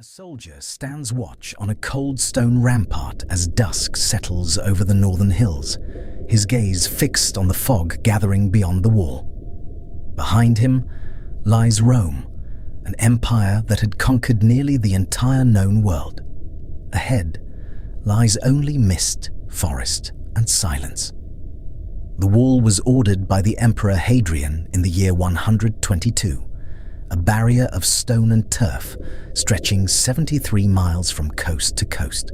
soldier stands watch on a cold stone rampart as dusk settles over the northern hills, his gaze fixed on the fog gathering beyond the wall. Behind him lies Rome, an empire that had conquered nearly the entire known world. Ahead lies only mist, forest, and silence. The wall was ordered by the Emperor Hadrian in the year 122, a barrier of stone and turf stretching 73 miles from coast to coast.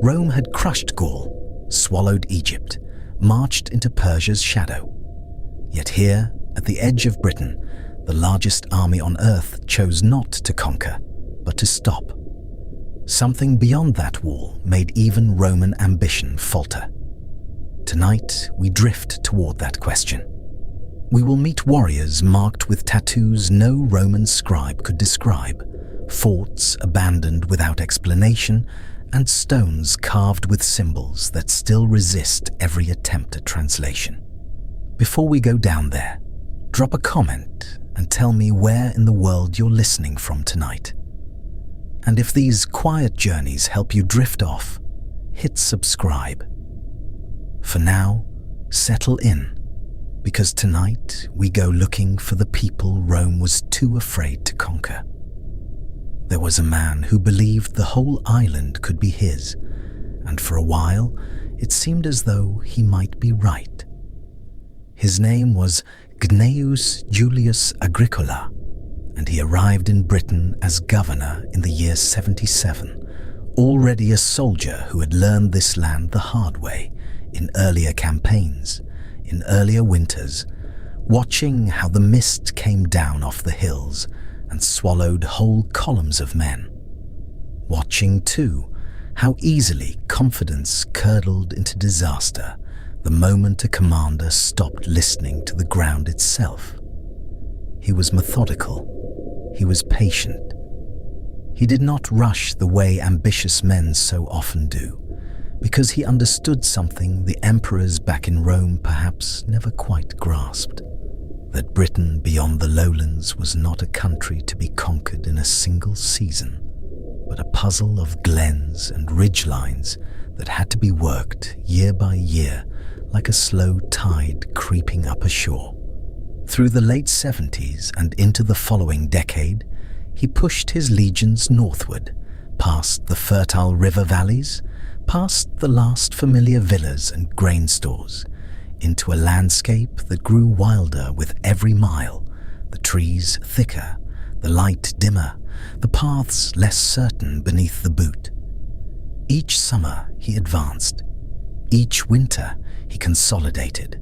Rome had crushed Gaul, swallowed Egypt, marched into Persia's shadow. Yet here, at the edge of Britain, the largest army on earth chose not to conquer, but to stop. Something beyond that wall made even Roman ambition falter. Tonight, we drift toward that question. We will meet warriors marked with tattoos no Roman scribe could describe, forts abandoned without explanation, and stones carved with symbols that still resist every attempt at translation. Before we go down there, drop a comment and tell me where in the world you're listening from tonight. And if these quiet journeys help you drift off, hit subscribe. For now, settle in, because tonight we go looking for the people Rome was too afraid to conquer. There was a man who believed the whole island could be his, and for a while it seemed as though he might be right. His name was Gnaeus Julius Agricola, and he arrived in Britain as governor in the year 77, already a soldier who had learned this land the hard way in earlier campaigns, in earlier winters, watching how the mist came down off the hills and swallowed whole columns of men. Watching, too, how easily confidence curdled into disaster the moment a commander stopped listening to the ground itself. He was methodical. He was patient. He did not rush the way ambitious men so often do, because he understood something the emperors back in Rome perhaps never quite grasped, that Britain beyond the lowlands was not a country to be conquered in a single season, but a puzzle of glens and ridgelines that had to be worked year by year like a slow tide creeping up ashore. Through the late 70s and into the following decade, he pushed his legions northward, past the fertile river valleys, past the last familiar villas and grain stores, into a landscape that grew wilder with every mile, the trees thicker, the light dimmer, the paths less certain beneath the boot. Each summer he advanced. Each winter he consolidated.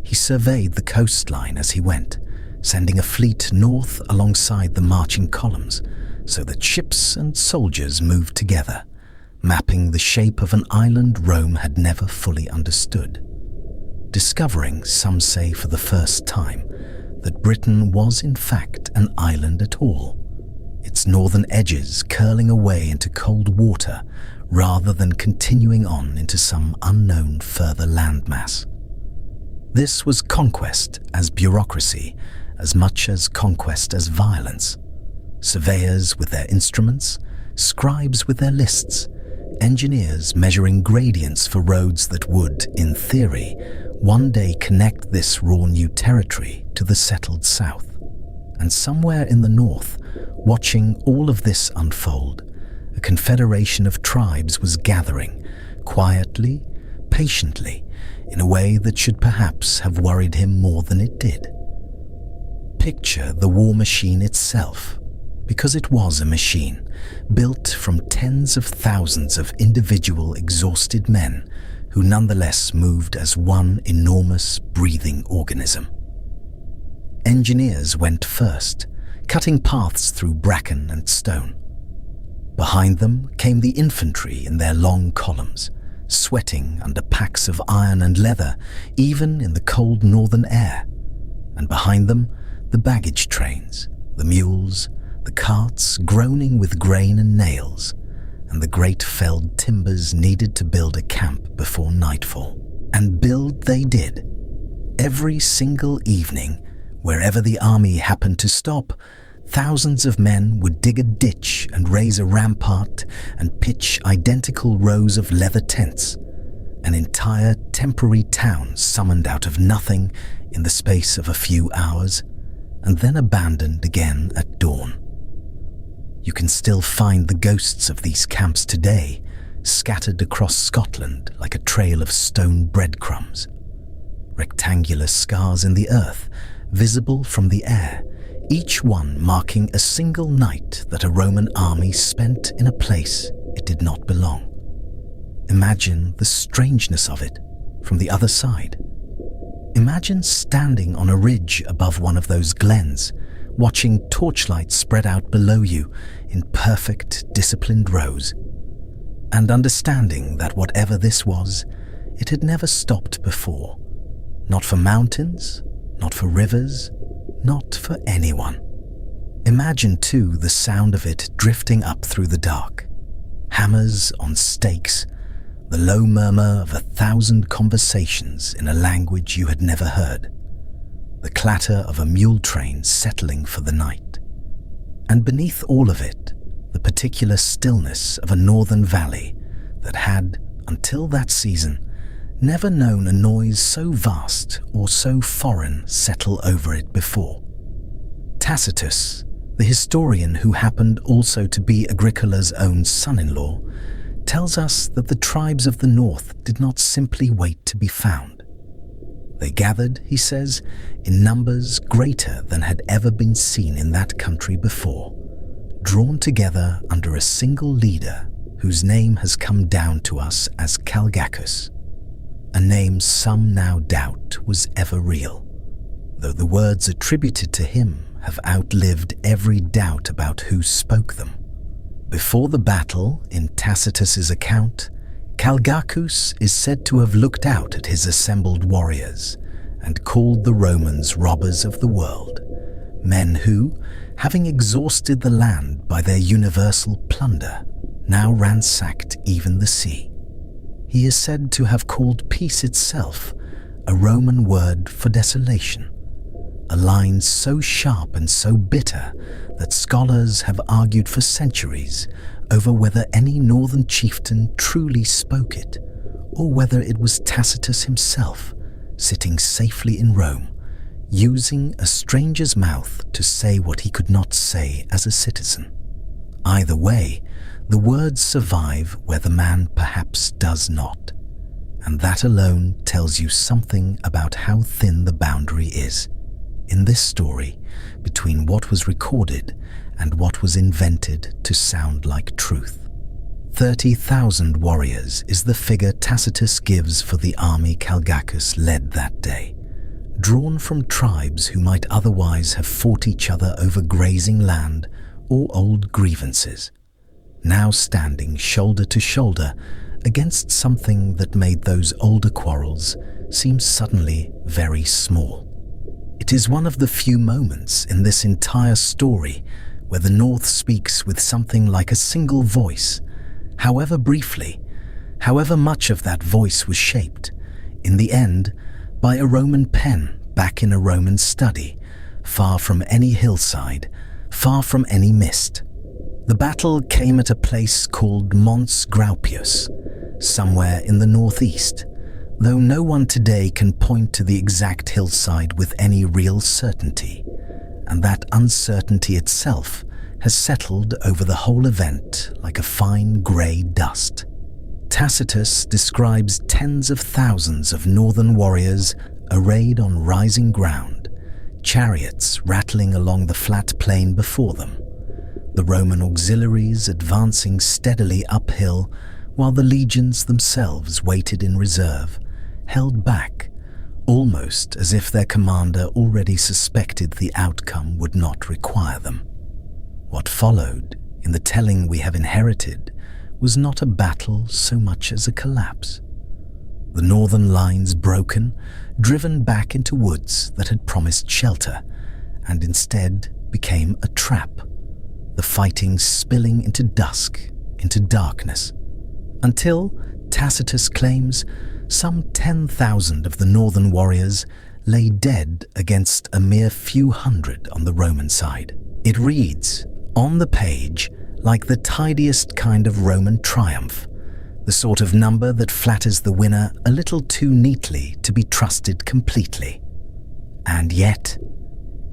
He surveyed the coastline as he went, sending a fleet north alongside the marching columns so that ships and soldiers moved together, mapping the shape of an island Rome had never fully understood. Discovering, some say for the first time, that Britain was in fact an island at all, its northern edges curling away into cold water rather than continuing on into some unknown further landmass. This was conquest as bureaucracy, as much as conquest as violence. Surveyors with their instruments, scribes with their lists, engineers measuring gradients for roads that would, in theory, one day connect this raw new territory to the settled south. And somewhere in the north, watching all of this unfold, a confederation of tribes was gathering, quietly, patiently, in a way that should perhaps have worried him more than it did. Picture the war machine itself, because it was a machine, built from tens of thousands of individual exhausted men who nonetheless moved as one enormous breathing organism. Engineers went first, cutting paths through bracken and stone. Behind them came the infantry in their long columns, sweating under packs of iron and leather, even in the cold northern air. And behind them, the baggage trains, the mules, the carts groaning with grain and nails, and the great felled timbers needed to build a camp before nightfall. And build they did. Every single evening, wherever the army happened to stop, thousands of men would dig a ditch and raise a rampart and pitch identical rows of leather tents, an entire temporary town summoned out of nothing in the space of a few hours, and then abandoned again at dawn. You can still find the ghosts of these camps today, scattered across Scotland like a trail of stone breadcrumbs. Rectangular scars in the earth, visible from the air, each one marking a single night that a Roman army spent in a place it did not belong. Imagine the strangeness of it from the other side. Imagine standing on a ridge above one of those glens, watching torchlight spread out below you in perfect, disciplined rows, and understanding that whatever this was, it had never stopped before. Not for mountains, not for rivers, not for anyone. Imagine, too, the sound of it drifting up through the dark. Hammers on stakes, the low murmur of 1,000 conversations in a language you had never heard, the clatter of a mule train settling for the night. And beneath all of it, the particular stillness of a northern valley that had, until that season, never known a noise so vast or so foreign settle over it before. Tacitus, the historian who happened also to be Agricola's own son-in-law, tells us that the tribes of the north did not simply wait to be found. They gathered, he says, in numbers greater than had ever been seen in that country before, drawn together under a single leader whose name has come down to us as Calgacus, a name some now doubt was ever real, though the words attributed to him have outlived every doubt about who spoke them. Before the battle, in Tacitus's account, Calgacus is said to have looked out at his assembled warriors and called the Romans robbers of the world, men who, having exhausted the land by their universal plunder, now ransacked even the sea. He is said to have called peace itself a Roman word for desolation, a line so sharp and so bitter that scholars have argued for centuries over whether any northern chieftain truly spoke it, or whether it was Tacitus himself, sitting safely in Rome, using a stranger's mouth to say what he could not say as a citizen. Either way, the words survive where the man perhaps does not, and that alone tells you something about how thin the boundary is, in this story, between what was recorded and what was invented to sound like truth. 30,000 warriors is the figure Tacitus gives for the army Calgacus led that day, drawn from tribes who might otherwise have fought each other over grazing land or old grievances, now standing shoulder to shoulder against something that made those older quarrels seem suddenly very small. It is one of the few moments in this entire story where the North speaks with something like a single voice, however briefly, however much of that voice was shaped, in the end, by a Roman pen back in a Roman study, far from any hillside, far from any mist. The battle came at a place called Mons Graupius, somewhere in the northeast, though no one today can point to the exact hillside with any real certainty, and that uncertainty itself has settled over the whole event like a fine grey dust. Tacitus describes tens of thousands of northern warriors arrayed on rising ground, chariots rattling along the flat plain before them, the Roman auxiliaries advancing steadily uphill while the legions themselves waited in reserve, held back, almost as if their commander already suspected the outcome would not require them. What followed, in the telling we have inherited, was not a battle so much as a collapse. The northern lines broken, driven back into woods that had promised shelter, and instead became a trap, the fighting spilling into dusk, into darkness, until, Tacitus claims, some 10,000 of the northern warriors lay dead against a mere few hundred on the Roman side, It reads, on the page, like the tidiest kind of Roman triumph, the sort of number that flatters the winner a little too neatly to be trusted completely. And yet,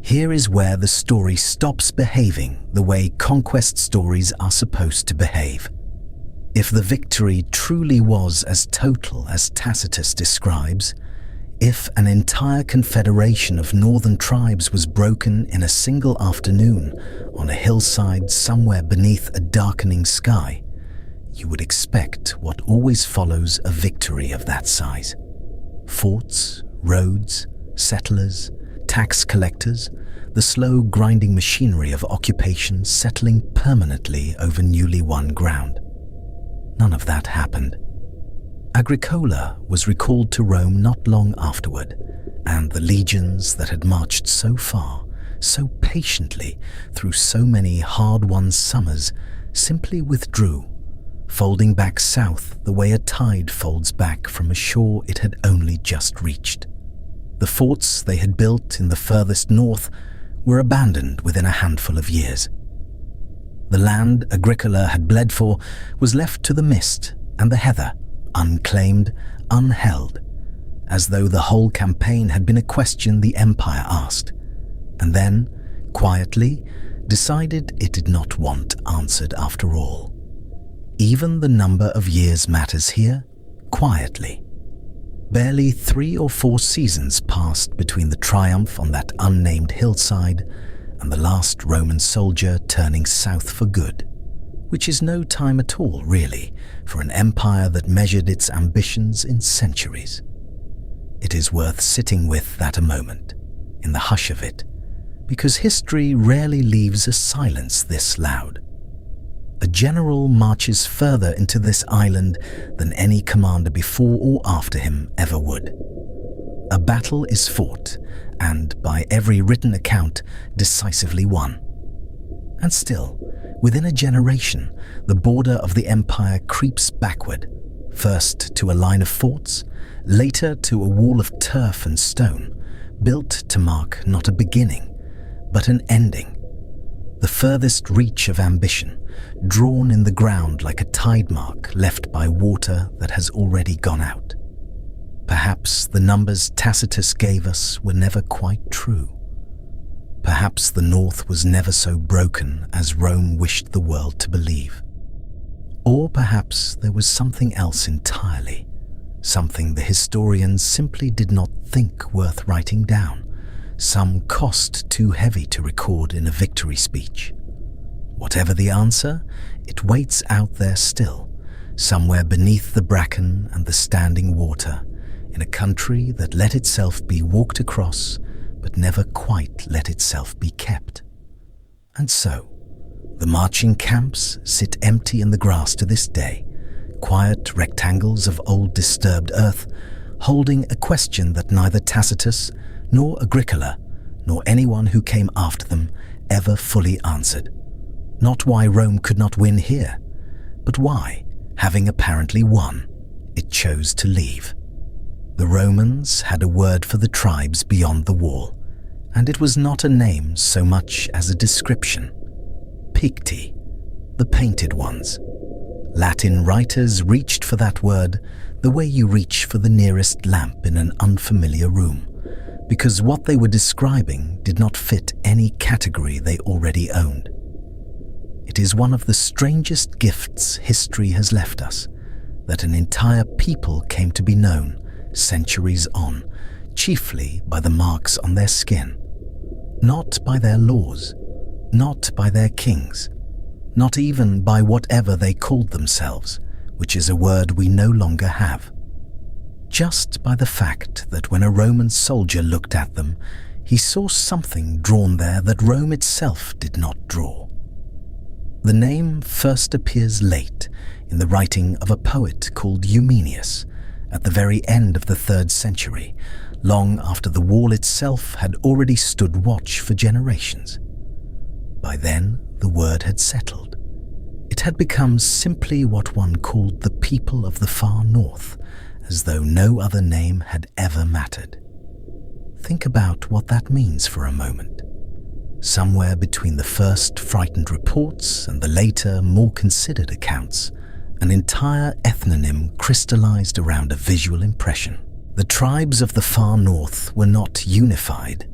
here is where the story stops behaving the way conquest stories are supposed to behave. If the victory truly was as total as Tacitus describes, if an entire confederation of northern tribes was broken in a single afternoon on a hillside somewhere beneath a darkening sky, you would expect what always follows a victory of that size. Forts, roads, settlers, tax collectors, the slow grinding machinery of occupation settling permanently over newly won ground. None of that happened. Agricola was recalled to Rome not long afterward, and the legions that had marched so far, so patiently, through so many hard-won summers, simply withdrew, folding back south the way a tide folds back from a shore it had only just reached. The forts they had built in the furthest north were abandoned within a handful of years. The land Agricola had bled for was left to the mist and the heather, unclaimed, unheld, as though the whole campaign had been a question the empire asked, and then, quietly, decided it did not want answered after all. Even the number of years matters here, quietly. Barely 3 or 4 seasons passed between the triumph on that unnamed hillside and the last Roman soldier turning south for good, which is no time at all, really, for an empire that measured its ambitions in centuries. It is worth sitting with that a moment, in the hush of it, because history rarely leaves a silence this loud. A general marches further into this island than any commander before or after him ever would. A battle is fought, and by every written account, decisively won. And still, within a generation, the border of the empire creeps backward, first to a line of forts, later to a wall of turf and stone, built to mark not a beginning, but an ending. The furthest reach of ambition, drawn in the ground like a tide mark left by water that has already gone out. Perhaps the numbers Tacitus gave us were never quite true. Perhaps the North was never so broken as Rome wished the world to believe. Or perhaps there was something else entirely, something the historians simply did not think worth writing down, some cost too heavy to record in a victory speech. Whatever the answer, it waits out there still, somewhere beneath the bracken and the standing water, in a country that let itself be walked across, but never quite let itself be kept. And so, the marching camps sit empty in the grass to this day, quiet rectangles of old disturbed earth, holding a question that neither Tacitus, nor Agricola, nor anyone who came after them ever fully answered. Not why Rome could not win here, but why, having apparently won, it chose to leave. The Romans had a word for the tribes beyond the wall, and it was not a name so much as a description. Picti, the painted ones. Latin writers reached for that word the way you reach for the nearest lamp in an unfamiliar room, because what they were describing did not fit any category they already owned. It is one of the strangest gifts history has left us, that an entire people came to be known, centuries on, chiefly by the marks on their skin, not by their laws, not by their kings, not even by whatever they called themselves, which is a word we no longer have. Just by the fact that when a Roman soldier looked at them, he saw something drawn there that Rome itself did not draw. The name first appears late in the writing of a poet called Eumenius, at the very end of the 3rd century, long after the wall itself had already stood watch for generations. By then, the word had settled. It had become simply what one called the people of the far north, as though no other name had ever mattered. Think about what that means for a moment. somewhere between the first frightened reports and the later, more considered accounts, an entire ethnonym crystallized around a visual impression. The tribes of the far north were not unified,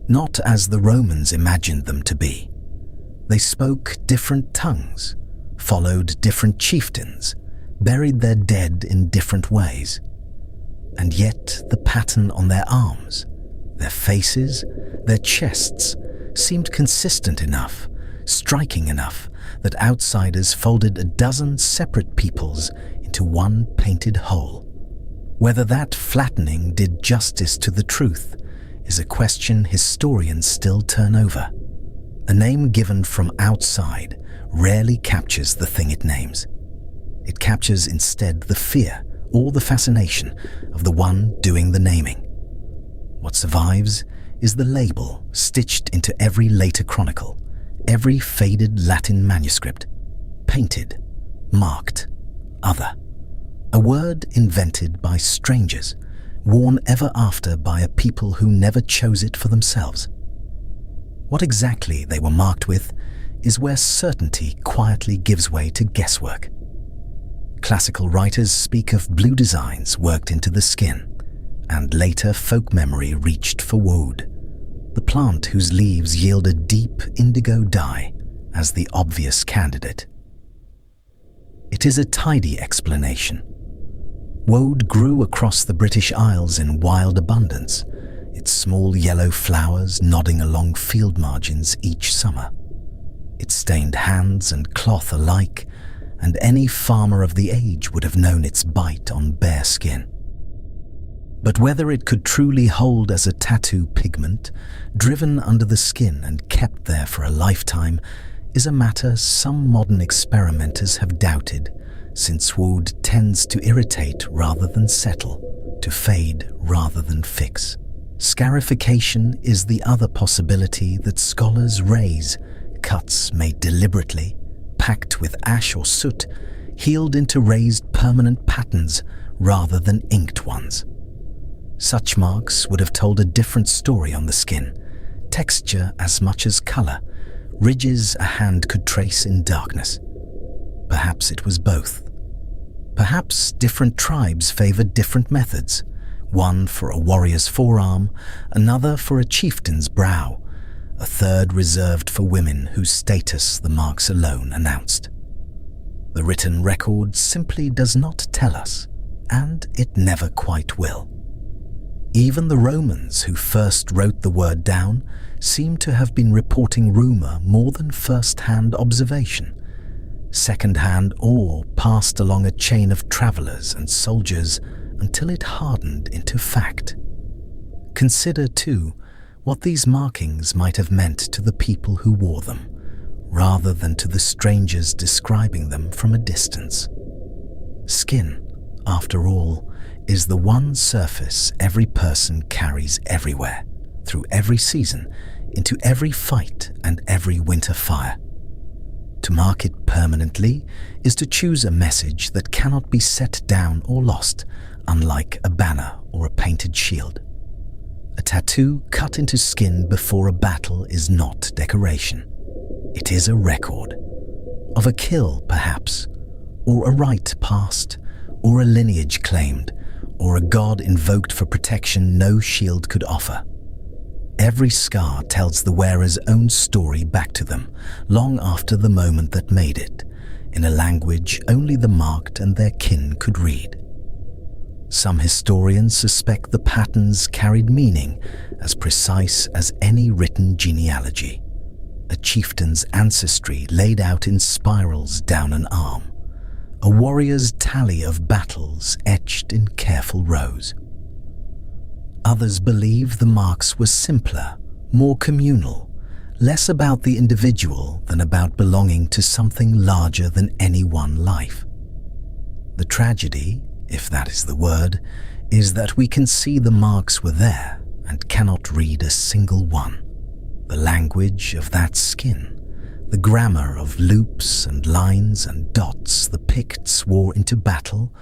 not as the Romans imagined them to be. They spoke different tongues, followed different chieftains, buried their dead in different ways. And yet the pattern on their arms, their faces, their chests seemed consistent enough, striking enough, that outsiders folded a dozen separate peoples into one painted whole. Whether that flattening did justice to the truth is a question historians still turn over. A name given from outside rarely captures the thing it names. It captures instead the fear or the fascination of the one doing the naming. What survives is the label stitched into every later chronicle, every faded Latin manuscript: painted, marked, other. A word invented by strangers, worn ever after by a people who never chose it for themselves. What exactly they were marked with is where certainty quietly gives way to guesswork. Classical writers speak of blue designs worked into the skin, and later folk memory reached for woad, the plant whose leaves yield a deep indigo dye, as the obvious candidate. It is a tidy explanation. Woad grew across the British Isles in wild abundance, its small yellow flowers nodding along field margins each summer. It stained hands and cloth alike, and any farmer of the age would have known its bite on bare skin. But whether it could truly hold as a tattoo pigment, driven under the skin and kept there for a lifetime, is a matter some modern experimenters have doubted, since woad tends to irritate rather than settle, to fade rather than fix. Scarification is the other possibility that scholars raise, cuts made deliberately, packed with ash or soot, healed into raised permanent patterns rather than inked ones. Such marks would have told a different story on the skin, texture as much as color, ridges a hand could trace in darkness. Perhaps it was both. Perhaps different tribes favored different methods, one for a warrior's forearm, another for a chieftain's brow, a third reserved for women whose status the marks alone announced. The written record simply does not tell us, and it never quite will. Even the Romans who first wrote the word down seem to have been reporting rumor more than first-hand observation, second-hand awe passed along a chain of travelers and soldiers until it hardened into fact. Consider, too, what these markings might have meant to the people who wore them, rather than to the strangers describing them from a distance. Skin, after all, is the one surface every person carries everywhere, through every season, into every fight and every winter fire. To mark it permanently is to choose a message that cannot be set down or lost, unlike a banner or a painted shield. A tattoo cut into skin before a battle is not decoration. It is a record. Of a kill, perhaps, or a right passed, or a lineage claimed, or a god invoked for protection no shield could offer. Every scar tells the wearer's own story back to them, long after the moment that made it, in a language only the marked and their kin could read. Some historians suspect the patterns carried meaning as precise as any written genealogy, a chieftain's ancestry laid out in spirals down an arm, a warrior's tally of battles etched in careful rows. Others believe the marks were simpler, more communal, less about the individual than about belonging to something larger than any one life. The tragedy, if that is the word, is that we can see the marks were there and cannot read a single one. The language of that skin, the grammar of loops and lines and dots the Picts wore into battle,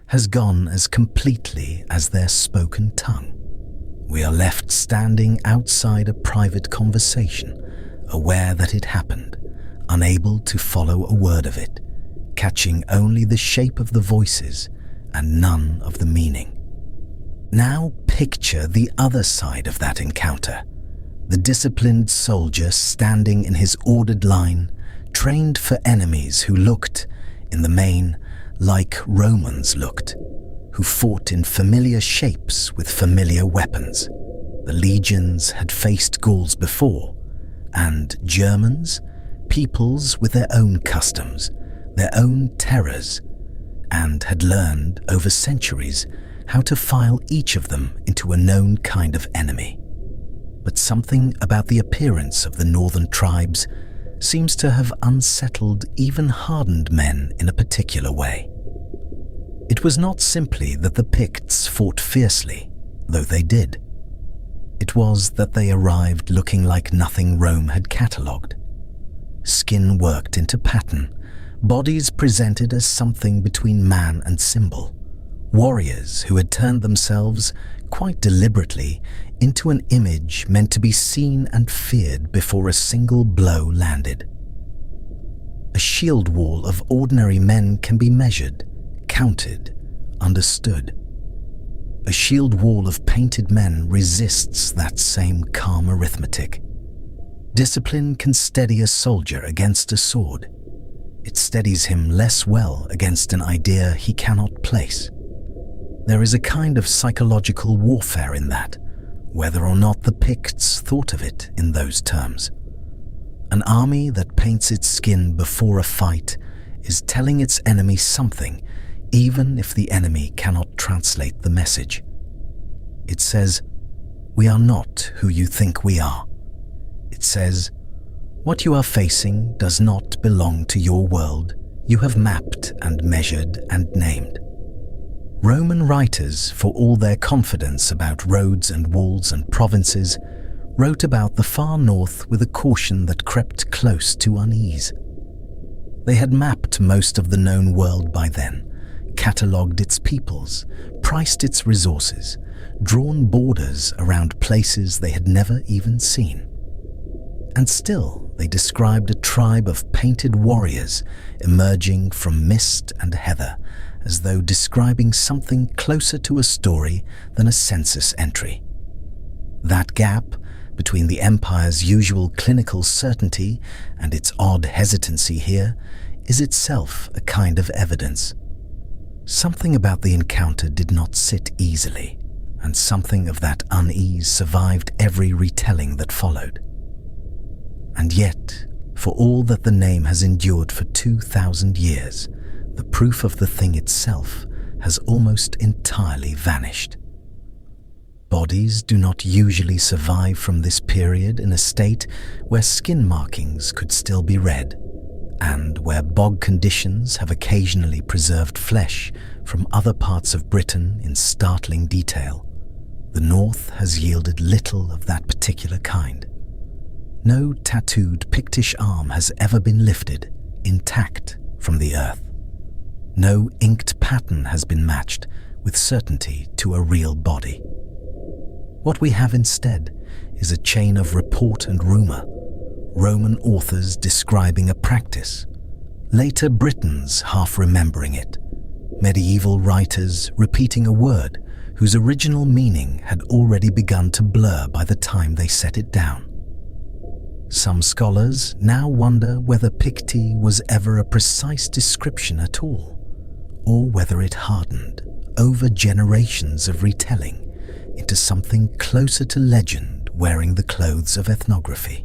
has gone as completely as their spoken tongue. We are left standing outside a private conversation, aware that it happened, unable to follow a word of it, catching only the shape of the voices and none of the meaning. Now picture the other side of that encounter, the disciplined soldier standing in his ordered line, trained for enemies who looked, in the main, like Romans looked, who fought in familiar shapes with familiar weapons. The legions had faced Gauls before, and Germans, peoples with their own customs, their own terrors, and had learned over centuries how to file each of them into a known kind of enemy. But something about the appearance of the northern tribes seems to have unsettled even hardened men in a particular way. It was not simply that the Picts fought fiercely, though they did. It was that they arrived looking like nothing Rome had catalogued. Skin worked into pattern, bodies presented as something between man and symbol, warriors who had turned themselves, quite deliberately, into an image meant to be seen and feared before a single blow landed. A shield wall of ordinary men can be measured, counted, understood. A shield wall of painted men resists that same calm arithmetic. Discipline can steady a soldier against a sword. It steadies him less well against an idea he cannot place. There is a kind of psychological warfare in that, whether or not the Picts thought of it in those terms. An army that paints its skin before a fight is telling its enemy something, even if the enemy cannot translate the message. It says, "We are not who you think we are." It says, "What you are facing does not belong to your world. You have mapped and measured and named." Roman writers, for all their confidence about roads and walls and provinces, wrote about the far north with a caution that crept close to unease. They had mapped most of the known world by then, catalogued its peoples, priced its resources, drawn borders around places they had never even seen. And still they described a tribe of painted warriors emerging from mist and heather, as though describing something closer to a story than a census entry. That gap between the empire's usual clinical certainty and its odd hesitancy here is itself a kind of evidence. Something about the encounter did not sit easily, and something of that unease survived every retelling that followed. And yet, for all that the name has endured for 2,000 years, the proof of the thing itself has almost entirely vanished. Bodies do not usually survive from this period in a state where skin markings could still be read, and where bog conditions have occasionally preserved flesh from other parts of Britain in startling detail. The North has yielded little of that particular kind. No tattooed Pictish arm has ever been lifted, intact, from the earth. No inked pattern has been matched with certainty to a real body. What we have instead is a chain of report and rumor, Roman authors describing a practice, later Britons half remembering it, medieval writers repeating a word whose original meaning had already begun to blur by the time they set it down. Some scholars now wonder whether Picti was ever a precise description at all, or whether it hardened over generations of retelling into something closer to legend wearing the clothes of ethnography.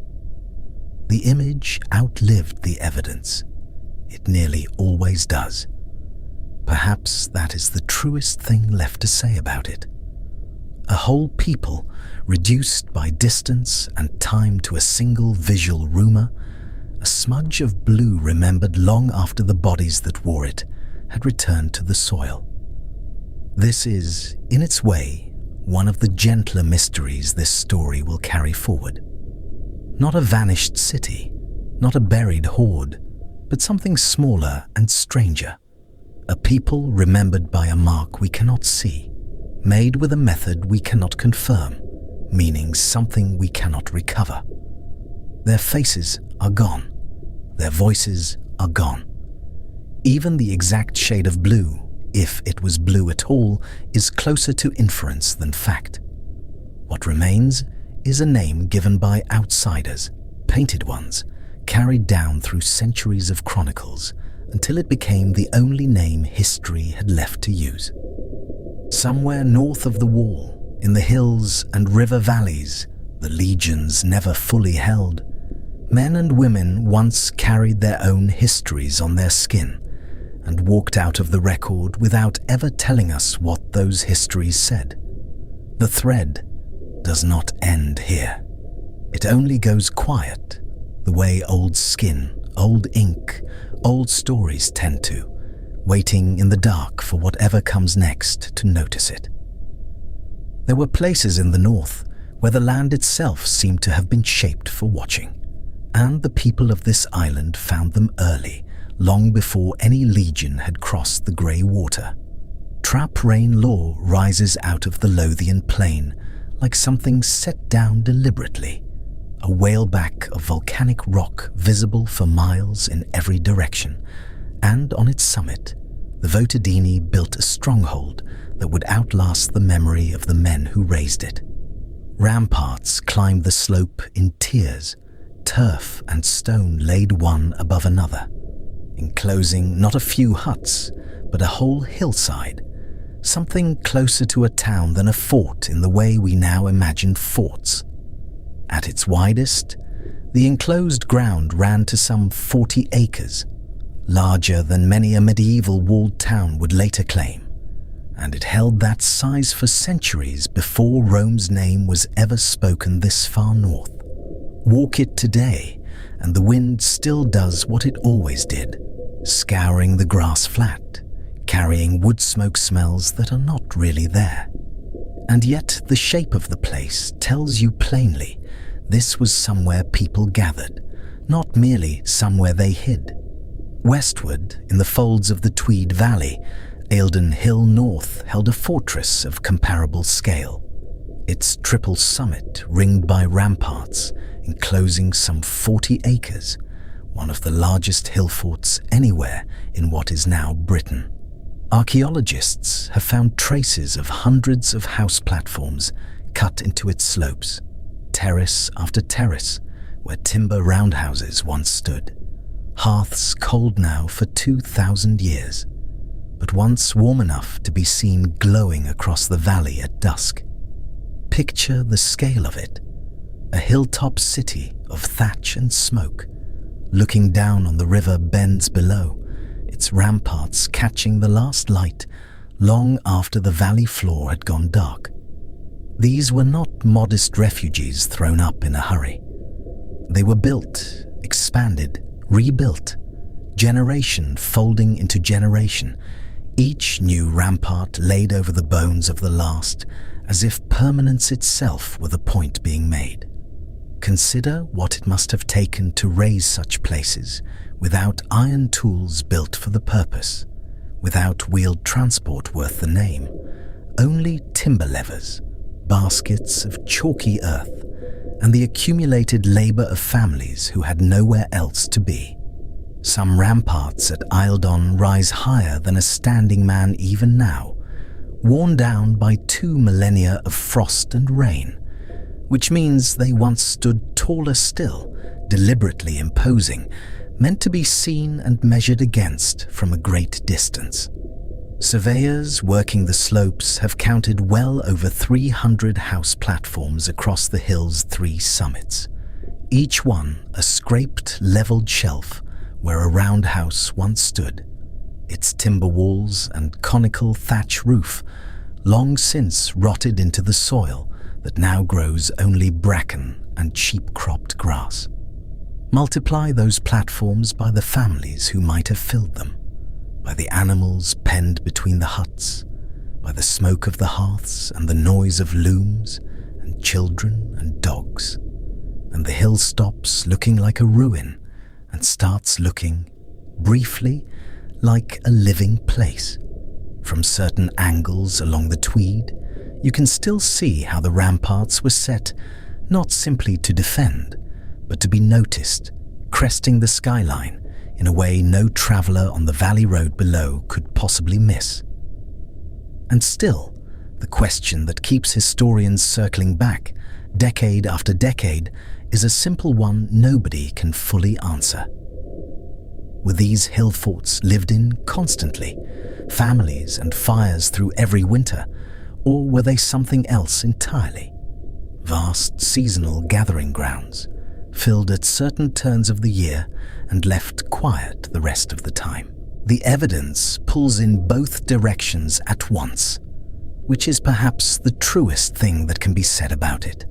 The image outlived the evidence. It nearly always does. Perhaps that is the truest thing left to say about it. A whole people reduced by distance and time to a single visual rumor, a smudge of blue remembered long after the bodies that wore it had returned to the soil. This is, in its way, one of the gentler mysteries this story will carry forward. Not a vanished city, not a buried horde, but something smaller and stranger. A people remembered by a mark we cannot see, made with a method we cannot confirm, meaning something we cannot recover. Their faces are gone. Their voices are gone. Even the exact shade of blue, if it was blue at all, is closer to inference than fact. What remains is a name given by outsiders, painted ones, carried down through centuries of chronicles until it became the only name history had left to use. Somewhere north of the wall, in the hills and river valleys the legions never fully held, men and women once carried their own histories on their skin and walked out of the record without ever telling us what those histories said. The thread does not end here. It only goes quiet, the way old skin, old ink, old stories tend to, waiting in the dark for whatever comes next to notice it. There were places in the north where the land itself seemed to have been shaped for watching, and the people of this island found them early, long before any legion had crossed the grey water. Traprain law rises out of the Lothian plain like something set down deliberately, a whaleback of volcanic rock visible for miles in every direction, and on its summit, the Votadini built a stronghold that would outlast the memory of the men who raised it. Ramparts climbed the slope in tiers, turf and stone laid one above another, enclosing not a few huts, but a whole hillside, something closer to a town than a fort in the way we now imagine forts. At its widest, the enclosed ground ran to some 40 acres, larger than many a medieval walled town would later claim, and it held that size for centuries before Rome's name was ever spoken this far north. Walk it today, and the wind still does what it always did, scouring the grass flat, carrying wood smoke smells that are not really there. And yet the shape of the place tells you plainly this was somewhere people gathered, not merely somewhere they hid. Westward, in the folds of the Tweed Valley, Eildon Hill North held a fortress of comparable scale, its triple summit ringed by ramparts enclosing some 40 acres, one of the largest hillforts anywhere in what is now Britain. Archaeologists have found traces of hundreds of house platforms cut into its slopes, terrace after terrace, where timber roundhouses once stood, hearths cold now for 2,000 years, but once warm enough to be seen glowing across the valley at dusk. Picture the scale of it, a hilltop city of thatch and smoke, looking down on the river bends below, its ramparts catching the last light long after the valley floor had gone dark. These were not modest refuges thrown up in a hurry. They were built, expanded, rebuilt, generation folding into generation, each new rampart laid over the bones of the last, as if permanence itself were the point being made. Consider what it must have taken to raise such places without iron tools built for the purpose, without wheeled transport worth the name, only timber levers, baskets of chalky earth, and the accumulated labor of families who had nowhere else to be. Some ramparts at Eildon rise higher than a standing man even now, worn down by 2 millennia of frost and rain, which means they once stood taller still, deliberately imposing, meant to be seen and measured against from a great distance. Surveyors working the slopes have counted well over 300 house platforms across the hill's 3 summits, each one a scraped, levelled shelf where a roundhouse once stood, its timber walls and conical thatch roof long since rotted into the soil that now grows only bracken and cheap-cropped grass. Multiply those platforms by the families who might have filled them, by the animals penned between the huts, by the smoke of the hearths and the noise of looms and children and dogs, and the hill stops looking like a ruin and starts looking, briefly, like a living place. From certain angles along the Tweed, you can still see how the ramparts were set not simply to defend, but to be noticed, cresting the skyline in a way no traveller on the valley road below could possibly miss. And still, the question that keeps historians circling back, decade after decade, is a simple one nobody can fully answer. Were these hill forts lived in constantly, families and fires through every winter, or were they something else entirely? Vast seasonal gathering grounds, filled at certain turns of the year and left quiet the rest of the time. The evidence pulls in both directions at once, which is perhaps the truest thing that can be said about it.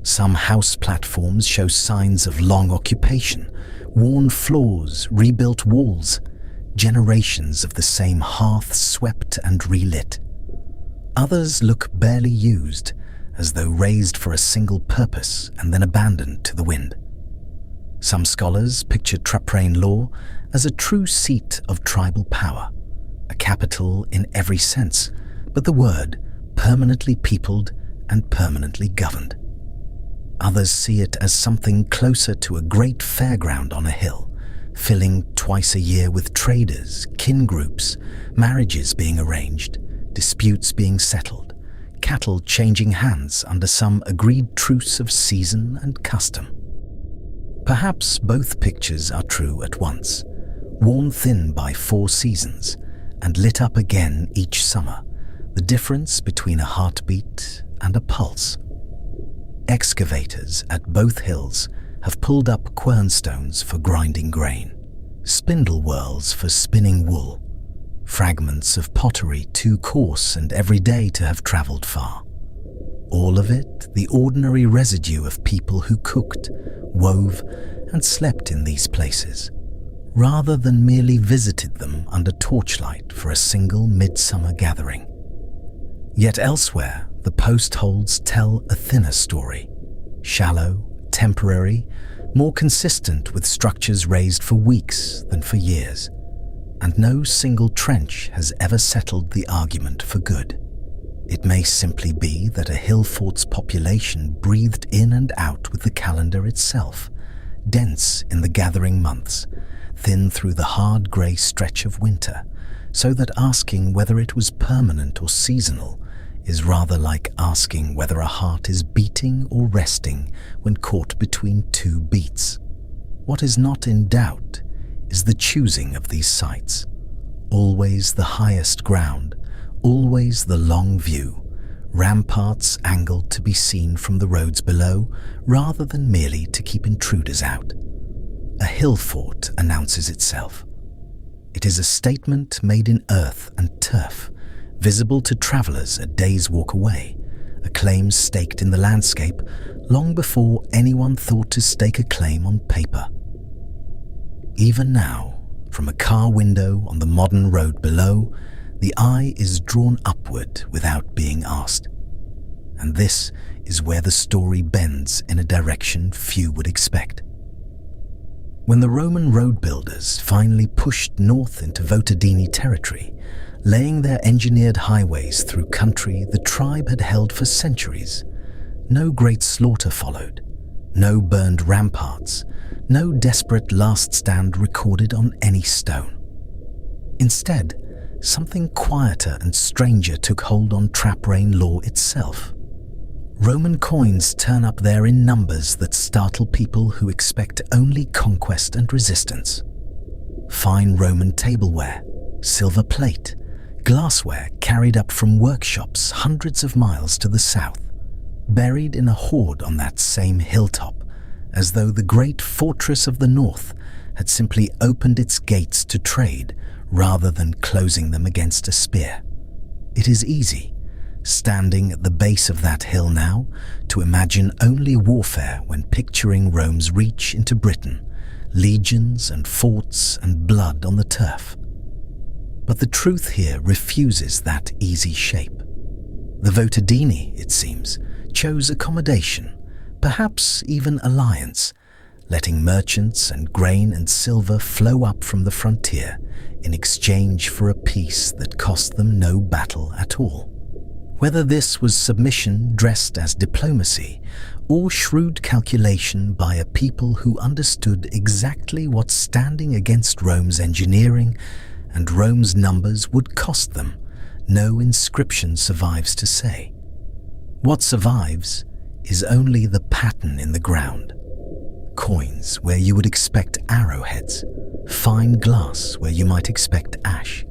Some house platforms show signs of long occupation, worn floors, rebuilt walls, generations of the same hearth swept and relit. Others look barely used, as though raised for a single purpose and then abandoned to the wind. Some scholars picture Traprain law as a true seat of tribal power, a capital in every sense, but the word permanently peopled and permanently governed. Others see it as something closer to a great fairground on a hill, filling twice a year with traders, kin groups, marriages being arranged, disputes being settled, cattle changing hands under some agreed truce of season and custom. Perhaps both pictures are true at once, worn thin by 4 seasons and lit up again each summer, the difference between a heartbeat and a pulse. Excavators at both hills have pulled up quernstones for grinding grain, spindle whorls for spinning wool, fragments of pottery too coarse and everyday to have travelled far. All of it the ordinary residue of people who cooked, wove, and slept in these places, rather than merely visited them under torchlight for a single midsummer gathering. Yet elsewhere, the post holes tell a thinner story, shallow, temporary, more consistent with structures raised for weeks than for years, and no single trench has ever settled the argument for good. It may simply be that a hill fort's population breathed in and out with the calendar itself, dense in the gathering months, thin through the hard grey stretch of winter, so that asking whether it was permanent or seasonal is rather like asking whether a heart is beating or resting when caught between 2 beats. What is not in doubt is the choosing of these sites, always the highest ground, always the long view, ramparts angled to be seen from the roads below rather than merely to keep intruders out. A hill fort announces itself. It is a statement made in earth and turf, visible to travellers a day's walk away, a claim staked in the landscape long before anyone thought to stake a claim on paper. Even now, from a car window on the modern road below, the eye is drawn upward without being asked. And this is where the story bends in a direction few would expect. When the Roman road builders finally pushed north into Votadini territory, laying their engineered highways through country the tribe had held for centuries, no great slaughter followed, no burned ramparts, no desperate last stand recorded on any stone. Instead, something quieter and stranger took hold on Traprain law itself. Roman coins turn up there in numbers that startle people who expect only conquest and resistance. Fine Roman tableware, silver plate, glassware carried up from workshops hundreds of miles to the south, buried in a hoard on that same hilltop, as though the great fortress of the north had simply opened its gates to trade rather than closing them against a spear. It is easy, standing at the base of that hill now, to imagine only warfare when picturing Rome's reach into Britain, legions and forts and blood on the turf. But the truth here refuses that easy shape. The Votadini, it seems, chose accommodation, perhaps even alliance, letting merchants and grain and silver flow up from the frontier in exchange for a peace that cost them no battle at all. Whether this was submission dressed as diplomacy, or shrewd calculation by a people who understood exactly what standing against Rome's engineering and Rome's numbers would cost them, no inscription survives to say. What survives is only the pattern in the ground. Coins where you would expect arrowheads, fine glass where you might expect ash.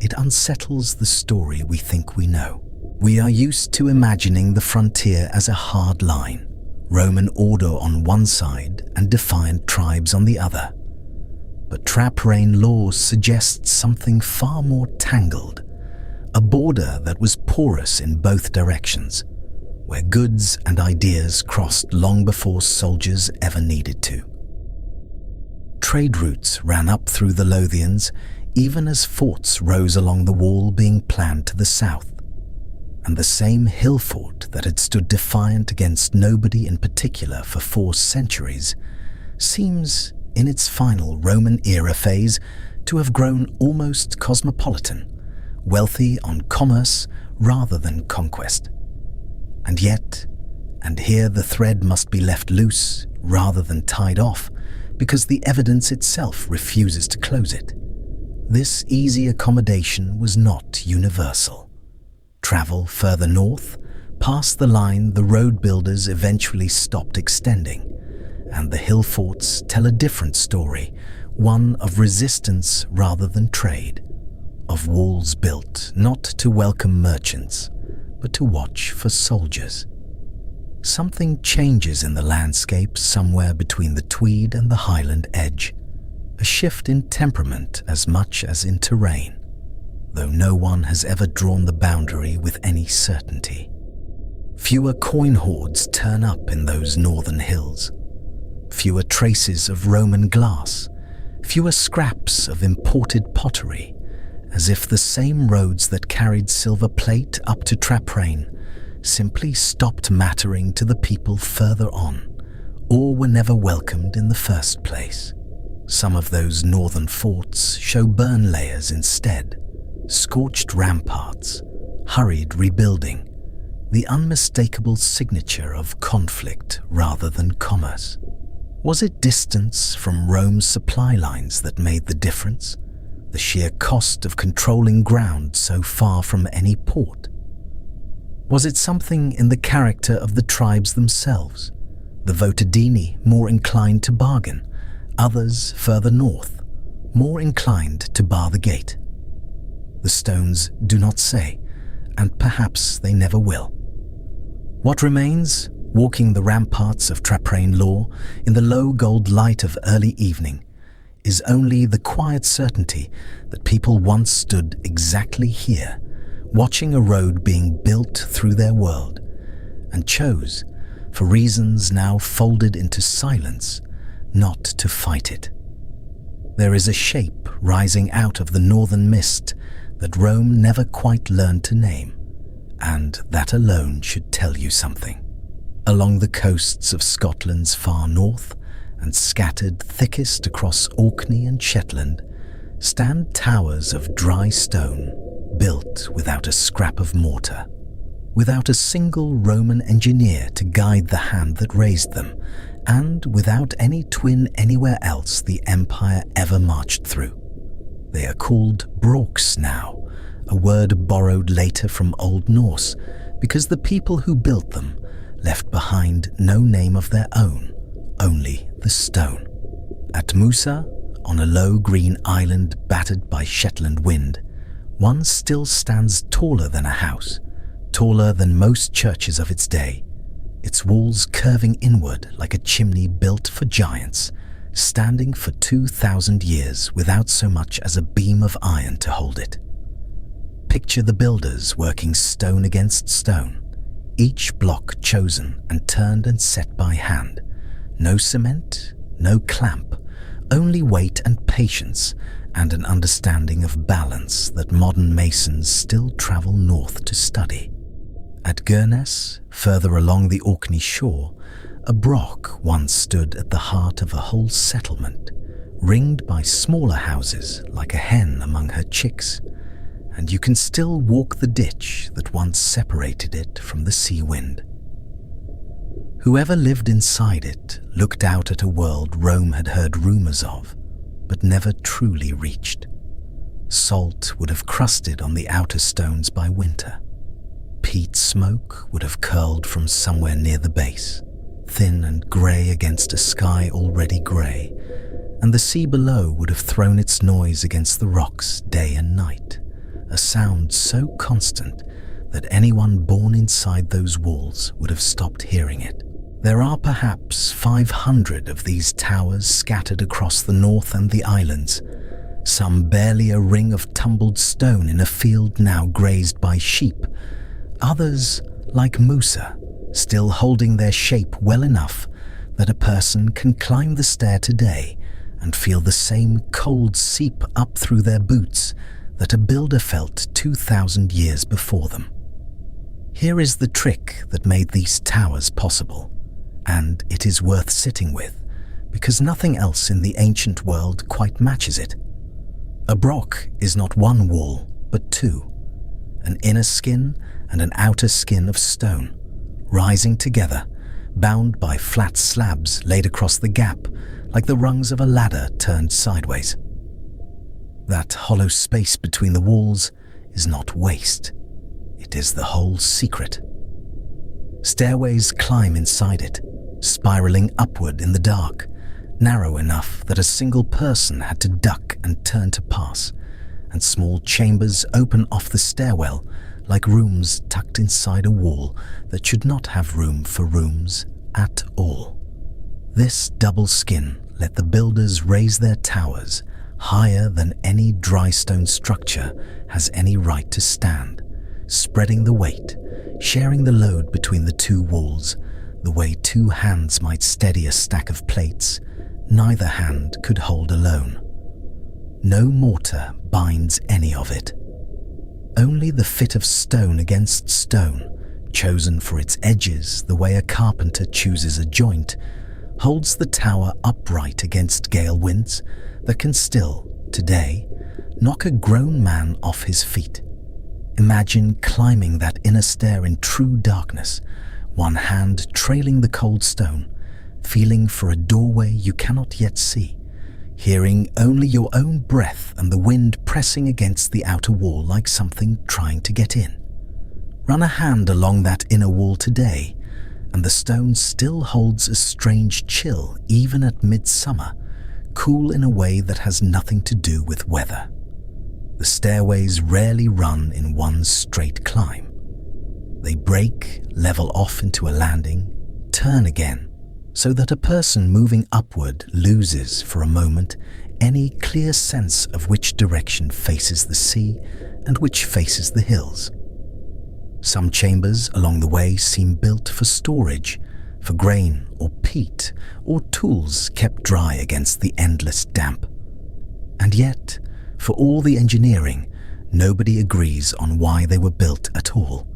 It unsettles the story we think we know. We are used to imagining the frontier as a hard line, Roman order on one side and defiant tribes on the other. But Traprain law suggests something far more tangled, a border that was porous in both directions, where goods and ideas crossed long before soldiers ever needed to. Trade routes ran up through the Lothians even as forts rose along the wall being planned to the south, and the same hill fort that had stood defiant against nobody in particular for 4 centuries seems, in its final Roman era phase, to have grown almost cosmopolitan, wealthy on commerce rather than conquest. And yet, and here the thread must be left loose rather than tied off, because the evidence itself refuses to close it. This easy accommodation was not universal. Travel further north, past the line the road builders eventually stopped extending, and the hill forts tell a different story, one of resistance rather than trade, of walls built not to welcome merchants, but to watch for soldiers. Something changes in the landscape somewhere between the Tweed and the Highland edge, a shift in temperament as much as in terrain, though no one has ever drawn the boundary with any certainty. Fewer coin hoards turn up in those northern hills, fewer traces of Roman glass, fewer scraps of imported pottery, as if the same roads that carried silver plate up to Traprain simply stopped mattering to the people further on, or were never welcomed in the first place. Some of those northern forts show burn layers instead, scorched ramparts, hurried rebuilding, the unmistakable signature of conflict rather than commerce. Was it distance from Rome's supply lines that made the difference? The sheer cost of controlling ground so far from any port? Was it something in the character of the tribes themselves, the Votadini more inclined to bargain, others further north, more inclined to bar the gate? The stones do not say, and perhaps they never will. What remains, walking the ramparts of Traprain law in the low gold light of early evening, is only the quiet certainty that people once stood exactly here, watching a road being built through their world, and chose, for reasons now folded into silence, not to fight it. There is a shape rising out of the northern mist that Rome never quite learned to name, and that alone should tell you something. Along the coasts of Scotland's far north, and scattered thickest across Orkney and Shetland, stand towers of dry stone, built without a scrap of mortar, without a single Roman engineer to guide the hand that raised them, and without any twin anywhere else the empire ever marched through. They are called brochs now, a word borrowed later from Old Norse, because the people who built them left behind no name of their own, only the stone. At Mousa, on a low green island battered by Shetland wind, one still stands taller than a house, taller than most churches of its day, its walls curving inward like a chimney built for giants, standing for 2,000 years without so much as a beam of iron to hold it. Picture the builders working stone against stone, each block chosen and turned and set by hand. No cement, no clamp, only weight and patience, and an understanding of balance that modern masons still travel north to study. At Gurness, further along the Orkney shore, a broch once stood at the heart of a whole settlement, ringed by smaller houses like a hen among her chicks, and you can still walk the ditch that once separated it from the sea wind. Whoever lived inside it looked out at a world Rome had heard rumors of, but never truly reached. Salt would have crusted on the outer stones by winter. Peat smoke would have curled from somewhere near the base, thin and grey against a sky already grey, and the sea below would have thrown its noise against the rocks day and night, a sound so constant that anyone born inside those walls would have stopped hearing it. There are perhaps 500 of these towers scattered across the north and the islands, some barely a ring of tumbled stone in a field now grazed by sheep, others, like Mousa, still holding their shape well enough that a person can climb the stair today and feel the same cold seep up through their boots that a builder felt 2,000 years before them. Here is the trick that made these towers possible, and it is worth sitting with, because nothing else in the ancient world quite matches it. A broch is not one wall, but two, an inner skin and an outer skin of stone, rising together, bound by flat slabs laid across the gap like the rungs of a ladder turned sideways. That hollow space between the walls is not waste. It is the whole secret. Stairways climb inside it, spiraling upward in the dark, narrow enough that a single person had to duck and turn to pass, and small chambers open off the stairwell like rooms tucked inside a wall that should not have room for rooms at all. This double skin let the builders raise their towers higher than any drystone structure has any right to stand, spreading the weight, sharing the load between the two walls, the way two hands might steady a stack of plates neither hand could hold alone. No mortar binds any of it. Only the fit of stone against stone, chosen for its edges the way a carpenter chooses a joint, holds the tower upright against gale winds that can still, today, knock a grown man off his feet. Imagine climbing that inner stair in true darkness, one hand trailing the cold stone, feeling for a doorway you cannot yet see, hearing only your own breath and the wind pressing against the outer wall like something trying to get in. Run a hand along that inner wall today, and the stone still holds a strange chill even at midsummer, cool in a way that has nothing to do with weather. The stairways rarely run in one straight climb. They break, level off into a landing, turn again, so that a person moving upward loses for a moment any clear sense of which direction faces the sea and which faces the hills. Some chambers along the way seem built for storage, for grain or peat or tools kept dry against the endless damp. And yet, for all the engineering, nobody agrees on why they were built at all.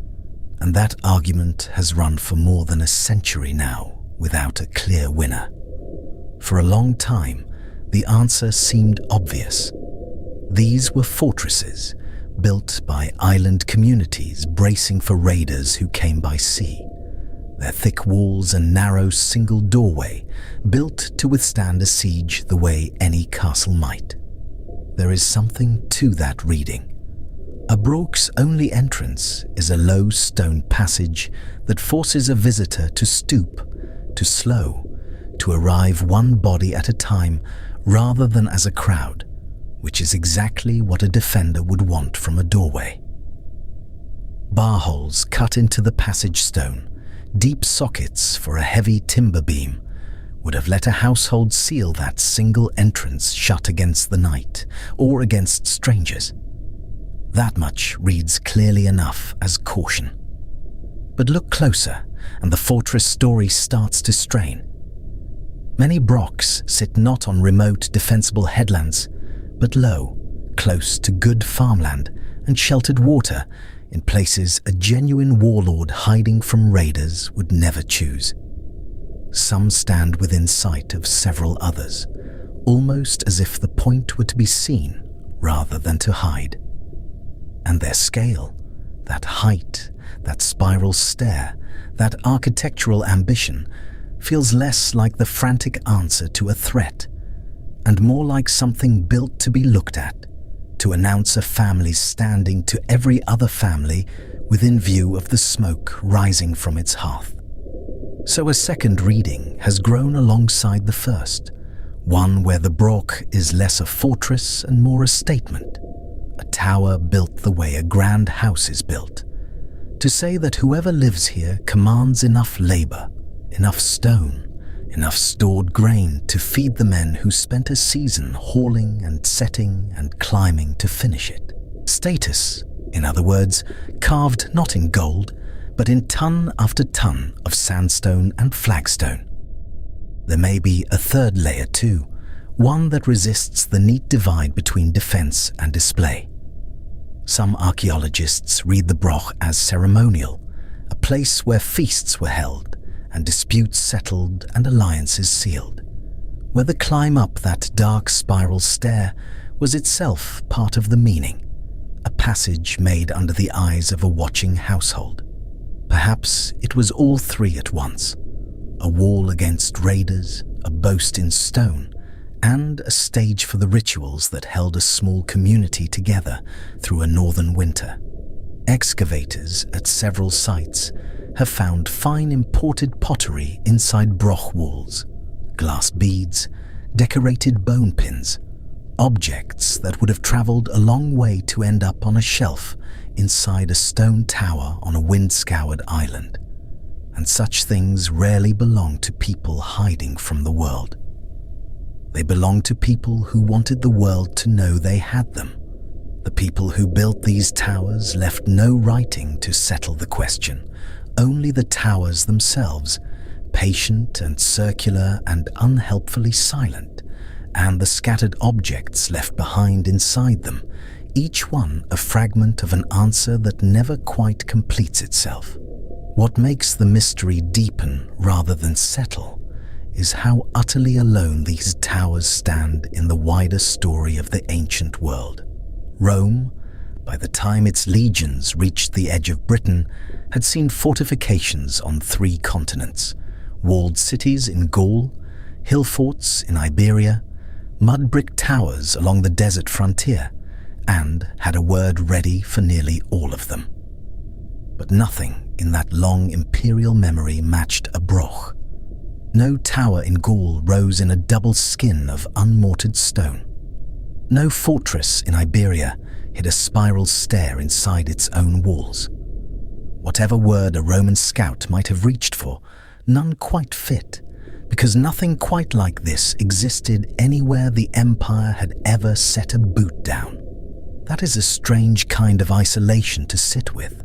And that argument has run for more than a century now, without a clear winner. For a long time, the answer seemed obvious. These were fortresses, built by island communities bracing for raiders who came by sea. Their thick walls and narrow single doorway, built to withstand a siege the way any castle might. There is something to that reading. A broch's only entrance is a low stone passage that forces a visitor to stoop, to slow, to arrive one body at a time rather than as a crowd, which is exactly what a defender would want from a doorway. Bar holes cut into the passage stone, deep sockets for a heavy timber beam, would have let a household seal that single entrance shut against the night or against strangers. That much reads clearly enough as caution. But look closer, and the fortress story starts to strain. Many brochs sit not on remote defensible headlands, but low, close to good farmland and sheltered water in places a genuine warlord hiding from raiders would never choose. Some stand within sight of several others, almost as if the point were to be seen rather than to hide. And their scale, that height, that spiral stair, that architectural ambition feels less like the frantic answer to a threat, and more like something built to be looked at, to announce a family's standing to every other family within view of the smoke rising from its hearth. So a second reading has grown alongside the first, one where the broch is less a fortress and more a statement, a tower built the way a grand house is built, to say that whoever lives here commands enough labor, enough stone, enough stored grain to feed the men who spent a season hauling and setting and climbing to finish it. Status, in other words, carved not in gold, but in ton after ton of sandstone and flagstone. There may be a third layer too, one that resists the neat divide between defense and display. Some archaeologists read the broch as ceremonial, a place where feasts were held and disputes settled and alliances sealed, where the climb up that dark spiral stair was itself part of the meaning, a passage made under the eyes of a watching household. Perhaps it was all three at once, a wall against raiders, a boast in stone, and a stage for the rituals that held a small community together through a northern winter. Excavators at several sites have found fine imported pottery inside broch walls, glass beads, decorated bone pins, objects that would have travelled a long way to end up on a shelf inside a stone tower on a wind-scoured island. And such things rarely belong to people hiding from the world. They belong to people who wanted the world to know they had them. The people who built these towers left no writing to settle the question, only the towers themselves, patient and circular and unhelpfully silent, and the scattered objects left behind inside them, each one a fragment of an answer that never quite completes itself. What makes the mystery deepen rather than settle is how utterly alone these towers stand in the wider story of the ancient world. Rome, by the time its legions reached the edge of Britain, had seen fortifications on 3 continents, walled cities in Gaul, hillforts in Iberia, mud-brick towers along the desert frontier, and had a word ready for nearly all of them. But nothing in that long imperial memory matched a broch. No tower in Gaul rose in a double skin of unmortared stone. No fortress in Iberia hid a spiral stair inside its own walls. Whatever word a Roman scout might have reached for, none quite fit, because nothing quite like this existed anywhere the empire had ever set a boot down. That is a strange kind of isolation to sit with.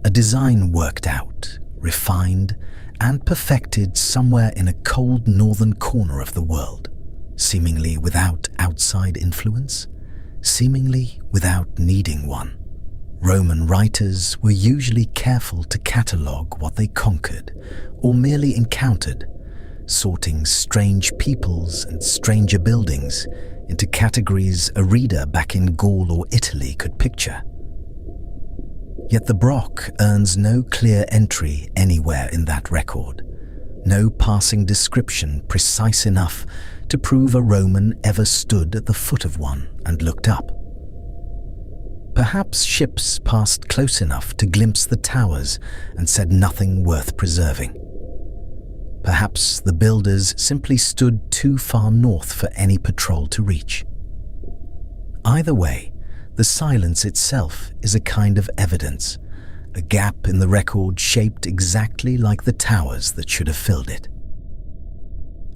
A design worked out, refined, and perfected somewhere in a cold northern corner of the world, seemingly without outside influence, seemingly without needing one. Roman writers were usually careful to catalogue what they conquered or merely encountered, sorting strange peoples and stranger buildings into categories a reader back in Gaul or Italy could picture. Yet the broch earns no clear entry anywhere in that record, no passing description precise enough to prove a Roman ever stood at the foot of one and looked up. Perhaps ships passed close enough to glimpse the towers and said nothing worth preserving. Perhaps the builders simply stood too far north for any patrol to reach. Either way, the silence itself is a kind of evidence, a gap in the record shaped exactly like the towers that should have filled it.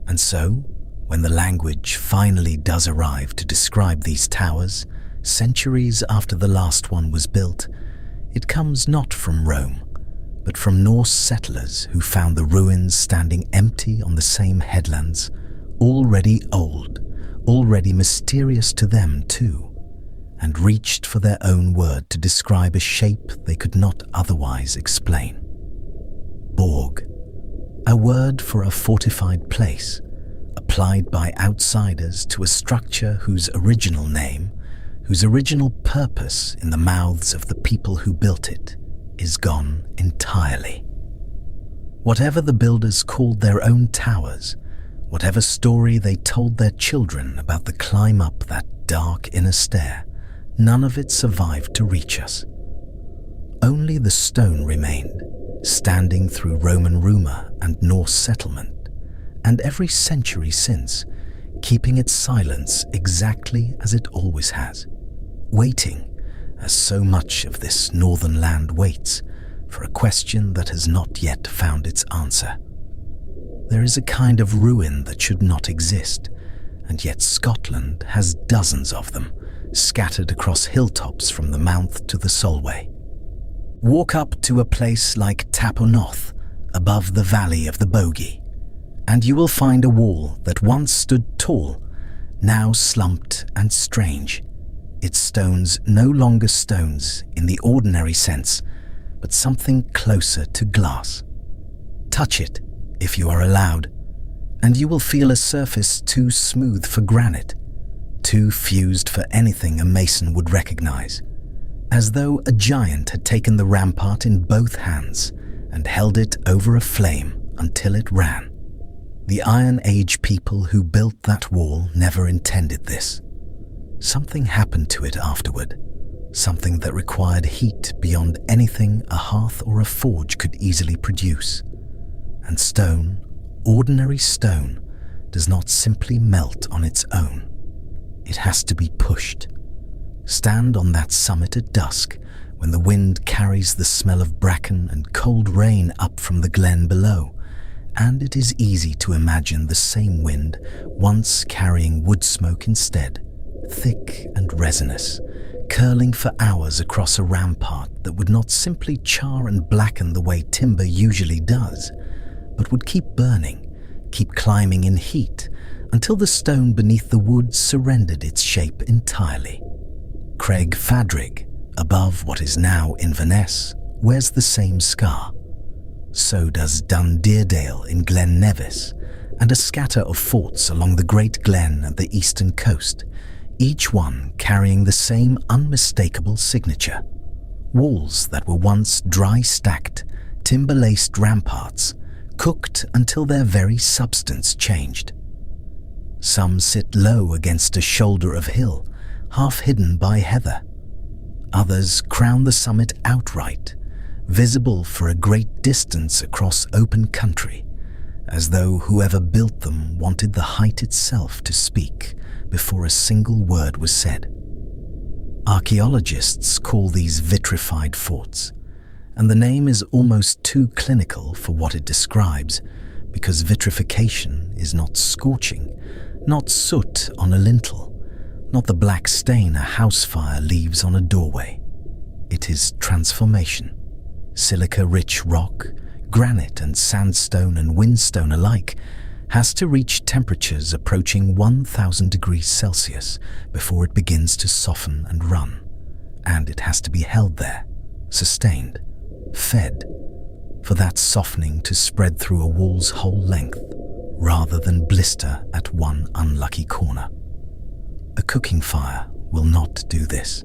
And so, when the language finally does arrive to describe these towers, centuries after the last one was built, it comes not from Rome, but from Norse settlers who found the ruins standing empty on the same headlands, already old, already mysterious to them too, and reached for their own word to describe a shape they could not otherwise explain. Borg, a word for a fortified place, applied by outsiders to a structure whose original name, whose original purpose in the mouths of the people who built it, is gone entirely. Whatever the builders called their own towers, whatever story they told their children about the climb up that dark inner stair, none of it survived to reach us. Only the stone remained, standing through Roman rumour and Norse settlement, and every century since, keeping its silence exactly as it always has, waiting, as so much of this northern land waits, for a question that has not yet found its answer. There is a kind of ruin that should not exist, and yet Scotland has dozens of them, scattered across hilltops from the Mouth to the Solway. Walk up to a place like Noth, above the valley of the Bogey, and you will find a wall that once stood tall, now slumped and strange, its stones no longer stones in the ordinary sense, but something closer to glass. Touch it, if you are allowed, and you will feel a surface too smooth for granite, too fused for anything a mason would recognize, as though a giant had taken the rampart in both hands and held it over a flame until it ran. The Iron Age people who built that wall never intended this. Something happened to it afterward, something that required heat beyond anything a hearth or a forge could easily produce. And stone, ordinary stone, does not simply melt on its own. It has to be pushed. Stand on that summit at dusk, when the wind carries the smell of bracken and cold rain up from the glen below, and it is easy to imagine the same wind once carrying wood smoke instead, thick and resinous, curling for hours across a rampart that would not simply char and blacken the way timber usually does, but would keep burning, keep climbing in heat, until the stone beneath the wood surrendered its shape entirely. Craig Fadrig, above what is now Inverness, wears the same scar. So does Dunderdale in Glen Nevis, and a scatter of forts along the Great Glen at the eastern coast, each one carrying the same unmistakable signature. Walls that were once dry-stacked, timber-laced ramparts, cooked until their very substance changed. Some sit low against a shoulder of hill, half hidden by heather. Others crown the summit outright, visible for a great distance across open country, as though whoever built them wanted the height itself to speak before a single word was said. Archaeologists call these vitrified forts, and the name is almost too clinical for what it describes, because vitrification is not scorching, not soot on a lintel, not the black stain a house fire leaves on a doorway. It is transformation. Silica-rich rock, granite and sandstone and whinstone alike, has to reach temperatures approaching 1,000 degrees Celsius before it begins to soften and run, and it has to be held there, sustained, fed, for that softening to spread through a wall's whole length, rather than blister at one unlucky corner. A cooking fire will not do this.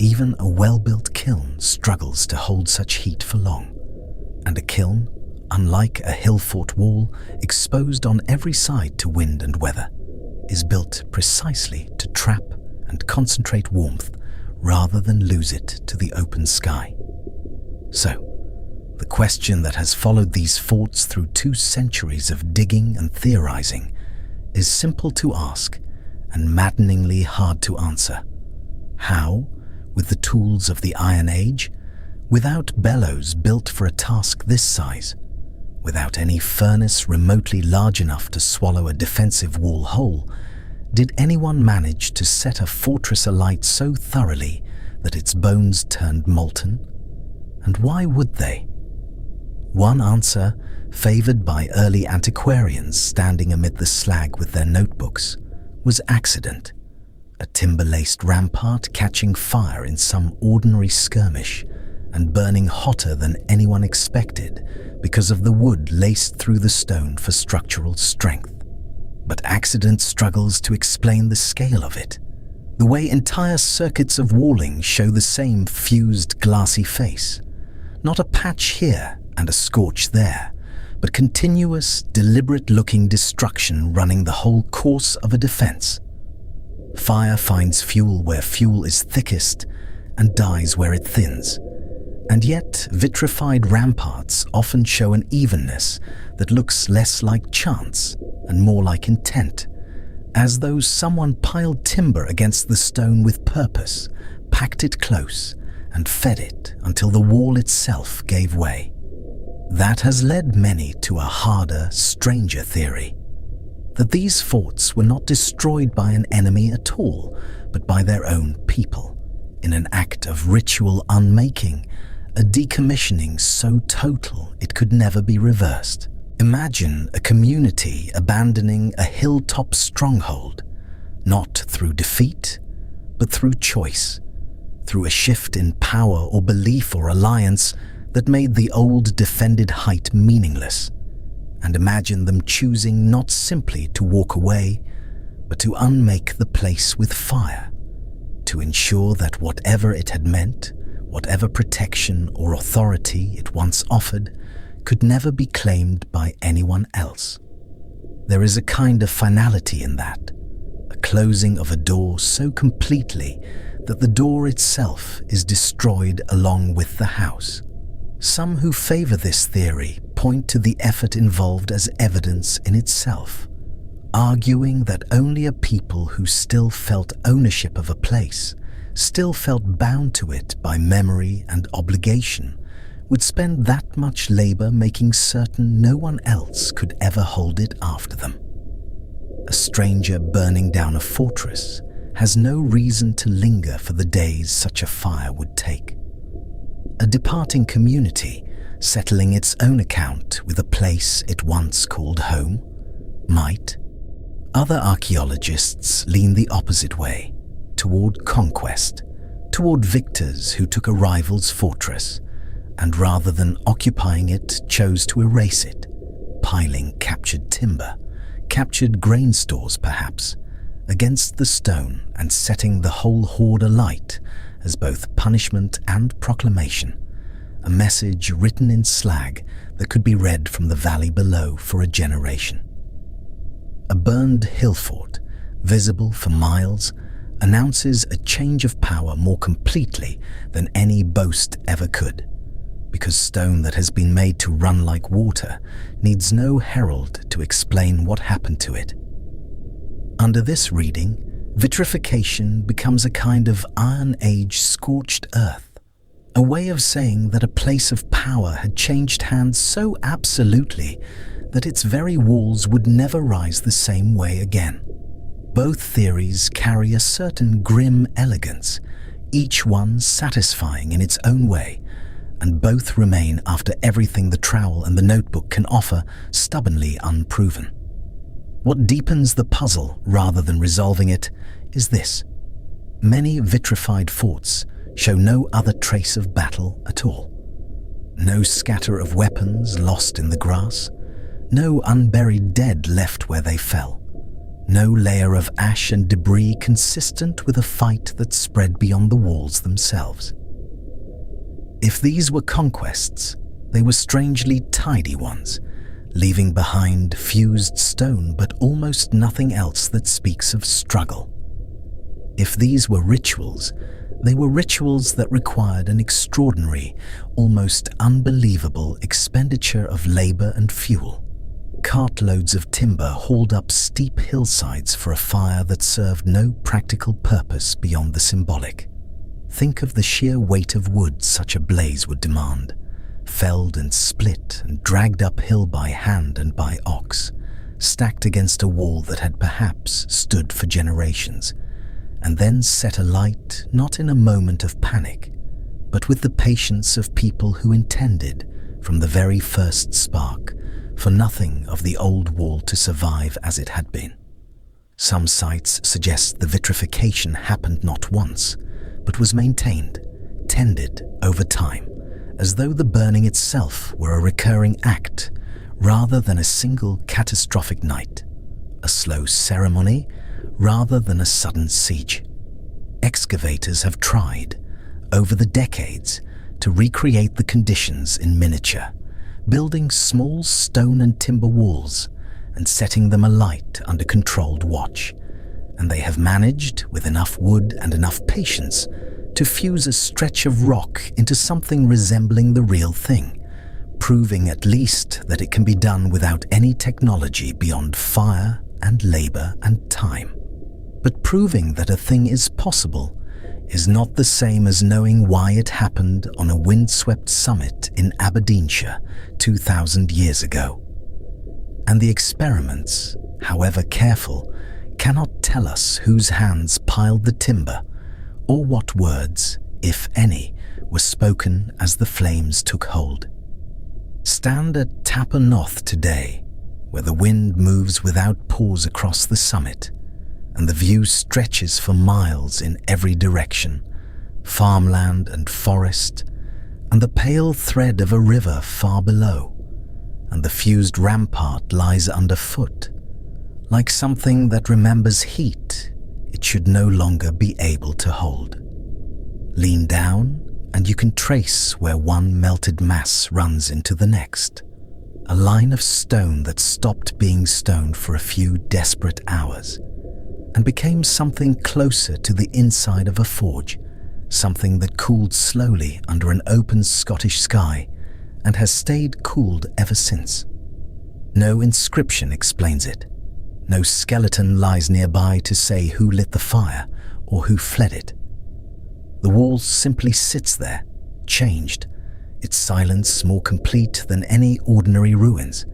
Even a well-built kiln struggles to hold such heat for long, and a kiln, unlike a hill-fort wall exposed on every side to wind and weather, is built precisely to trap and concentrate warmth rather than lose it to the open sky. So, the question that has followed these forts through 2 centuries of digging and theorizing is simple to ask and maddeningly hard to answer. How, with the tools of the Iron Age, without bellows built for a task this size, without any furnace remotely large enough to swallow a defensive wall whole, did anyone manage to set a fortress alight so thoroughly that its bones turned molten? And why would they? One answer, favoured by early antiquarians standing amid the slag with their notebooks, was accident. A timber-laced rampart catching fire in some ordinary skirmish and burning hotter than anyone expected because of the wood laced through the stone for structural strength. But accident struggles to explain the scale of it, the way entire circuits of walling show the same fused glassy face, not a patch here and a scorch there, but continuous, deliberate-looking destruction running the whole course of a defense. Fire finds fuel where fuel is thickest and dies where it thins. And yet, vitrified ramparts often show an evenness that looks less like chance and more like intent, as though someone piled timber against the stone with purpose, packed it close, and fed it until the wall itself gave way. That has led many to a harder, stranger theory, that these forts were not destroyed by an enemy at all, but by their own people, in an act of ritual unmaking, a decommissioning so total it could never be reversed. Imagine a community abandoning a hilltop stronghold, not through defeat, but through choice, through a shift in power or belief or alliance that made the old defended height meaningless. And imagine them choosing not simply to walk away, but to unmake the place with fire, to ensure that whatever it had meant, whatever protection or authority it once offered, could never be claimed by anyone else. There is a kind of finality in that, a closing of a door so completely that the door itself is destroyed along with the house. Some who favor this theory point to the effort involved as evidence in itself, arguing that only a people who still felt ownership of a place, still felt bound to it by memory and obligation, would spend that much labor making certain no one else could ever hold it after them. A stranger burning down a fortress has no reason to linger for the days such a fire would take. A departing community settling its own account with a place it once called home might. Other archaeologists lean the opposite way, toward conquest, toward victors who took a rival's fortress, and rather than occupying it, chose to erase it, piling captured timber, captured grain stores perhaps, against the stone and setting the whole hoard alight as both punishment and proclamation, a message written in slag that could be read from the valley below for a generation. A burned hill fort, visible for miles, announces a change of power more completely than any boast ever could, because stone that has been made to run like water needs no herald to explain what happened to it. Under this reading, vitrification becomes a kind of Iron Age scorched earth, a way of saying that a place of power had changed hands so absolutely that its very walls would never rise the same way again. Both theories carry a certain grim elegance, each one satisfying in its own way, and both remain, after everything the trowel and the notebook can offer, stubbornly unproven. What deepens the puzzle rather than resolving it is this: many vitrified forts show no other trace of battle at all. No scatter of weapons lost in the grass, no unburied dead left where they fell, no layer of ash and debris consistent with a fight that spread beyond the walls themselves. If these were conquests, they were strangely tidy ones, leaving behind fused stone but almost nothing else that speaks of struggle. If these were rituals, they were rituals that required an extraordinary, almost unbelievable expenditure of labor and fuel. Cartloads of timber hauled up steep hillsides for a fire that served no practical purpose beyond the symbolic. Think of the sheer weight of wood such a blaze would demand, felled and split and dragged uphill by hand and by ox, stacked against a wall that had perhaps stood for generations, and then set alight not in a moment of panic, but with the patience of people who intended, from the very first spark, for nothing of the old wall to survive as it had been. Some sites suggest the vitrification happened not once, but was maintained, tended over time, as though the burning itself were a recurring act, rather than a single catastrophic night, a slow ceremony, rather than a sudden siege. Excavators have tried, over the decades, to recreate the conditions in miniature, building small stone and timber walls and setting them alight under controlled watch, and they have managed, with enough wood and enough patience, to fuse a stretch of rock into something resembling the real thing, proving at least that it can be done without any technology beyond fire and labor and time. But proving that a thing is possible is not the same as knowing why it happened on a windswept summit in Aberdeenshire 2,000 years ago. And the experiments, however careful, cannot tell us whose hands piled the timber or what words, if any, were spoken as the flames took hold. Stand at Noth today, where the wind moves without pause across the summit, and the view stretches for miles in every direction, farmland and forest, and the pale thread of a river far below, and the fused rampart lies underfoot, like something that remembers heat it should no longer be able to hold. Lean down, and you can trace where one melted mass runs into the next, a line of stone that stopped being stone for a few desperate hours, and became something closer to the inside of a forge, something that cooled slowly under an open Scottish sky, and has stayed cooled ever since. No inscription explains it. No skeleton lies nearby to say who lit the fire or who fled it. The wall simply sits there, changed, its silence more complete than any ordinary ruins,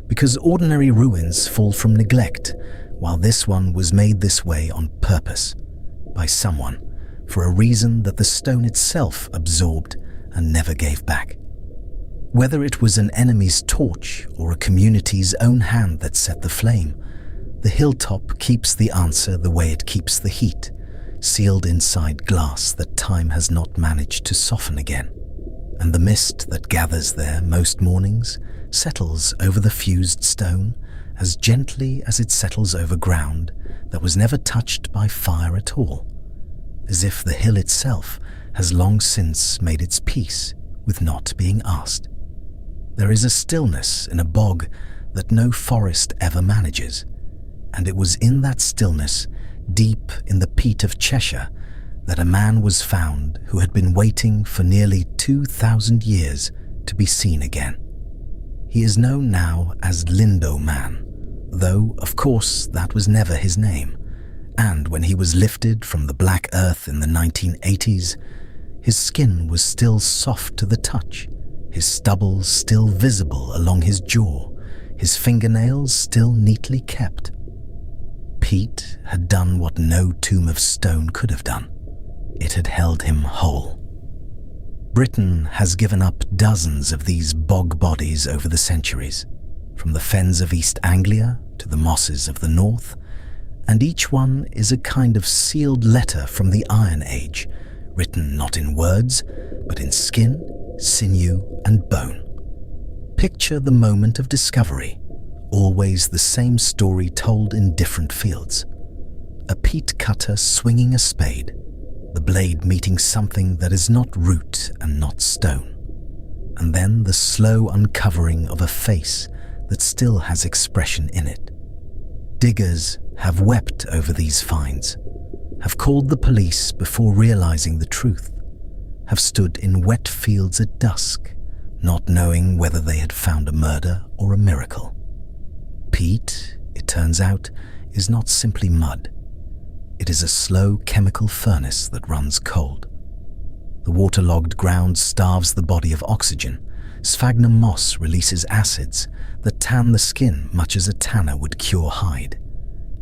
because ordinary ruins fall from neglect, while this one was made this way on purpose, by someone, for a reason that the stone itself absorbed and never gave back. Whether it was an enemy's torch or a community's own hand that set the flame, the hilltop keeps the answer the way it keeps the heat, sealed inside glass that time has not managed to soften again. And the mist that gathers there most mornings settles over the fused stone as gently as it settles over ground that was never touched by fire at all, as if the hill itself has long since made its peace with not being asked. There is a stillness in a bog that no forest ever manages, and it was in that stillness, deep in the peat of Cheshire, that a man was found who had been waiting for nearly 2,000 years to be seen again. He is known now as Lindow Man, though, of course, that was never his name, and when he was lifted from the black earth in the 1980s, his skin was still soft to the touch, his stubble still visible along his jaw, his fingernails still neatly kept. Peat had done what no tomb of stone could have done. It had held him whole. Britain has given up dozens of these bog bodies over the centuries, from the fens of East Anglia to the mosses of the north, and each one is a kind of sealed letter from the Iron Age, written not in words, but in skin, sinew, and bone. Picture the moment of discovery, always the same story told in different fields. A peat cutter swinging a spade, the blade meeting something that is not root and not stone, and then the slow uncovering of a face that still has expression in it. Diggers have wept over these finds, have called the police before realizing the truth, have stood in wet fields at dusk, not knowing whether they had found a murder or a miracle. Peat, it turns out, is not simply mud. It is a slow chemical furnace that runs cold. The waterlogged ground starves the body of oxygen. Sphagnum moss releases acids that tan the skin much as a tanner would cure hide.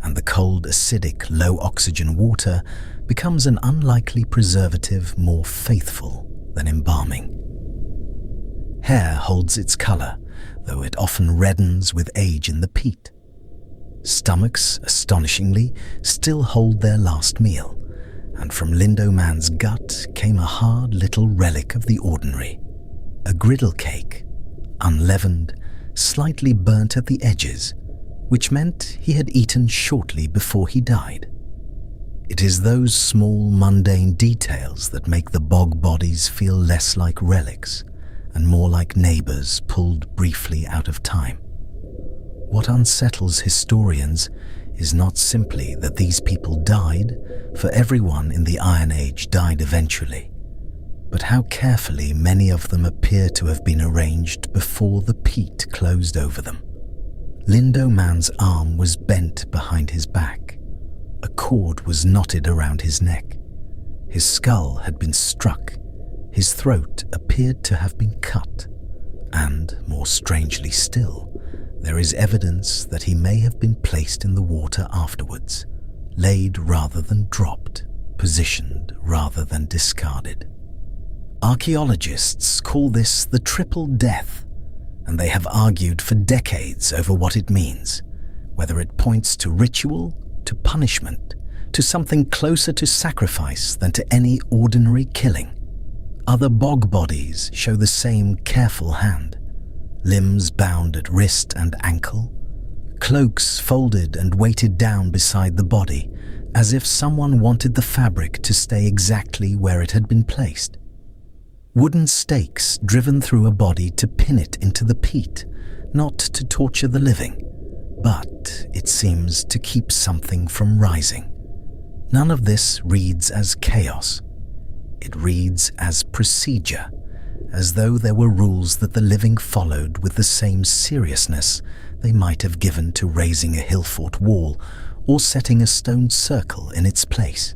And the cold, acidic, low-oxygen water becomes an unlikely preservative more faithful than embalming. Hair holds its color, though it often reddens with age in the peat. Stomachs, astonishingly, still hold their last meal, and from Lindow Man's gut came a hard little relic of the ordinary, a griddle cake, unleavened, slightly burnt at the edges, which meant he had eaten shortly before he died. It is those small, mundane details that make the bog bodies feel less like relics and more like neighbours pulled briefly out of time. What unsettles historians is not simply that these people died, for everyone in the Iron Age died eventually, but how carefully many of them appear to have been arranged before the peat closed over them. Lindow Man's arm was bent behind his back. A cord was knotted around his neck. His skull had been struck. His throat appeared to have been cut. And, more strangely still, there is evidence that he may have been placed in the water afterwards, laid rather than dropped, positioned rather than discarded. Archaeologists call this the triple death, and they have argued for decades over what it means, whether it points to ritual, to punishment, to something closer to sacrifice than to any ordinary killing. Other bog bodies show the same careful hand, limbs bound at wrist and ankle, cloaks folded and weighted down beside the body, as if someone wanted the fabric to stay exactly where it had been placed. Wooden stakes driven through a body to pin it into the peat, not to torture the living, but, it seems, to keep something from rising. None of this reads as chaos. It reads as procedure, as though there were rules that the living followed with the same seriousness they might have given to raising a hillfort wall or setting a stone circle in its place.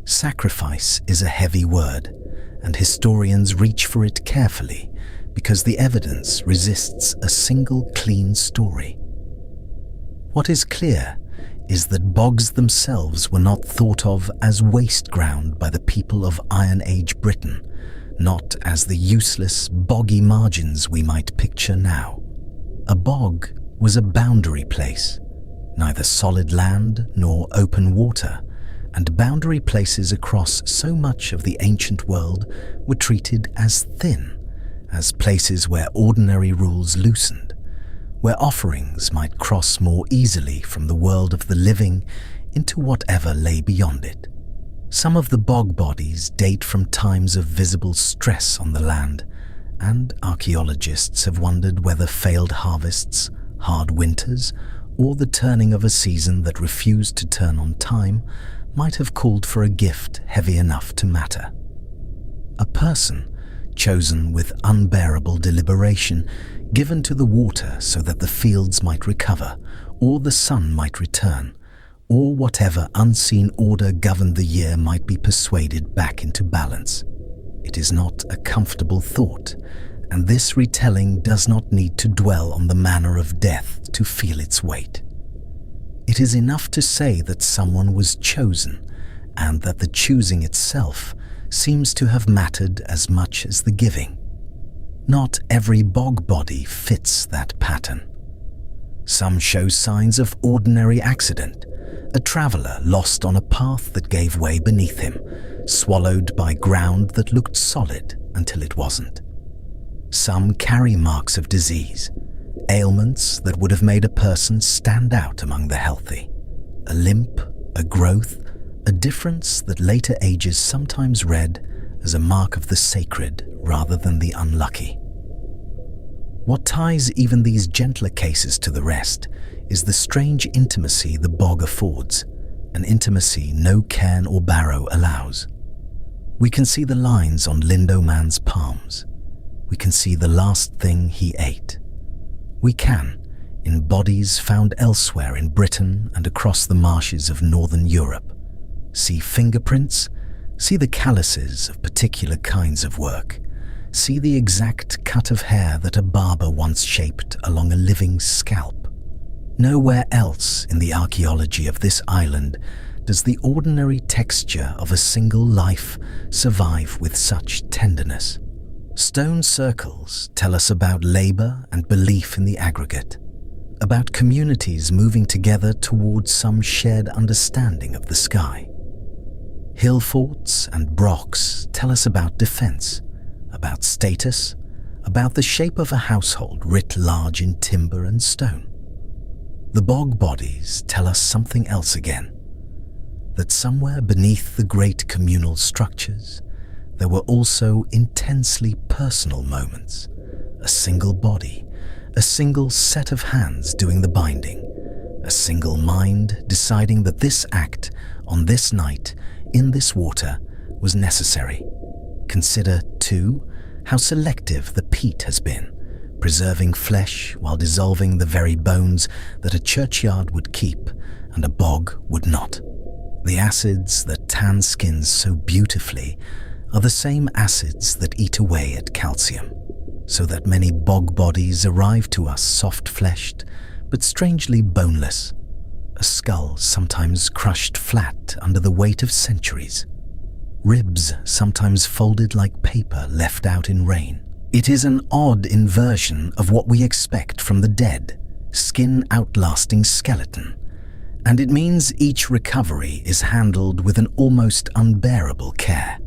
Sacrifice is a heavy word, and historians reach for it carefully because the evidence resists a single clean story. What is clear is that bogs themselves were not thought of as waste ground by the people of Iron Age Britain, not as the useless, boggy margins we might picture now. A bog was a boundary place, neither solid land nor open water, and boundary places across so much of the ancient world were treated as thin, as places where ordinary rules loosened, where offerings might cross more easily from the world of the living into whatever lay beyond it. Some of the bog bodies date from times of visible stress on the land, and archaeologists have wondered whether failed harvests, hard winters, or the turning of a season that refused to turn on time might have called for a gift heavy enough to matter. A person, chosen with unbearable deliberation, given to the water so that the fields might recover, or the sun might return, or whatever unseen order governed the year might be persuaded back into balance. It is not a comfortable thought, and this retelling does not need to dwell on the manner of death to feel its weight. It is enough to say that someone was chosen, and that the choosing itself seems to have mattered as much as the giving. Not every bog body fits that pattern. Some show signs of ordinary accident, a traveller lost on a path that gave way beneath him, swallowed by ground that looked solid until it wasn't. Some carry marks of disease, ailments that would have made a person stand out among the healthy. A limp, a growth, a difference that later ages sometimes read as a mark of the sacred rather than the unlucky. What ties even these gentler cases to the rest is the strange intimacy the bog affords, an intimacy no cairn or barrow allows. We can see the lines on Lindow Man's palms. We can see the last thing he ate. We can, in bodies found elsewhere in Britain and across the marshes of northern Europe, see fingerprints, see the calluses of particular kinds of work, see the exact cut of hair that a barber once shaped along a living scalp. Nowhere else in the archaeology of this island does the ordinary texture of a single life survive with such tenderness. Stone circles tell us about labour and belief in the aggregate, about communities moving together towards some shared understanding of the sky. Hillforts and brochs tell us about defence, about status, about the shape of a household writ large in timber and stone. The bog bodies tell us something else again, that somewhere beneath the great communal structures, there were also intensely personal moments. A single body, a single set of hands doing the binding, a single mind deciding that this act, on this night, in this water, was necessary. Consider, too, how selective the peat has been, preserving flesh while dissolving the very bones that a churchyard would keep and a bog would not. The acids that tan skins so beautifully are the same acids that eat away at calcium, so that many bog bodies arrive to us soft-fleshed, but strangely boneless, a skull sometimes crushed flat under the weight of centuries, ribs sometimes folded like paper left out in rain. It is an odd inversion of what we expect from the dead, skin outlasting skeleton, and it means each recovery is handled with an almost unbearable care.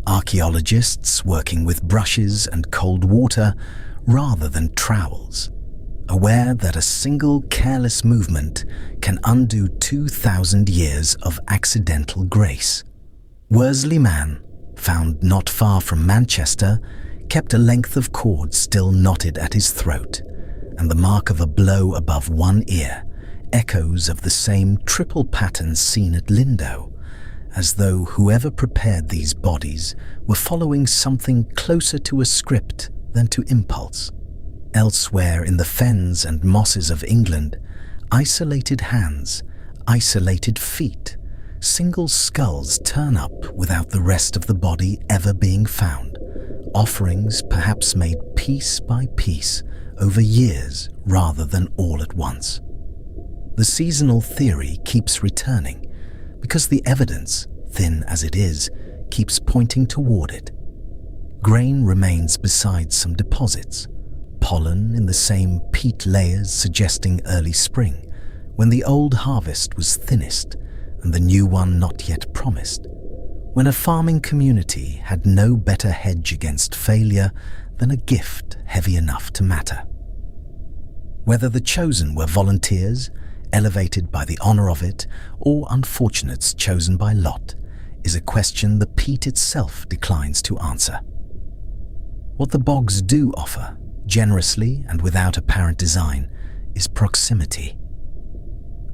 Archaeologists working with brushes and cold water rather than trowels, aware that a single careless movement can undo 2,000 years of accidental grace. Worsley Man, found not far from Manchester, kept a length of cord still knotted at his throat, and the mark of a blow above one ear, echoes of the same triple pattern seen at Lindow, as though whoever prepared these bodies were following something closer to a script than to impulse. Elsewhere in the fens and mosses of England, isolated hands, isolated feet, single skulls turn up without the rest of the body ever being found, offerings perhaps made piece by piece over years rather than all at once. The seasonal theory keeps returning because the evidence, thin as it is, keeps pointing toward it. Grain remains beside some deposits, pollen in the same peat layers suggesting early spring, when the old harvest was thinnest and the new one not yet promised, when a farming community had no better hedge against failure than a gift heavy enough to matter. Whether the chosen were volunteers, elevated by the honour of it, or unfortunates chosen by lot, is a question the peat itself declines to answer. What the bogs do offer, generously and without apparent design, is proximity.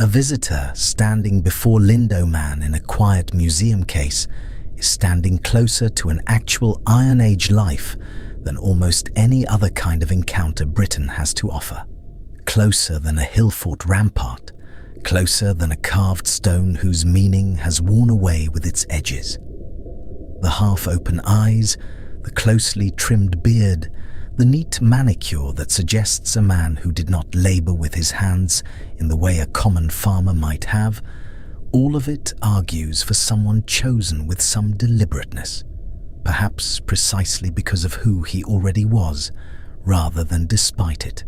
A visitor standing before Lindow Man in a quiet museum case is standing closer to an actual Iron Age life than almost any other kind of encounter Britain has to offer. Closer than a hill-fort rampart, closer than a carved stone whose meaning has worn away with its edges. The half-open eyes, the closely trimmed beard, the neat manicure that suggests a man who did not labour with his hands in the way a common farmer might have, all of it argues for someone chosen with some deliberateness, perhaps precisely because of who he already was, rather than despite it.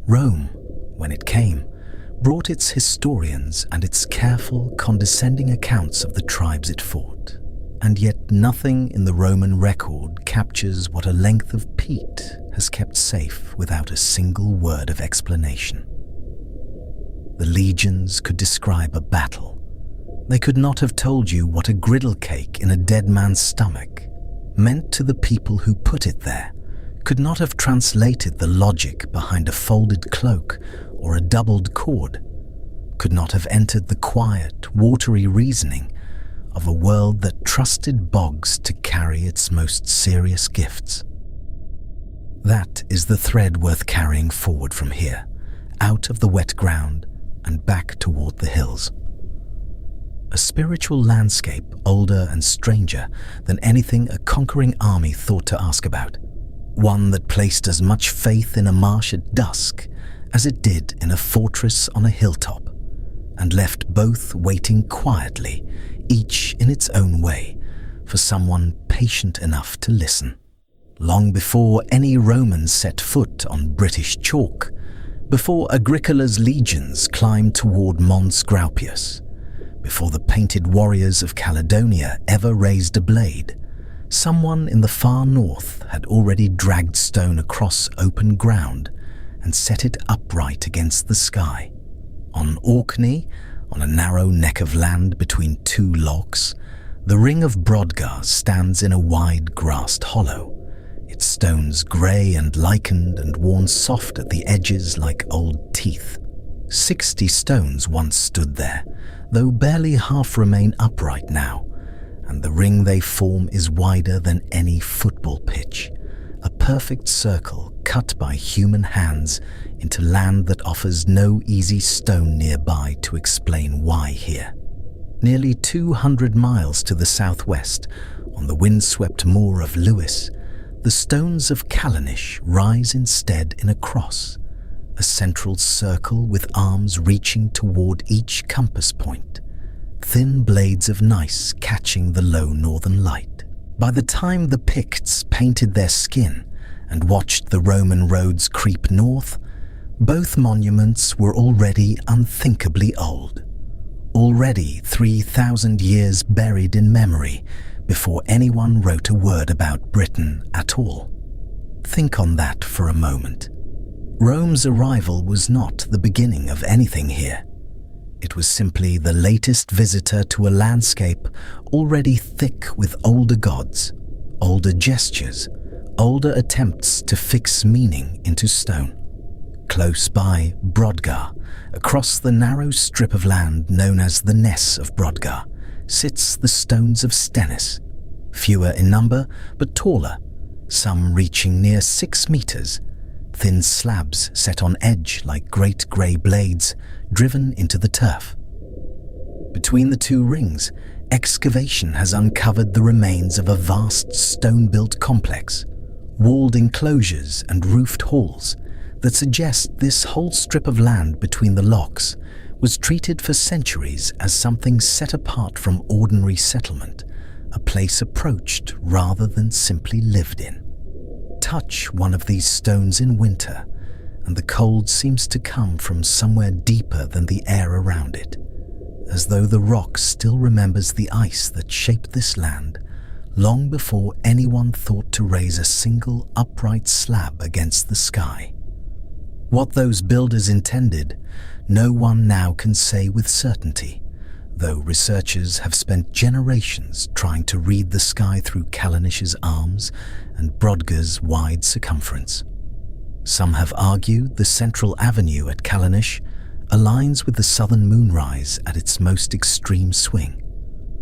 Rome, when it came, brought its historians and its careful, condescending accounts of the tribes it fought, and yet nothing in the Roman record captures what a length of peat has kept safe without a single word of explanation. The legions could describe a battle. They could not have told you what a griddle cake in a dead man's stomach meant to the people who put it there, could not have translated the logic behind a folded cloak or a doubled cord, could not have entered the quiet, watery reasoning of a world that trusted bogs to carry its most serious gifts. That is the thread worth carrying forward from here, out of the wet ground and back toward the hills. A spiritual landscape older and stranger than anything a conquering army thought to ask about. One that placed as much faith in a marsh at dusk as it did in a fortress on a hilltop, and left both waiting quietly, each in its own way, for someone patient enough to listen. Long before any Romans set foot on British chalk, before Agricola's legions climbed toward Mons Graupius, before the painted warriors of Caledonia ever raised a blade, someone in the far north had already dragged stone across open ground and set it upright against the sky. On Orkney, on a narrow neck of land between two lochs, The ring of Brodgar stands in a wide grassed hollow, its stones grey and lichened and worn soft at the edges like old teeth. 60 stones once stood there, though barely half remain upright now, and the ring they form is wider than any football pitch, a perfect circle cut by human hands into land that offers no easy stone nearby to explain why here. Nearly 200 miles to the southwest, on the windswept moor of Lewis, the stones of Callanish rise instead in a cross, a central circle with arms reaching toward each compass point, thin blades of gneiss catching the low northern light. By the time the Picts painted their skin and watched the Roman roads creep north, both monuments were already unthinkably old, already 3,000 years buried in memory before anyone wrote a word about Britain at all. Think on that for a moment. Rome's arrival was not the beginning of anything here. It was simply the latest visitor to a landscape already thick with older gods, older gestures, older attempts to fix meaning into stone. Close by Brodgar, across the narrow strip of land known as the Ness of Brodgar, sits the stones of Stennis, fewer in number but taller, some reaching near 6 meters, thin slabs set on edge like great grey blades driven into the turf. Between the two rings, excavation has uncovered the remains of a vast stone-built complex, walled enclosures and roofed halls that suggest this whole strip of land between the locks was treated for centuries as something set apart from ordinary settlement, a place approached rather than simply lived in. Touch one of these stones in winter, and the cold seems to come from somewhere deeper than the air around it, as though the rock still remembers the ice that shaped this land long before anyone thought to raise a single upright slab against the sky. What those builders intended, no one now can say with certainty, though researchers have spent generations trying to read the sky through Callanish's arms and Brodgar's wide circumference. Some have argued the central avenue at Callanish aligns with the southern moonrise at its most extreme swing,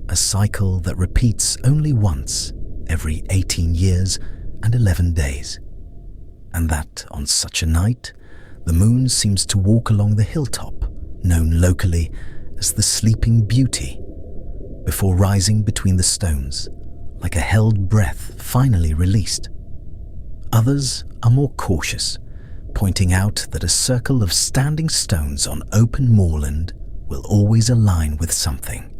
a cycle that repeats only once every 18 years and 11 days, and that on such a night, the moon seems to walk along the hilltop, known locally as the Sleeping Beauty, before rising between the stones, like a held breath finally released. Others are more cautious, pointing out that a circle of standing stones on open moorland will always align with something,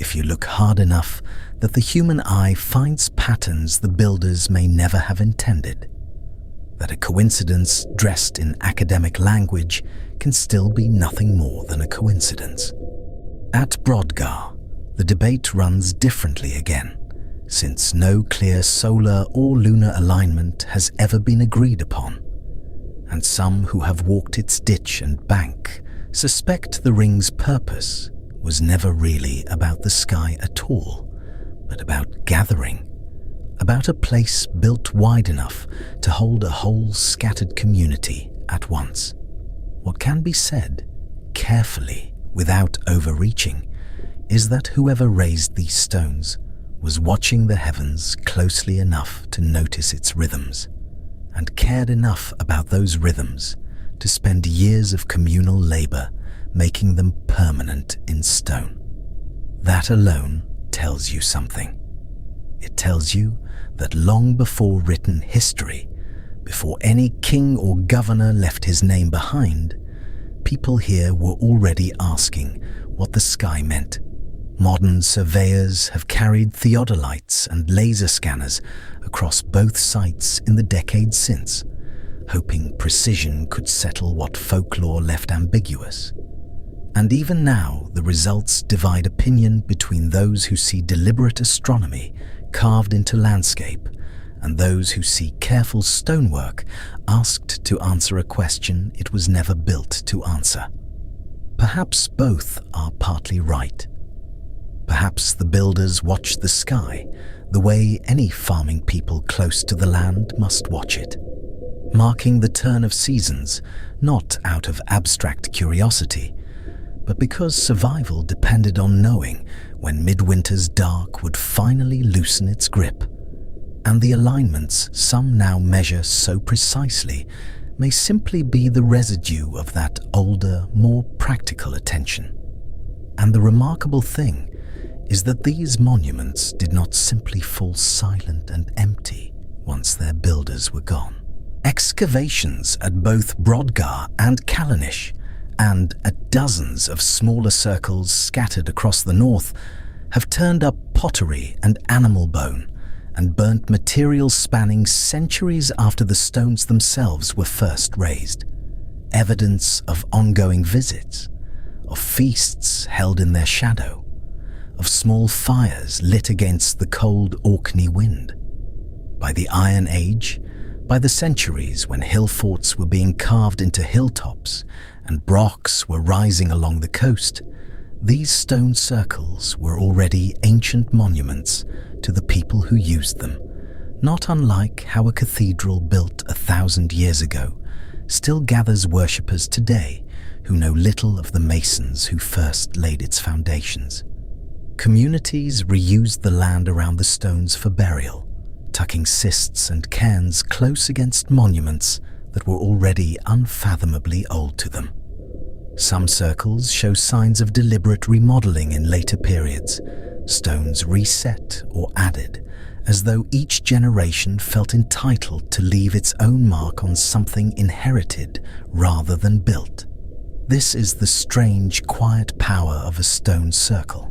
if you look hard enough that the human eye finds patterns the builders may never have intended. That a coincidence dressed in academic language can still be nothing more than a coincidence. At Brodgar, the debate runs differently again, since no clear solar or lunar alignment has ever been agreed upon, and some who have walked its ditch and bank suspect the ring's purpose was never really about the sky at all, but about gathering, about a place built wide enough to hold a whole scattered community at once. What can be said, carefully, without overreaching, is that whoever raised these stones was watching the heavens closely enough to notice its rhythms, and cared enough about those rhythms to spend years of communal labor making them permanent in stone. That alone tells you something. It tells you that long before written history, before any king or governor left his name behind, people here were already asking what the sky meant. Modern surveyors have carried theodolites and laser scanners across both sites in the decades since, hoping precision could settle what folklore left ambiguous. And even now, the results divide opinion between those who see deliberate astronomy carved into landscape and those who see careful stonework asked to answer a question it was never built to answer. Perhaps both are partly right. Perhaps the builders watched the sky the way any farming people close to the land must watch it, marking the turn of seasons not out of abstract curiosity, but because survival depended on knowing when midwinter's dark would finally loosen its grip. And the alignments some now measure so precisely may simply be the residue of that older, more practical attention. And the remarkable thing is that these monuments did not simply fall silent and empty once their builders were gone. Excavations at both Brodgar and Callanish, and at dozens of smaller circles scattered across the north, have turned up pottery and animal bone, and burnt material spanning centuries after the stones themselves were first raised. Evidence of ongoing visits, of feasts held in their shadow, of small fires lit against the cold Orkney wind. By the Iron Age, by the centuries when hillforts were being carved into hilltops and brochs were rising along the coast, these stone circles were already ancient monuments to the people who used them, not unlike how a cathedral built 1,000 years ago still gathers worshippers today who know little of the masons who first laid its foundations. Communities reused the land around the stones for burial, tucking cists and cairns close against monuments that were already unfathomably old to them. Some circles show signs of deliberate remodeling in later periods, stones reset or added, as though each generation felt entitled to leave its own mark on something inherited rather than built. This is the strange, quiet power of a stone circle.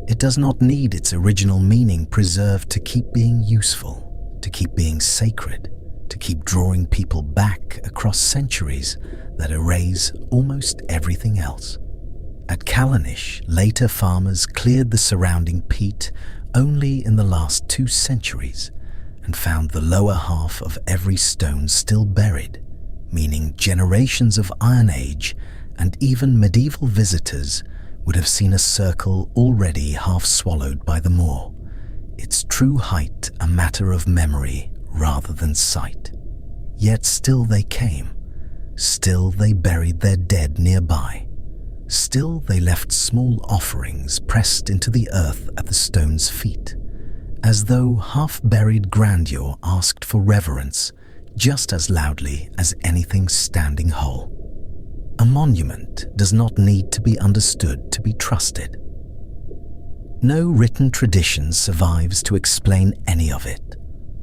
It does not need its original meaning preserved to keep being useful, to keep being sacred, to keep drawing people back across centuries that erase almost everything else. At Callanish, later farmers cleared the surrounding peat only in the last 2 centuries and found the lower half of every stone still buried, meaning generations of Iron Age and even medieval visitors would have seen a circle already half swallowed by the moor, its true height a matter of memory rather than sight. Yet still they came, still they buried their dead nearby, still they left small offerings pressed into the earth at the stone's feet, as though half-buried grandeur asked for reverence just as loudly as anything standing whole. A monument does not need to be understood to be trusted. No written tradition survives to explain any of it,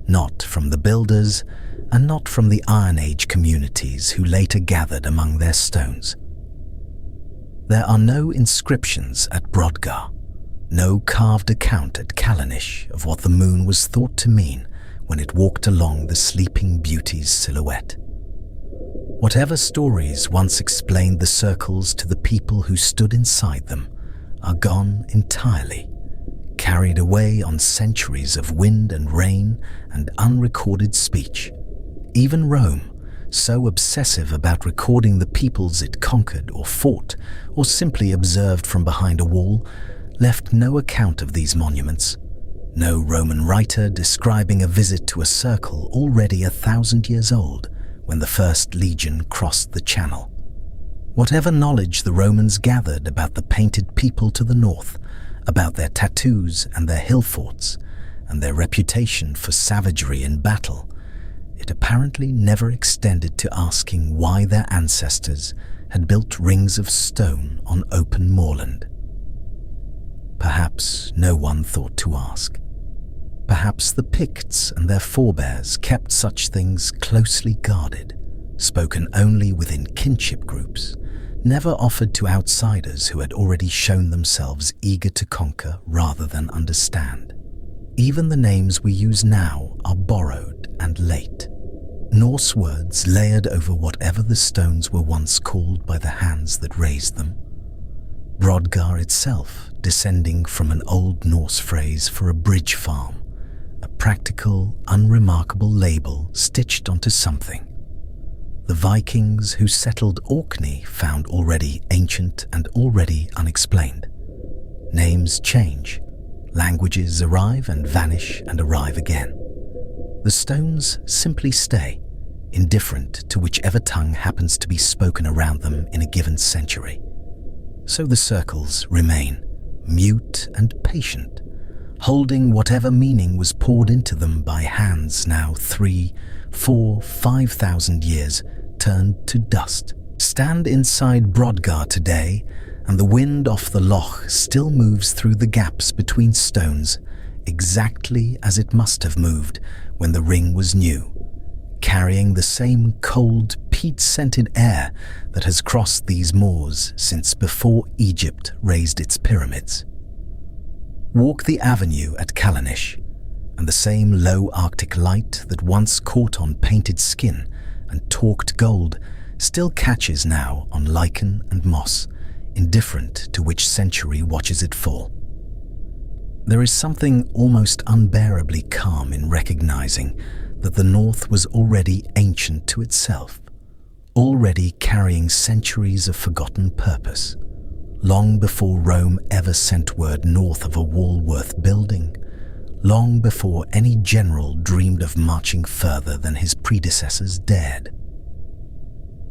not from the builders and not from the Iron Age communities who later gathered among their stones. There are no inscriptions at Brodgar, no carved account at Callanish of what the moon was thought to mean when it walked along the Sleeping Beauty's silhouette. Whatever stories once explained the circles to the people who stood inside them are gone entirely, carried away on centuries of wind and rain and unrecorded speech. Even Rome, so obsessive about recording the peoples it conquered or fought or simply observed from behind a wall, left no account of these monuments. No Roman writer describing a visit to a circle already 1,000 years old when the first legion crossed the Channel. Whatever knowledge the Romans gathered about the painted people to the north, about their tattoos and their hillforts, and their reputation for savagery in battle, it apparently never extended to asking why their ancestors had built rings of stone on open moorland. Perhaps no one thought to ask. Perhaps the Picts and their forebears kept such things closely guarded, spoken only within kinship groups, never offered to outsiders who had already shown themselves eager to conquer rather than understand. Even the names we use now are borrowed and late, Norse words layered over whatever the stones were once called by the hands that raised them. Brodgar itself descending from an Old Norse phrase for a bridge farm, a practical, unremarkable label stitched onto something. The Vikings who settled Orkney found already ancient and already unexplained. Names change. Languages arrive and vanish and arrive again. The stones simply stay, indifferent to whichever tongue happens to be spoken around them in a given century. So the circles remain, mute and patient, holding whatever meaning was poured into them by hands now 3, 4, 5,000 years turned to dust. Stand inside Brodgar today, and the wind off the loch still moves through the gaps between stones exactly as it must have moved when the ring was new, carrying the same cold, peat-scented air that has crossed these moors since before Egypt raised its pyramids. Walk the avenue at Callanish, and the same low Arctic light that once caught on painted skin and talked gold still catches now on lichen and moss, indifferent to which century watches it fall. There is something almost unbearably calm in recognizing that the North was already ancient to itself, already carrying centuries of forgotten purpose, long before Rome ever sent word north of a wall worth building, long before any general dreamed of marching further than his predecessors dared.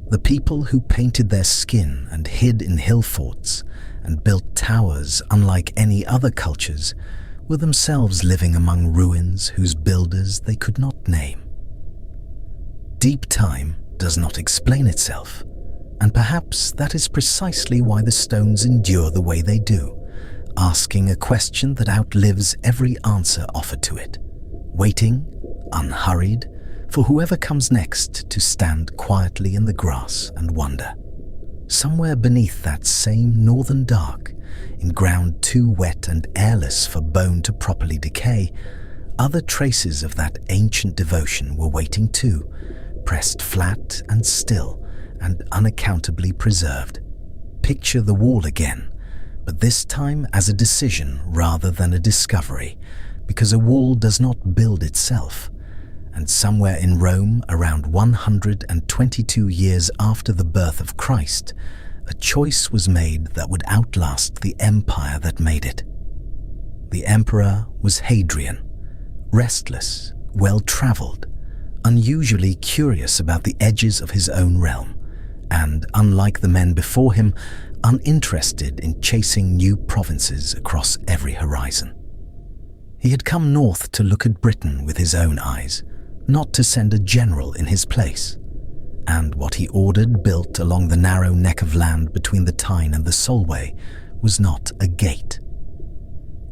The people who painted their skin and hid in hillforts and built towers unlike any other cultures were themselves living among ruins whose builders they could not name. Deep time does not explain itself, and perhaps that is precisely why the stones endure the way they do, asking a question that outlives every answer offered to it, waiting, unhurried, for whoever comes next to stand quietly in the grass and wonder. Somewhere beneath that same northern dark, in ground too wet and airless for bone to properly decay, other traces of that ancient devotion were waiting too, pressed flat and still and unaccountably preserved. Picture the wall again, but this time as a decision rather than a discovery, because a wall does not build itself. And somewhere in Rome, around 122 years after the birth of Christ, a choice was made that would outlast the empire that made it. The emperor was Hadrian, restless, well-traveled, unusually curious about the edges of his own realm, and, unlike the men before him, uninterested in chasing new provinces across every horizon. He had come north to look at Britain with his own eyes, not to send a general in his place, and what he ordered built along the narrow neck of land between the Tyne and the Solway was not a gate.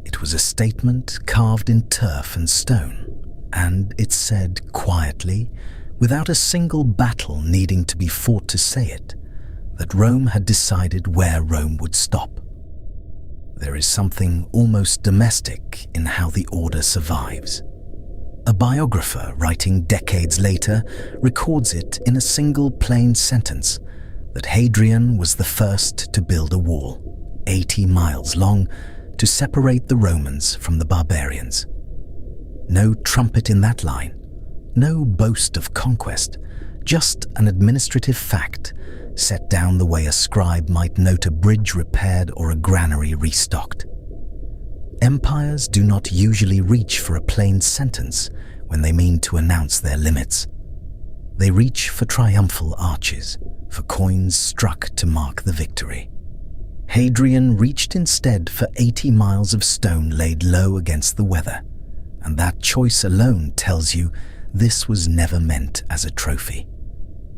It was a statement carved in turf and stone, and it said quietly, without a single battle needing to be fought to say it, that Rome had decided where Rome would stop. There is something almost domestic in how the order survives. A biographer writing decades later records it in a single plain sentence that Hadrian was the first to build a wall, 80 miles long, to separate the Romans from the barbarians. No trumpet in that line, no boast of conquest, just an administrative fact set down the way a scribe might note a bridge repaired or a granary restocked. Empires do not usually reach for a plain sentence when they mean to announce their limits. They reach for triumphal arches, for coins struck to mark the victory. Hadrian reached instead for 80 miles of stone laid low against the weather, and that choice alone tells you this was never meant as a trophy.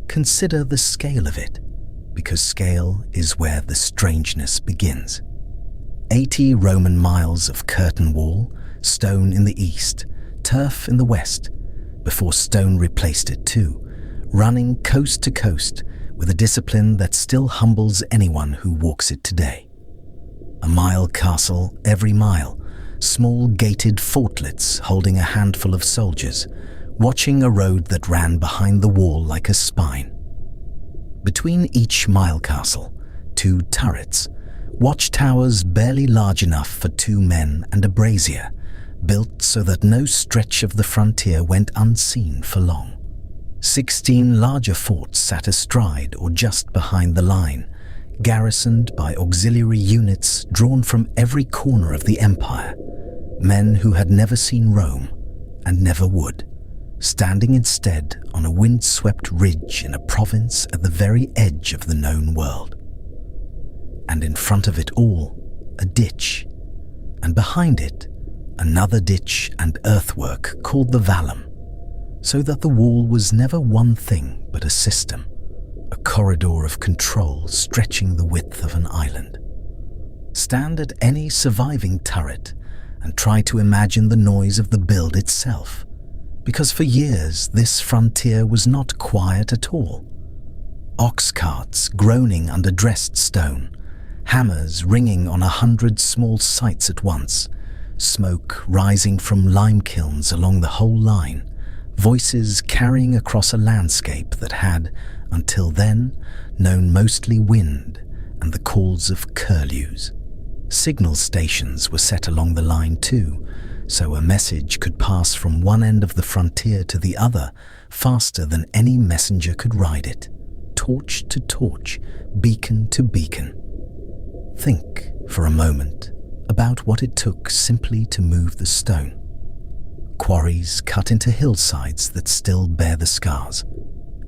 Consider the scale of it, because scale is where the strangeness begins. 80 Roman miles of curtain wall, stone in the east, turf in the west, before stone replaced it too, running coast to coast with a discipline that still humbles anyone who walks it today. A mile castle every mile, small gated fortlets holding a handful of soldiers, watching a road that ran behind the wall like a spine. Between each mile castle, 2 turrets, watchtowers barely large enough for 2 men and a brazier, built so that no stretch of the frontier went unseen for long. 16 larger forts sat astride or just behind the line, garrisoned by auxiliary units drawn from every corner of the empire, men who had never seen Rome and never would, standing instead on a windswept ridge in a province at the very edge of the known world. And in front of it all, a ditch, and behind it, another ditch and earthwork called the vallum, so that the wall was never one thing but a system, a corridor of control stretching the width of an island. Stand at any surviving turret and try to imagine the noise of the build itself, because for years this frontier was not quiet at all. Ox carts groaning under dressed stone, hammers ringing on 100 small sites at once, smoke rising from lime kilns along the whole line, voices carrying across a landscape that had, until then, known mostly wind and the calls of curlews. Signal stations were set along the line too, so a message could pass from one end of the frontier to the other faster than any messenger could ride it, torch to torch, beacon to beacon. Think, for a moment, about what it took simply to move the stone. Quarries cut into hillsides that still bear the scars,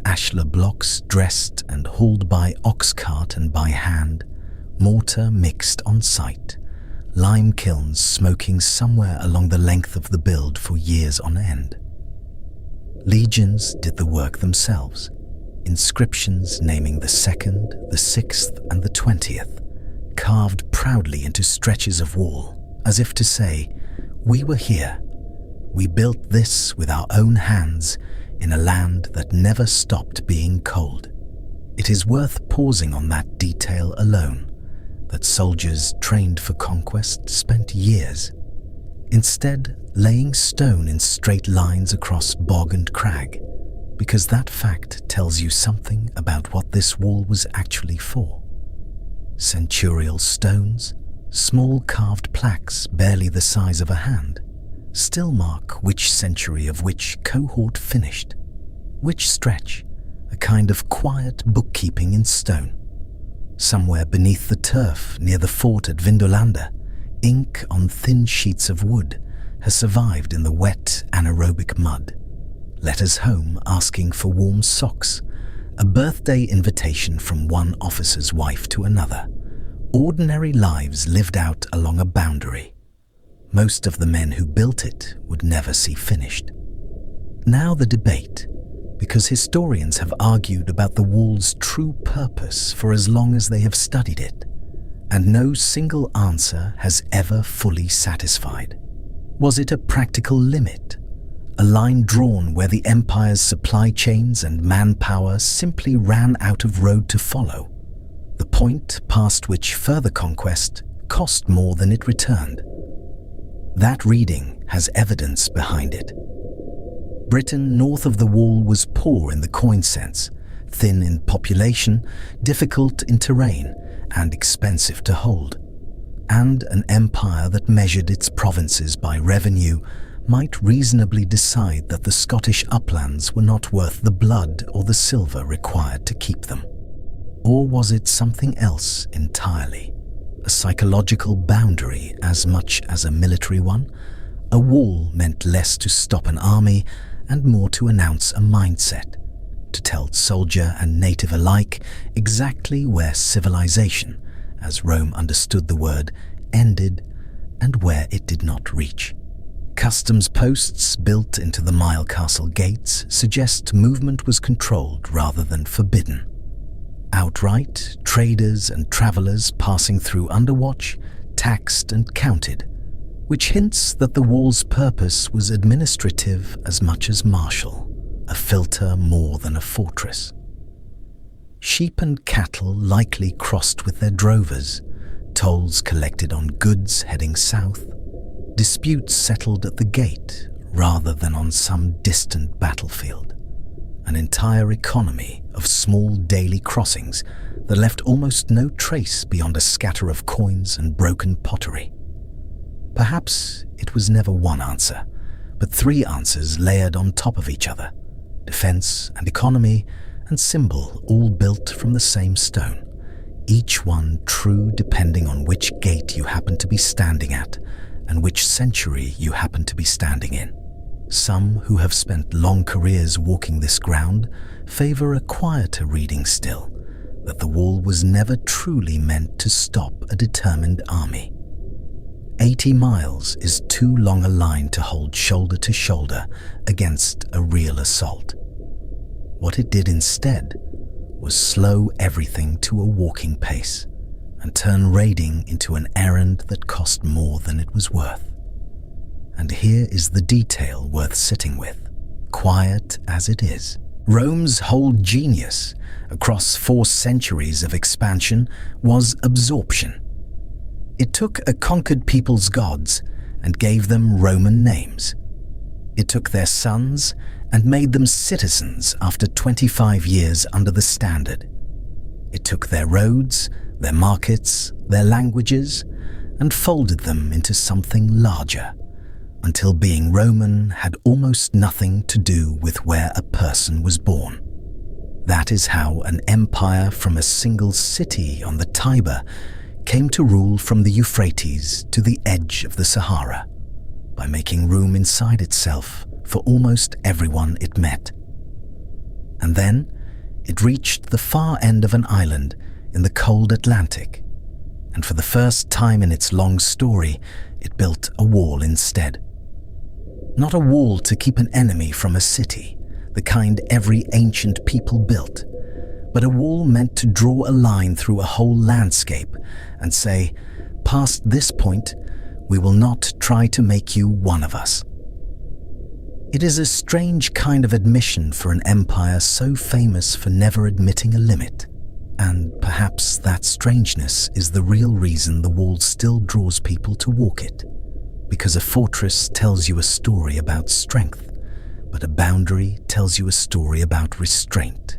ashlar blocks dressed and hauled by ox cart and by hand, mortar mixed on site, lime kilns smoking somewhere along the length of the build for years on end. Legions did the work themselves, inscriptions naming the 2nd, the 6th and the 20th, carved proudly into stretches of wall, as if to say, "We were here. We built this with our own hands in a land that never stopped being cold." It is worth pausing on that detail alone, that soldiers trained for conquest spent years, instead laying stone in straight lines across bog and crag, because that fact tells you something about what this wall was actually for. Centurial stones, small carved plaques barely the size of a hand, still mark which century of which cohort finished, which stretch, a kind of quiet bookkeeping in stone. Somewhere beneath the turf near the fort at Vindolanda, ink on thin sheets of wood has survived in the wet anaerobic mud. Letters home asking for warm socks, a birthday invitation from one officer's wife to another. Ordinary lives lived out along a boundary. Most of the men who built it would never see finished. Now the debate, because historians have argued about the wall's true purpose for as long as they have studied it, and no single answer has ever fully satisfied. Was it a practical limit? A line drawn where the empire's supply chains and manpower simply ran out of road to follow, the point past which further conquest cost more than it returned. That reading has evidence behind it. Britain north of the wall was poor in the coin sense, thin in population, difficult in terrain, and expensive to hold. And an empire that measured its provinces by revenue might reasonably decide that the Scottish uplands were not worth the blood or the silver required to keep them. Or was it something else entirely? A psychological boundary as much as a military one? A wall meant less to stop an army and more to announce a mindset, to tell soldier and native alike exactly where civilization, as Rome understood the word, ended and where it did not reach. Customs posts built into the mile castle gates suggest movement was controlled rather than forbidden. Outright, traders and travellers passing through underwatch, taxed and counted, which hints that the wall's purpose was administrative as much as martial, a filter more than a fortress. Sheep and cattle likely crossed with their drovers, tolls collected on goods heading south, disputes settled at the gate rather than on some distant battlefield. An entire economy of small daily crossings that left almost no trace beyond a scatter of coins and broken pottery. Perhaps it was never one answer, but three answers layered on top of each other, defense and economy and symbol all built from the same stone, each one true depending on which gate you happen to be standing at and which century you happen to be standing in. Some who have spent long careers walking this ground favor a quieter reading still, that the wall was never truly meant to stop a determined army. 80 miles is too long a line to hold shoulder to shoulder against a real assault. What it did instead was slow everything to a walking pace and turn raiding into an errand that cost more than it was worth. And here is the detail worth sitting with, quiet as it is. Rome's whole genius across 4 centuries of expansion was absorption. It took a conquered people's gods and gave them Roman names. It took their sons and made them citizens after 25 years under the standard. It took their roads, their markets, their languages, and folded them into something larger, until being Roman had almost nothing to do with where a person was born. That is how an empire from a single city on the Tiber came to rule from the Euphrates to the edge of the Sahara, by making room inside itself for almost everyone it met. And then it reached the far end of an island in the cold Atlantic, and for the first time in its long story, it built a wall instead. Not a wall to keep an enemy from a city, the kind every ancient people built, but a wall meant to draw a line through a whole landscape and say, past this point, we will not try to make you one of us. It is a strange kind of admission for an empire so famous for never admitting a limit, and perhaps that strangeness is the real reason the wall still draws people to walk it, because a fortress tells you a story about strength, but a boundary tells you a story about restraint.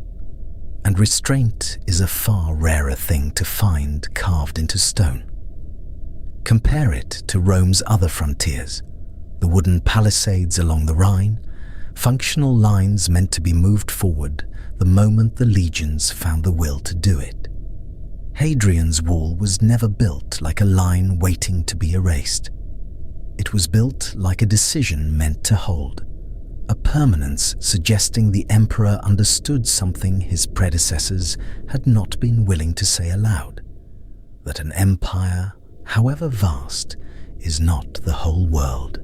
And restraint is a far rarer thing to find carved into stone. Compare it to Rome's other frontiers, the wooden palisades along the Rhine, functional lines meant to be moved forward the moment the legions found the will to do it. Hadrian's wall was never built like a line waiting to be erased. It was built like a decision meant to hold, a permanence suggesting the emperor understood something his predecessors had not been willing to say aloud, that an empire, however vast, is not the whole world,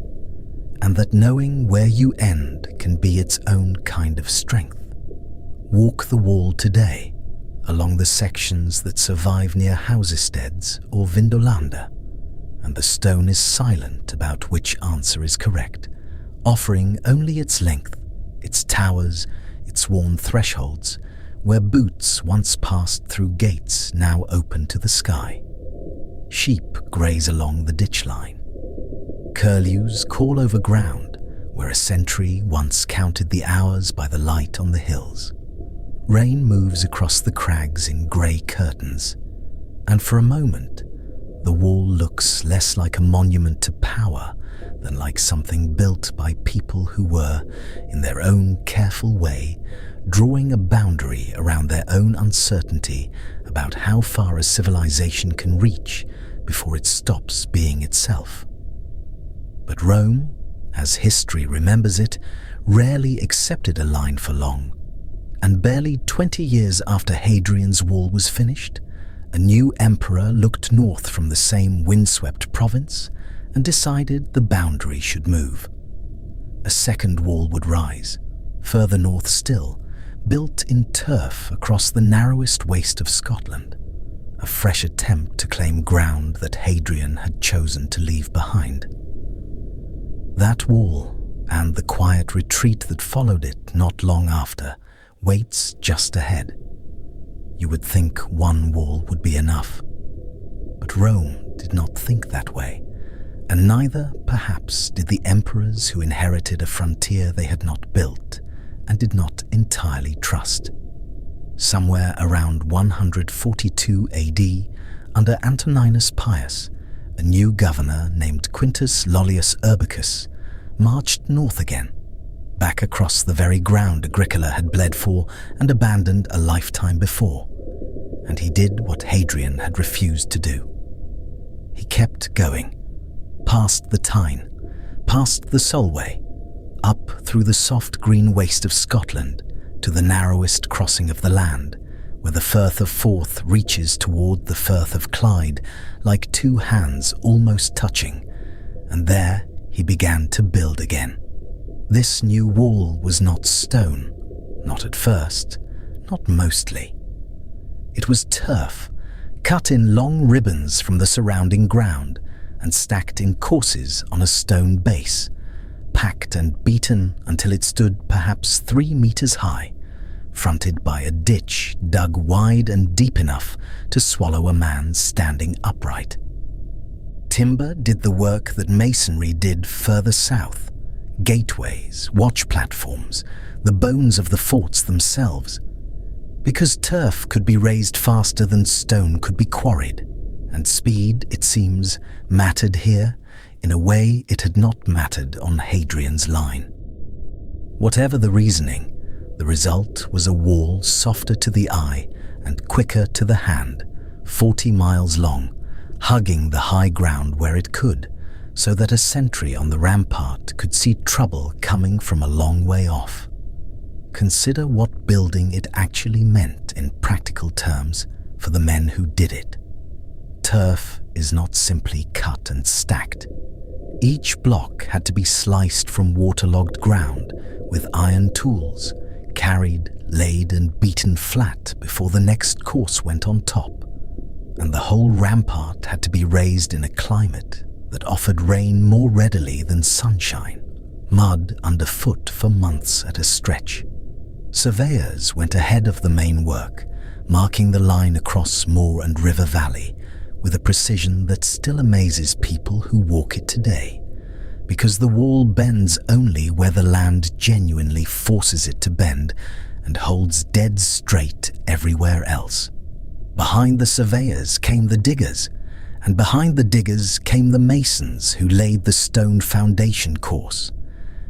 and that knowing where you end can be its own kind of strength. Walk the wall today, along the sections that survive near Housesteads or Vindolanda, and the stone is silent about which answer is correct, offering only its length, its towers, its worn thresholds, where boots once passed through gates now open to the sky. Sheep graze along the ditch line. Curlews call over ground where a sentry once counted the hours by the light on the hills. Rain moves across the crags in grey curtains, and for a moment, the wall looks less like a monument to power than like something built by people who were, in their own careful way, drawing a boundary around their own uncertainty about how far a civilization can reach before it stops being itself. But Rome, as history remembers it, rarely accepted a line for long, and barely 20 years after Hadrian's wall was finished, a new emperor looked north from the same windswept province and decided the boundary should move. A second wall would rise, further north still, built in turf across the narrowest waste of Scotland, a fresh attempt to claim ground that Hadrian had chosen to leave behind. That wall, and the quiet retreat that followed it not long after, waits just ahead. You would think one wall would be enough. But Rome did not think that way, and neither, perhaps, did the emperors who inherited a frontier they had not built and did not entirely trust. Somewhere around 142 AD, under Antoninus Pius, a new governor named Quintus Lollius Urbicus marched north again, back across the very ground Agricola had bled for and abandoned a lifetime before, and he did what Hadrian had refused to do. He kept going, past the Tyne, past the Solway, up through the soft green waste of Scotland to the narrowest crossing of the land, where the Firth of Forth reaches toward the Firth of Clyde like two hands almost touching, and there he began to build again. This new wall was not stone, not at first, not mostly. It was turf, cut in long ribbons from the surrounding ground and stacked in courses on a stone base, packed and beaten until it stood perhaps 3 meters high, fronted by a ditch dug wide and deep enough to swallow a man standing upright. Timber did the work that masonry did further south: gateways, watch platforms, the bones of the forts themselves. Because turf could be raised faster than stone could be quarried, and speed, it seems, mattered here in a way it had not mattered on Hadrian's line. Whatever the reasoning, the result was a wall softer to the eye and quicker to the hand, 40 miles long, hugging the high ground where it could, so that a sentry on the rampart could see trouble coming from a long way off. Consider what building it actually meant in practical terms for the men who did it. Turf is not simply cut and stacked. Each block had to be sliced from waterlogged ground with iron tools, carried, laid and beaten flat before the next course went on top. And the whole rampart had to be raised in a climate that offered rain more readily than sunshine, mud underfoot for months at a stretch. Surveyors went ahead of the main work, marking the line across moor and river valley with a precision that still amazes people who walk it today, because the wall bends only where the land genuinely forces it to bend and holds dead straight everywhere else. Behind the surveyors came the diggers, and behind the diggers came the masons who laid the stone foundation course,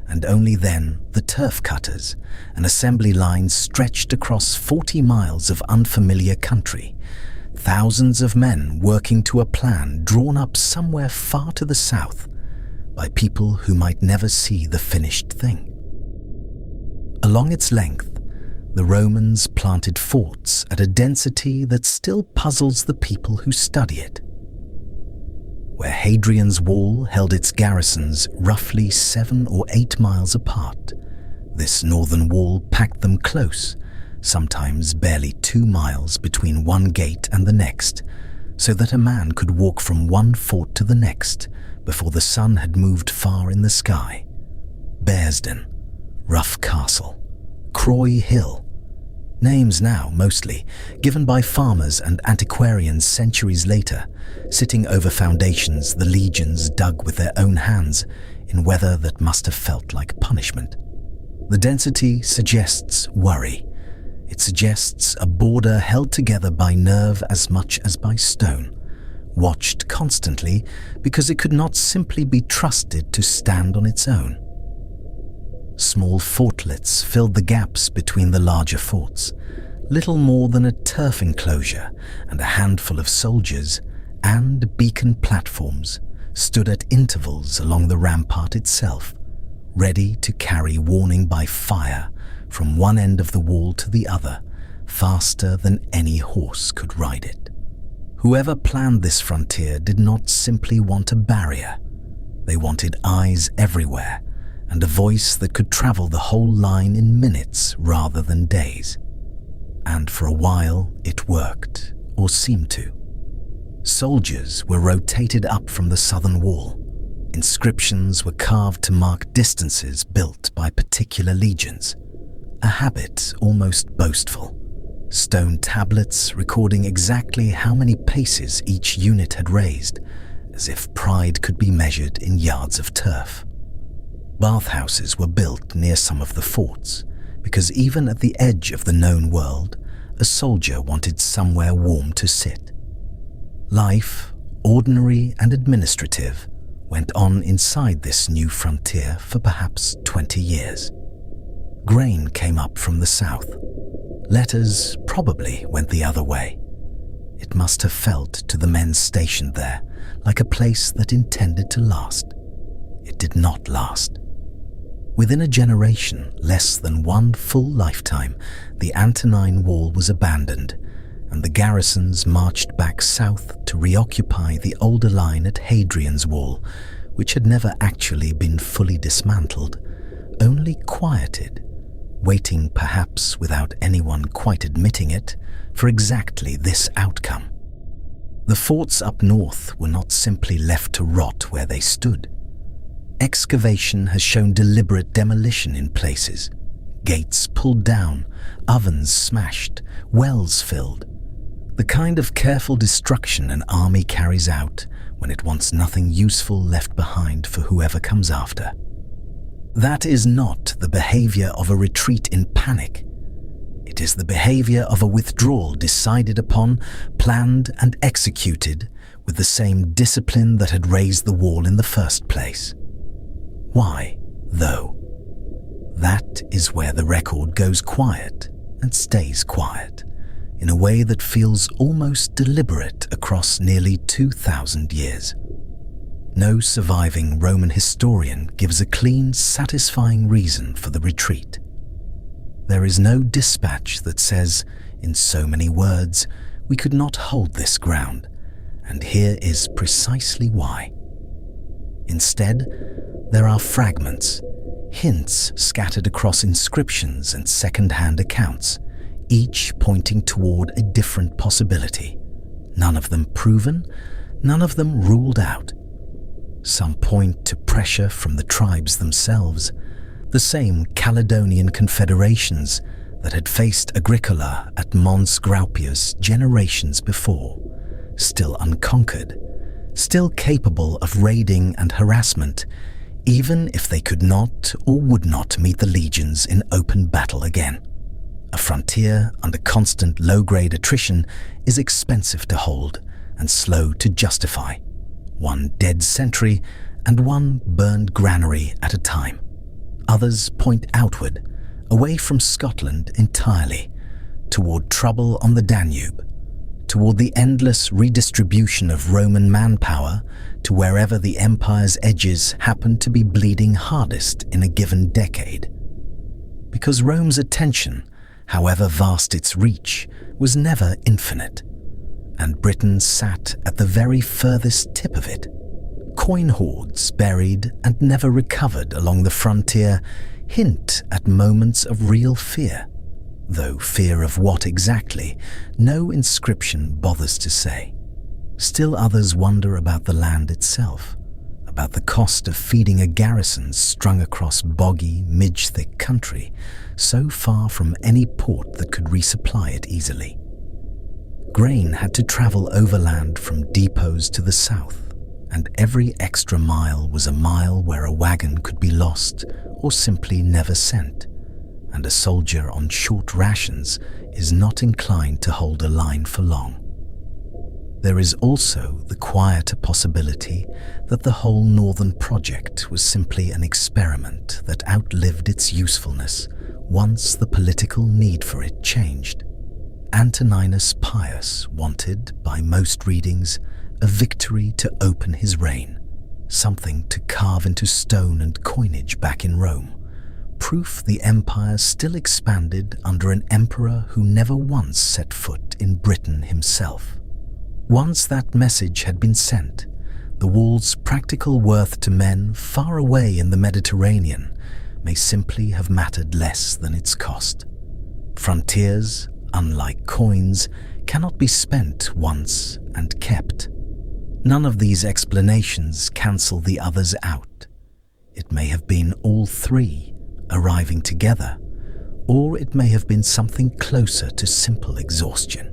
and only then the turf cutters, an assembly line stretched across 40 miles of unfamiliar country, thousands of men working to a plan drawn up somewhere far to the south by people who might never see the finished thing. Along its length, the Romans planted forts at a density that still puzzles the people who study it. Where Hadrian's wall held its garrisons roughly 7 or 8 miles apart, this northern wall packed them close, sometimes barely 2 miles between one gate and the next, so that a man could walk from one fort to the next before the sun had moved far in the sky. Bearsden, Rough Castle, Croy Hill, names now mostly given by farmers and antiquarians centuries later, sitting over foundations the legions dug with their own hands in weather that must have felt like punishment. The density suggests worry. It suggests a border held together by nerve as much as by stone, watched constantly because it could not simply be trusted to stand on its own. Small fortlets filled the gaps between the larger forts, little more than a turf enclosure, and a handful of soldiers and beacon platforms stood at intervals along the rampart itself, ready to carry warning by fire from one end of the wall to the other, faster than any horse could ride it. Whoever planned this frontier did not simply want a barrier. They wanted eyes everywhere, and a voice that could travel the whole line in minutes rather than days. And for a while it worked, or seemed to. Soldiers were rotated up from the southern wall. Inscriptions were carved to mark distances built by particular legions, a habit almost boastful. Stone tablets recording exactly how many paces each unit had raised, as if pride could be measured in yards of turf. Bathhouses were built near some of the forts, because even at the edge of the known world, a soldier wanted somewhere warm to sit. Life, ordinary and administrative, went on inside this new frontier for perhaps 20 years. Grain came up from the south. Letters probably went the other way. It must have felt to the men stationed there like a place that intended to last. It did not last. Within a generation, less than one full lifetime, the Antonine Wall was abandoned, and the garrisons marched back south to reoccupy the older line at Hadrian's Wall, which had never actually been fully dismantled, only quieted, waiting perhaps without anyone quite admitting it, for exactly this outcome. The forts up north were not simply left to rot where they stood. Excavation has shown deliberate demolition in places, gates pulled down, ovens smashed, wells filled. The kind of careful destruction an army carries out when it wants nothing useful left behind for whoever comes after. That is not the behavior of a retreat in panic. It is the behavior of a withdrawal decided upon, planned and executed with the same discipline that had raised the wall in the first place. Why, though? That is where the record goes quiet and stays quiet, in a way that feels almost deliberate across nearly 2,000 years. No surviving Roman historian gives a clean, satisfying reason for the retreat. There is no dispatch that says, in so many words, we could not hold this ground, and here is precisely why. Instead, there are fragments, hints scattered across inscriptions and second-hand accounts, each pointing toward a different possibility. None of them proven, none of them ruled out. Some point to pressure from the tribes themselves, the same Caledonian confederations that had faced Agricola at Mons Graupius generations before, still unconquered, still capable of raiding and harassment, even if they could not or would not meet the legions in open battle again. A frontier under constant low-grade attrition is expensive to hold and slow to justify. One dead sentry and one burned granary at a time. Others point outward, away from Scotland entirely, toward trouble on the Danube, toward the endless redistribution of Roman manpower to wherever the empire's edges happen to be bleeding hardest in a given decade. Because Rome's attention, however vast its reach, was never infinite, and Britain sat at the very furthest tip of it. Coin hoards buried and never recovered along the frontier hint at moments of real fear, though fear of what exactly, no inscription bothers to say. Still others wonder about the land itself, about the cost of feeding a garrison strung across boggy, midge-thick country, so far from any port that could resupply it easily. Grain had to travel overland from depots to the south, and every extra mile was a mile where a wagon could be lost or simply never sent, and a soldier on short rations is not inclined to hold a line for long. There is also the quieter possibility that the whole northern project was simply an experiment that outlived its usefulness once the political need for it changed. Antoninus Pius wanted, by most readings, a victory to open his reign, something to carve into stone and coinage back in Rome, proof the empire still expanded under an emperor who never once set foot in Britain himself. Once that message had been sent, the wall's practical worth to men far away in the Mediterranean may simply have mattered less than its cost. Frontiers, unlike coins, cannot be spent once and kept. None of these explanations cancel the others out. It may have been all three arriving together, or it may have been something closer to simple exhaustion.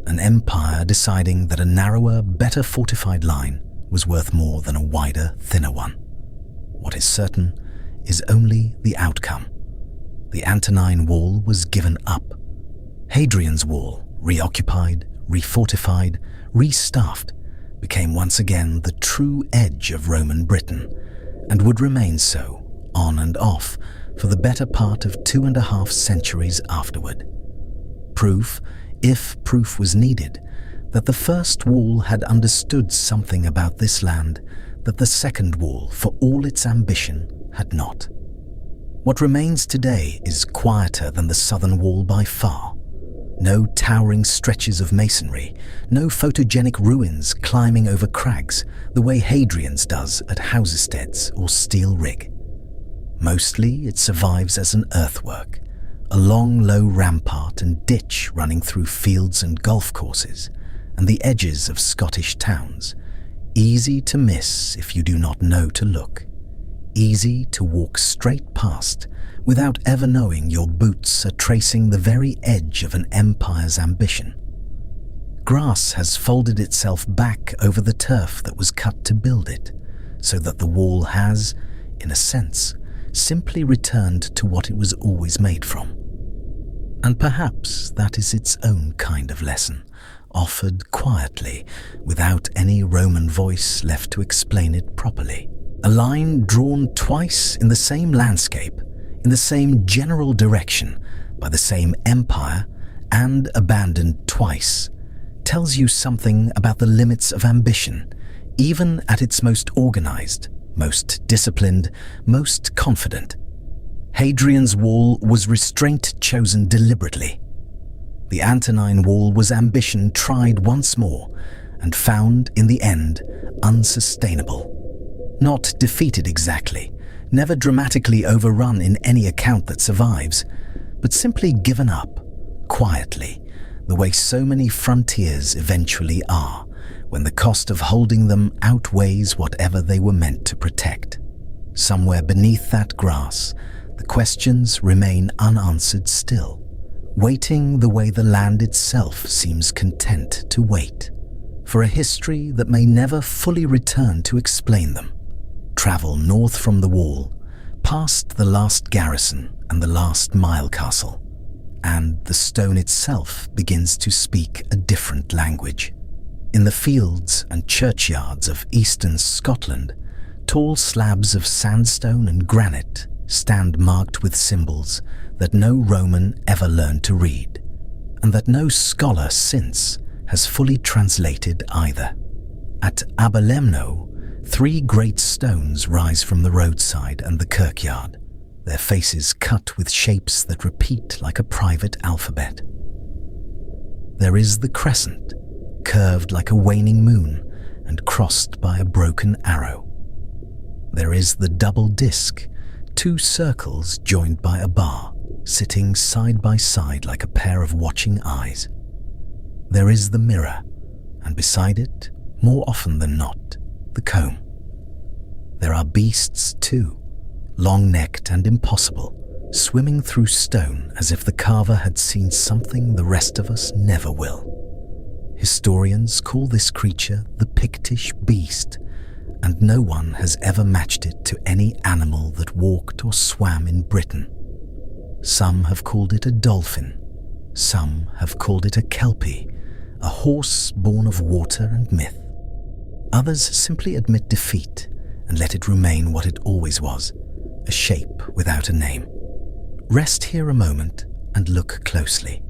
An empire deciding that a narrower, better fortified line was worth more than a wider, thinner one. What is certain is only the outcome. The Antonine Wall was given up. Hadrian's Wall, reoccupied, refortified, restaffed, became once again the true edge of Roman Britain, and would remain so, on and off, for the better part of 2.5 centuries afterward. Proof, if proof was needed, that the first wall had understood something about this land that the second wall, for all its ambition, had not. What remains today is quieter than the southern wall by far. No towering stretches of masonry, no photogenic ruins climbing over crags the way Hadrian's does at Housesteads or Steel Rig. Mostly it survives as an earthwork, a long low rampart and ditch running through fields and golf courses and the edges of Scottish towns, easy to miss if you do not know to look, easy to walk straight past without ever knowing your boots are tracing the very edge of an empire's ambition. Grass has folded itself back over the turf that was cut to build it, so that the wall has, in a sense, simply returned to what it was always made from. And perhaps that is its own kind of lesson, offered quietly, without any Roman voice left to explain it properly. A line drawn twice in the same landscape, in the same general direction, by the same empire, and abandoned twice, tells you something about the limits of ambition, even at its most organized, most disciplined, most confident. Hadrian's wall was restraint chosen deliberately. The Antonine wall was ambition tried once more, and found in the end unsustainable. Not defeated exactly, never dramatically overrun in any account that survives, but simply given up, quietly, the way so many frontiers eventually are, when the cost of holding them outweighs whatever they were meant to protect. Somewhere beneath that grass, the questions remain unanswered still, waiting the way the land itself seems content to wait, for a history that may never fully return to explain them. Travel north from the wall, past the last garrison and the last mile castle, and the stone itself begins to speak a different language. In the fields and churchyards of eastern Scotland, tall slabs of sandstone and granite stand marked with symbols that no Roman ever learned to read, and that no scholar since has fully translated either. At Aberlemno, 3 great stones rise from the roadside and the kirkyard, their faces cut with shapes that repeat like a private alphabet. There is the crescent, curved like a waning moon and crossed by a broken arrow. There is the double disc, 2 circles joined by a bar, sitting side by side like a pair of watching eyes. There is the mirror, and beside it, more often than not, the comb. There are beasts too, long-necked and impossible, swimming through stone as if the carver had seen something the rest of us never will. Historians call this creature the Pictish beast, and no one has ever matched it to any animal that walked or swam in Britain. Some have called it a dolphin, some have called it a kelpie, a horse born of water and myth. Others simply admit defeat and let it remain what it always was, a shape without a name. Rest here a moment and look closely.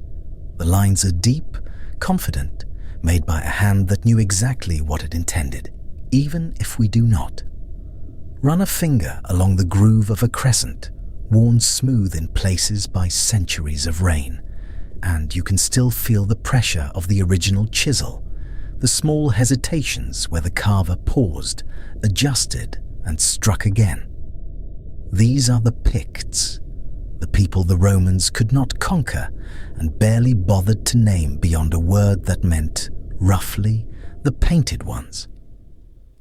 The lines are deep, confident, made by a hand that knew exactly what it intended, even if we do not. Run a finger along the groove of a crescent, worn smooth in places by centuries of rain, and you can still feel the pressure of the original chisel, the small hesitations where the carver paused, adjusted, and struck again. These are the Picts, the people the Romans could not conquer and barely bothered to name beyond a word that meant, roughly, the painted ones.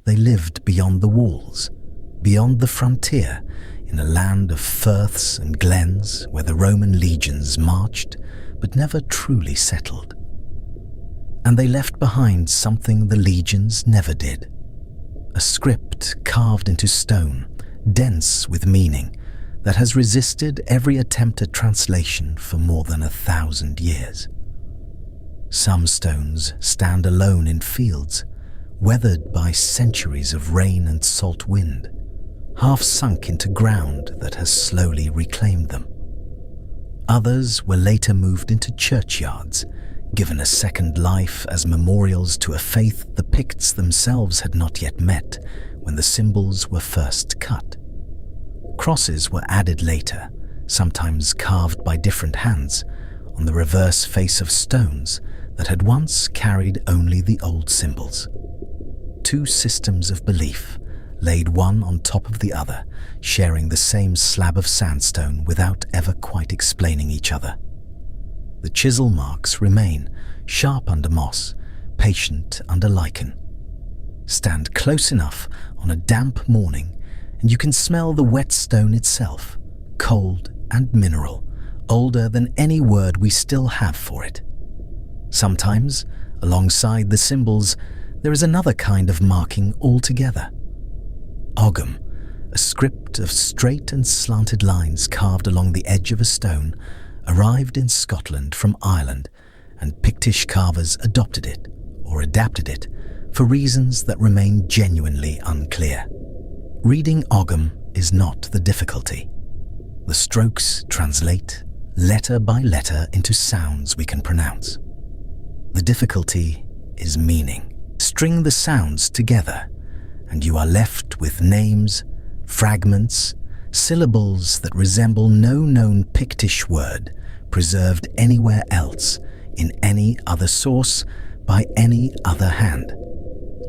They lived beyond the walls, beyond the frontier, in a land of firths and glens where the Roman legions marched but never truly settled. And they left behind something the legions never did, a script carved into stone, dense with meaning, that has resisted every attempt at translation for more than 1,000 years. Some stones stand alone in fields, weathered by centuries of rain and salt wind, half sunk into ground that has slowly reclaimed them. Others were later moved into churchyards, given a second life as memorials to a faith the Picts themselves had not yet met when the symbols were first cut. Crosses were added later, sometimes carved by different hands, on the reverse face of stones that had once carried only the old symbols. Two systems of belief, laid one on top of the other, sharing the same slab of sandstone without ever quite explaining each other. The chisel marks remain, sharp under moss, patient under lichen. Stand close enough on a damp morning and you can smell the wet stone itself, cold and mineral, older than any word we still have for it. Sometimes, alongside the symbols, there is another kind of marking altogether. Ogham, a script of straight and slanted lines carved along the edge of a stone, arrived in Scotland from Ireland, and Pictish carvers adopted it, or adapted it, for reasons that remain genuinely unclear. Reading Ogham is not the difficulty. The strokes translate letter by letter into sounds we can pronounce. The difficulty is meaning. String the sounds together, and you are left with names, fragments, syllables that resemble no known Pictish word preserved anywhere else, in any other source, by any other hand.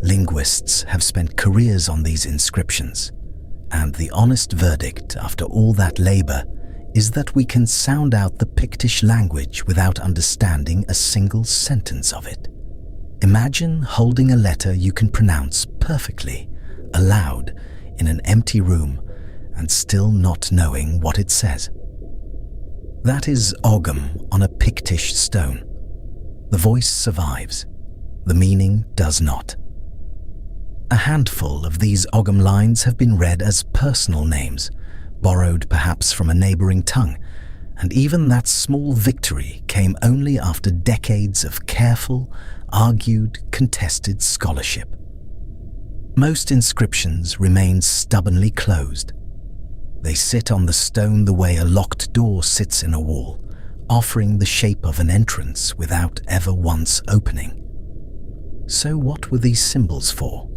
Linguists have spent careers on these inscriptions, and the honest verdict after all that labor is that we can sound out the Pictish language without understanding a single sentence of it. Imagine holding a letter you can pronounce perfectly, aloud, in an empty room, and still not knowing what it says. That is Ogham on a Pictish stone. The voice survives. The meaning does not. A handful of these Ogham lines have been read as personal names, borrowed perhaps from a neighbouring tongue, and even that small victory came only after decades of careful, argued, contested scholarship. Most inscriptions remain stubbornly closed. They sit on the stone the way a locked door sits in a wall, offering the shape of an entrance without ever once opening. So what were these symbols for?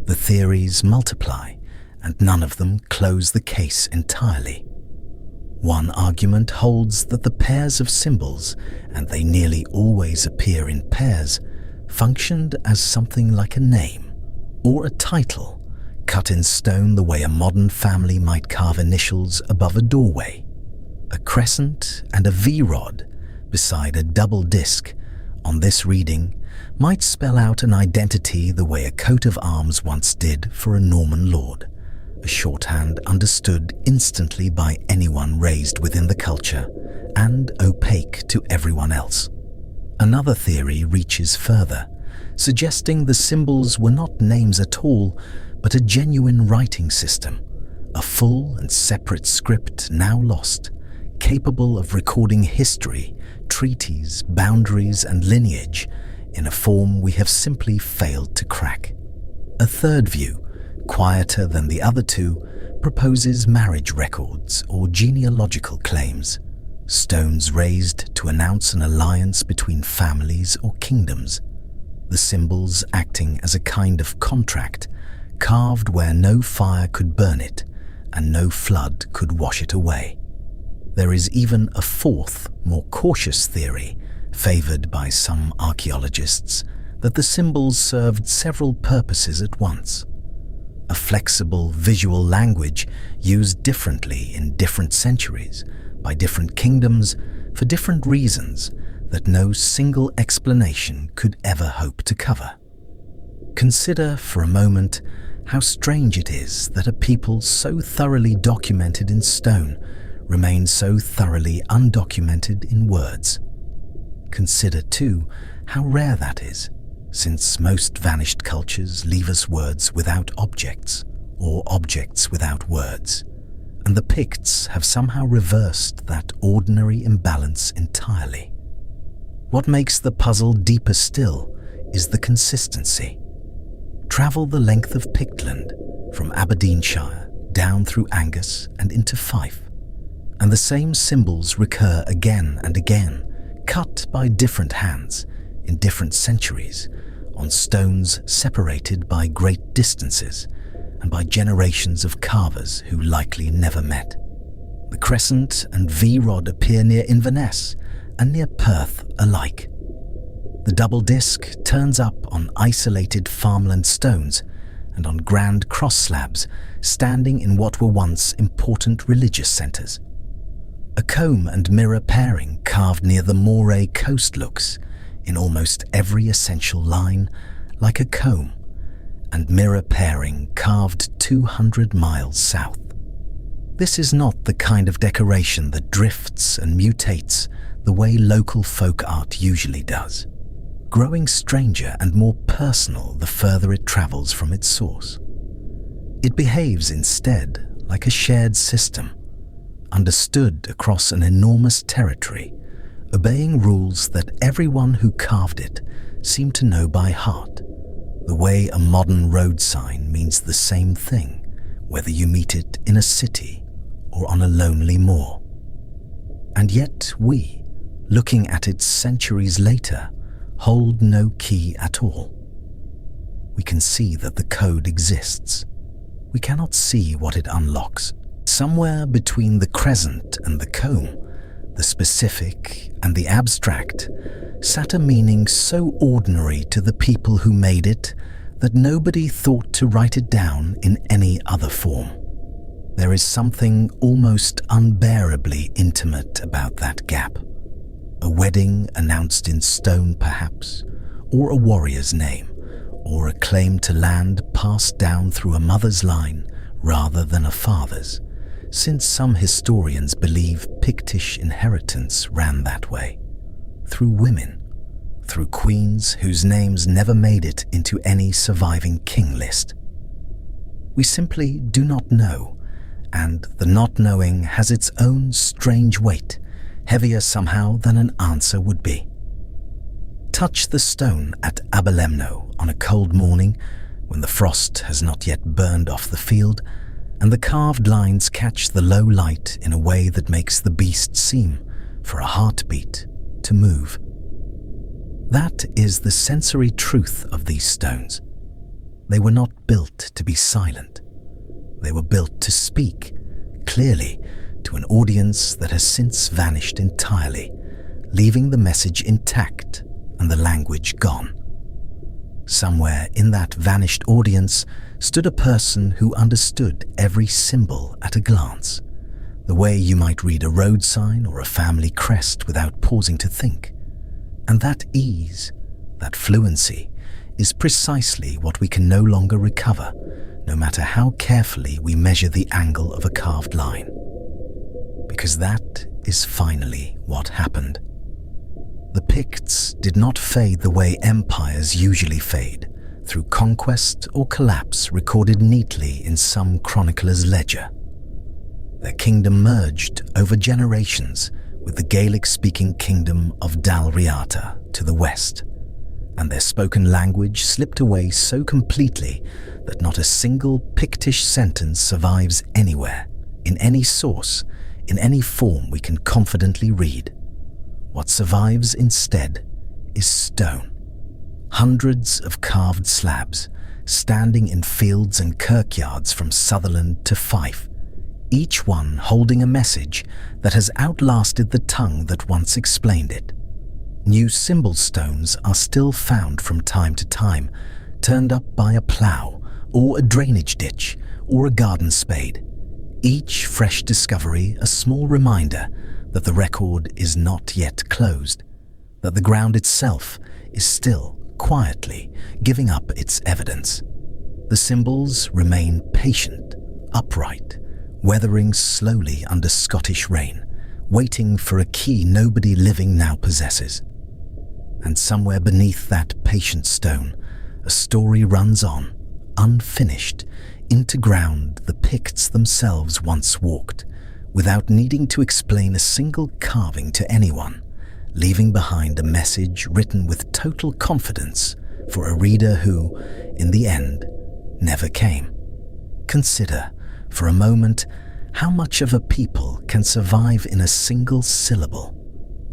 The theories multiply, and none of them close the case entirely. One argument holds that the pairs of symbols, and they nearly always appear in pairs, functioned as something like a name, or a title, cut in stone the way a modern family might carve initials above a doorway. A crescent and a V-rod beside a double disc on this reading might spell out an identity the way a coat of arms once did for a Norman lord, a shorthand understood instantly by anyone raised within the culture and opaque to everyone else. Another theory reaches further, suggesting the symbols were not names at all, but a genuine writing system, a full and separate script now lost, capable of recording history, treaties, boundaries, and lineage in a form we have simply failed to crack. A third view, quieter than the other two, proposes marriage records or genealogical claims, stones raised to announce an alliance between families or kingdoms, the symbols acting as a kind of contract, carved where no fire could burn it and no flood could wash it away. There is even a fourth, more cautious theory, favoured by some archaeologists, that the symbols served several purposes at once. A flexible visual language used differently in different centuries, by different kingdoms, for different reasons that no single explanation could ever hope to cover. Consider for a moment how strange it is that a people so thoroughly documented in stone remain so thoroughly undocumented in words. Consider, too, how rare that is, since most vanished cultures leave us words without objects, or objects without words, and the Picts have somehow reversed that ordinary imbalance entirely. What makes the puzzle deeper still is the consistency. Travel the length of Pictland, from Aberdeenshire down through Angus and into Fife, and the same symbols recur again and again, cut by different hands in different centuries on stones separated by great distances and by generations of carvers who likely never met. The crescent and V-rod appear near Inverness and near Perth alike. The double disc turns up on isolated farmland stones and on grand cross slabs standing in what were once important religious centres. A comb and mirror pairing carved near the Moray coast looks, in almost every essential line, like a comb, and mirror pairing carved 200 miles south. This is not the kind of decoration that drifts and mutates the way local folk art usually does, growing stranger and more personal the further it travels from its source. It behaves instead like a shared system, understood across an enormous territory, obeying rules that everyone who carved it seemed to know by heart, the way a modern road sign means the same thing, whether you meet it in a city or on a lonely moor. And yet we, looking at it centuries later, hold no key at all. We can see that the code exists. We cannot see what it unlocks. Somewhere between the crescent and the comb, the specific and the abstract, sat a meaning so ordinary to the people who made it that nobody thought to write it down in any other form. There is something almost unbearably intimate about that gap. A wedding announced in stone, perhaps, or a warrior's name, or a claim to land passed down through a mother's line rather than a father's, since some historians believe Pictish inheritance ran that way, through women, through queens whose names never made it into any surviving king list. We simply do not know, and the not knowing has its own strange weight, heavier somehow than an answer would be. Touch the stone at Aberlemno on a cold morning when the frost has not yet burned off the field, and the carved lines catch the low light in a way that makes the beast seem, for a heartbeat, to move. That is the sensory truth of these stones. They were not built to be silent. They were built to speak, clearly, to an audience that has since vanished entirely, leaving the message intact and the language gone. Somewhere in that vanished audience stood a person who understood every symbol at a glance, the way you might read a road sign or a family crest without pausing to think. And that ease, that fluency, is precisely what we can no longer recover, no matter how carefully we measure the angle of a carved line. Because that is finally what happened. The Picts did not fade the way empires usually fade, through conquest or collapse recorded neatly in some chronicler's ledger. Their kingdom merged over generations with the Gaelic-speaking kingdom of Dalriata to the west, and their spoken language slipped away so completely that not a single Pictish sentence survives anywhere, in any source, in any form we can confidently read. What survives instead is stone. Hundreds of carved slabs, standing in fields and kirkyards from Sutherland to Fife, each one holding a message that has outlasted the tongue that once explained it. New symbol stones are still found from time to time, turned up by a plough, or a drainage ditch, or a garden spade. Each fresh discovery a small reminder that the record is not yet closed, that the ground itself is still quietly giving up its evidence. The symbols remain patient, upright, weathering slowly under Scottish rain, waiting for a key nobody living now possesses. And somewhere beneath that patient stone, a story runs on, unfinished, into ground the Picts themselves once walked, without needing to explain a single carving to anyone, leaving behind a message written with total confidence for a reader who, in the end, never came. Consider, for a moment, how much of a people can survive in a single syllable.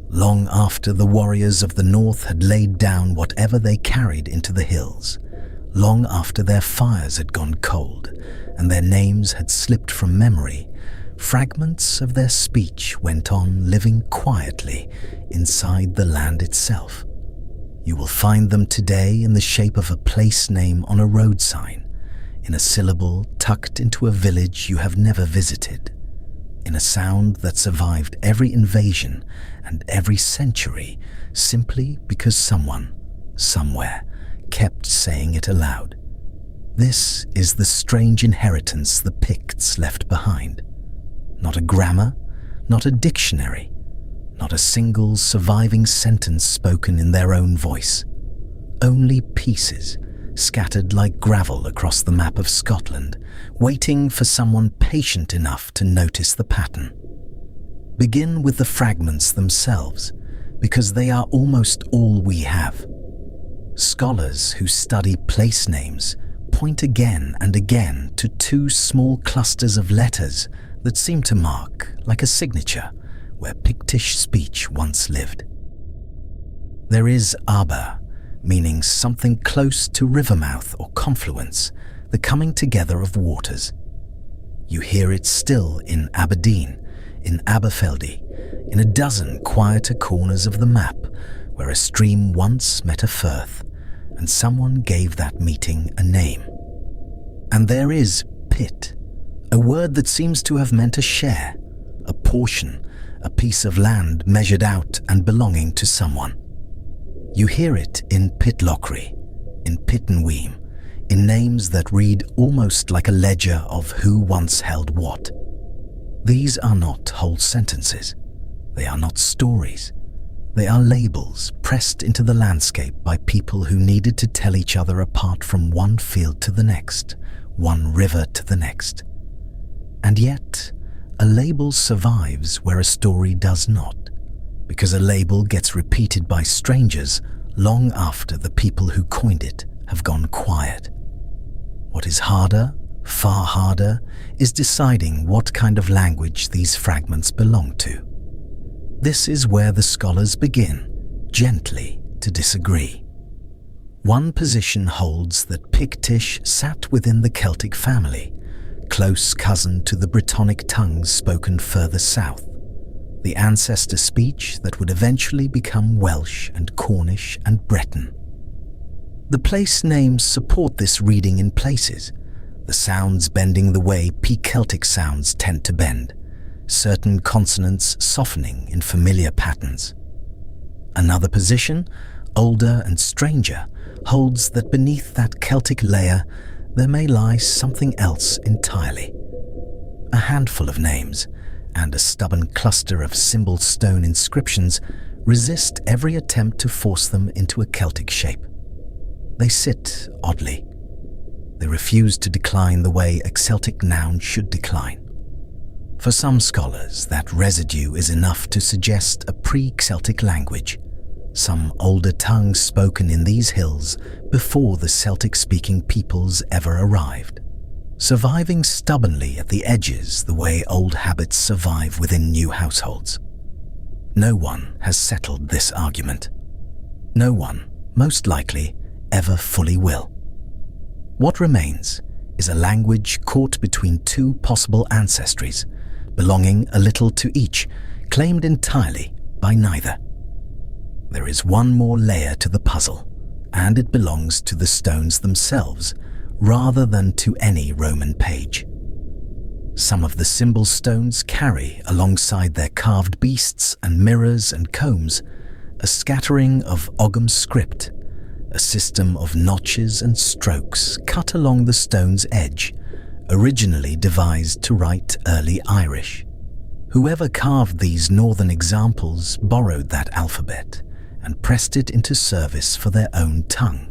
long after the warriors of the north had laid down whatever they carried into the hills, long after their fires had gone cold and their names had slipped from memory, fragments of their speech went on living quietly inside the land itself. You will find them today in the shape of a place name on a road sign, in a syllable tucked into a village you have never visited, in a sound that survived every invasion and every century simply because someone, somewhere, kept saying it aloud. This is the strange inheritance the Picts left behind. Not a grammar, not a dictionary, not a single surviving sentence spoken in their own voice. Only pieces, scattered like gravel across the map of Scotland, waiting for someone patient enough to notice the pattern. Begin with the fragments themselves, because they are almost all we have. Scholars who study place names point again and again to two small clusters of letters that seem to mark, like a signature, where Pictish speech once lived. There is Aber, meaning something close to rivermouth or confluence, the coming together of waters. You hear it still in Aberdeen, in Aberfeldy, in a dozen quieter corners of the map where a stream once met a firth, and someone gave that meeting a name. And there is pit, a word that seems to have meant a share, a portion, a piece of land measured out and belonging to someone. You hear it in Pitlochry, in Pittenweem, in names that read almost like a ledger of who once held what. These are not whole sentences. They are not stories. They are labels pressed into the landscape by people who needed to tell each other apart from one field to the next, one river to the next. And yet, a label survives where a story does not, because a label gets repeated by strangers long after the people who coined it have gone quiet. What is harder, far harder, is deciding what kind of language these fragments belong to. This is where the scholars begin, gently, to disagree. One position holds that Pictish sat within the Celtic family, close cousin to the Brittonic tongues spoken further south, the ancestor speech that would eventually become Welsh and Cornish and Breton. The place names support this reading in places, the sounds bending the way Celtic sounds tend to bend, certain consonants softening in familiar patterns. Another position, older and stranger, holds that beneath that Celtic layer there may lie something else entirely. A handful of names and a stubborn cluster of symbol stone inscriptions resist every attempt to force them into a Celtic shape. They sit oddly. They refuse to decline the way a Celtic noun should decline. For some scholars, that residue is enough to suggest a pre-Celtic language, some older tongue spoken in these hills before the Celtic-speaking peoples ever arrived, surviving stubbornly at the edges the way old habits survive within new households. No one has settled this argument. No one, most likely, ever fully will. What remains is a language caught between two possible ancestries, belonging a little to each, claimed entirely by neither. There is one more layer to the puzzle, and it belongs to the stones themselves, rather than to any Roman page. Some of the symbol stones carry, alongside their carved beasts and mirrors and combs, a scattering of Ogham script, a system of notches and strokes cut along the stone's edge, originally devised to write early Irish. Whoever carved these northern examples borrowed that alphabet and pressed it into service for their own tongue,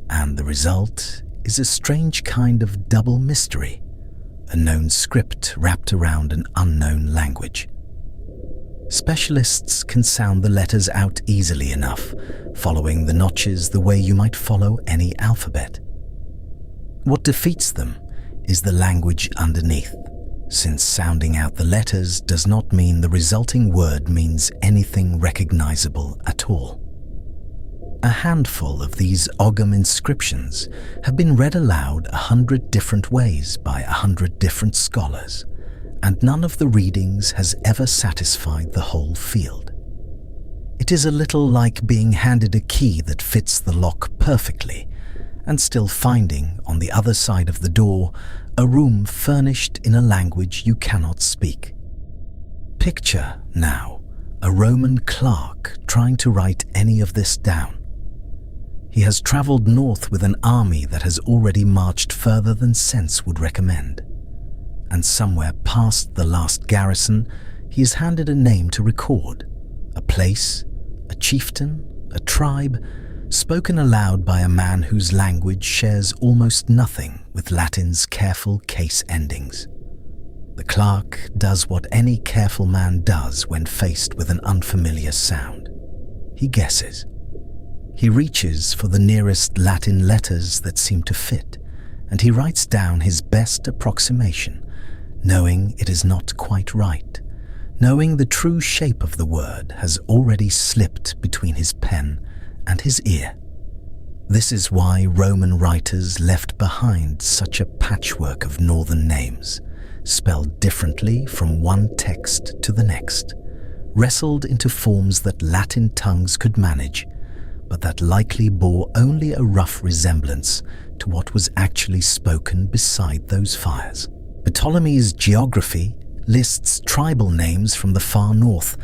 and the result is a strange kind of double mystery, a known script wrapped around an unknown language. Specialists can sound the letters out easily enough, following the notches the way you might follow any alphabet. What defeats them is the language underneath, since sounding out the letters does not mean the resulting word means anything recognizable at all. A handful of these Ogham inscriptions have been read aloud 100 different ways by 100 different scholars, and none of the readings has ever satisfied the whole field. It is a little like being handed a key that fits the lock perfectly, and still finding, on the other side of the door, a room furnished in a language you cannot speak. Picture, now, a Roman clerk trying to write any of this down. He has travelled north with an army that has already marched further than sense would recommend. And somewhere past the last garrison, he is handed a name to record, a place, a chieftain, a tribe, spoken aloud by a man whose language shares almost nothing with Latin's careful case endings. The clerk does what any careful man does when faced with an unfamiliar sound. He guesses. He reaches for the nearest Latin letters that seem to fit, and he writes down his best approximation, knowing it is not quite right, knowing the true shape of the word has already slipped between his pen and his ear. This is why Roman writers left behind such a patchwork of northern names, spelled differently from one text to the next, wrestled into forms that Latin tongues could manage, but that likely bore only a rough resemblance to what was actually spoken beside those fires. Ptolemy's geography lists tribal names from the far north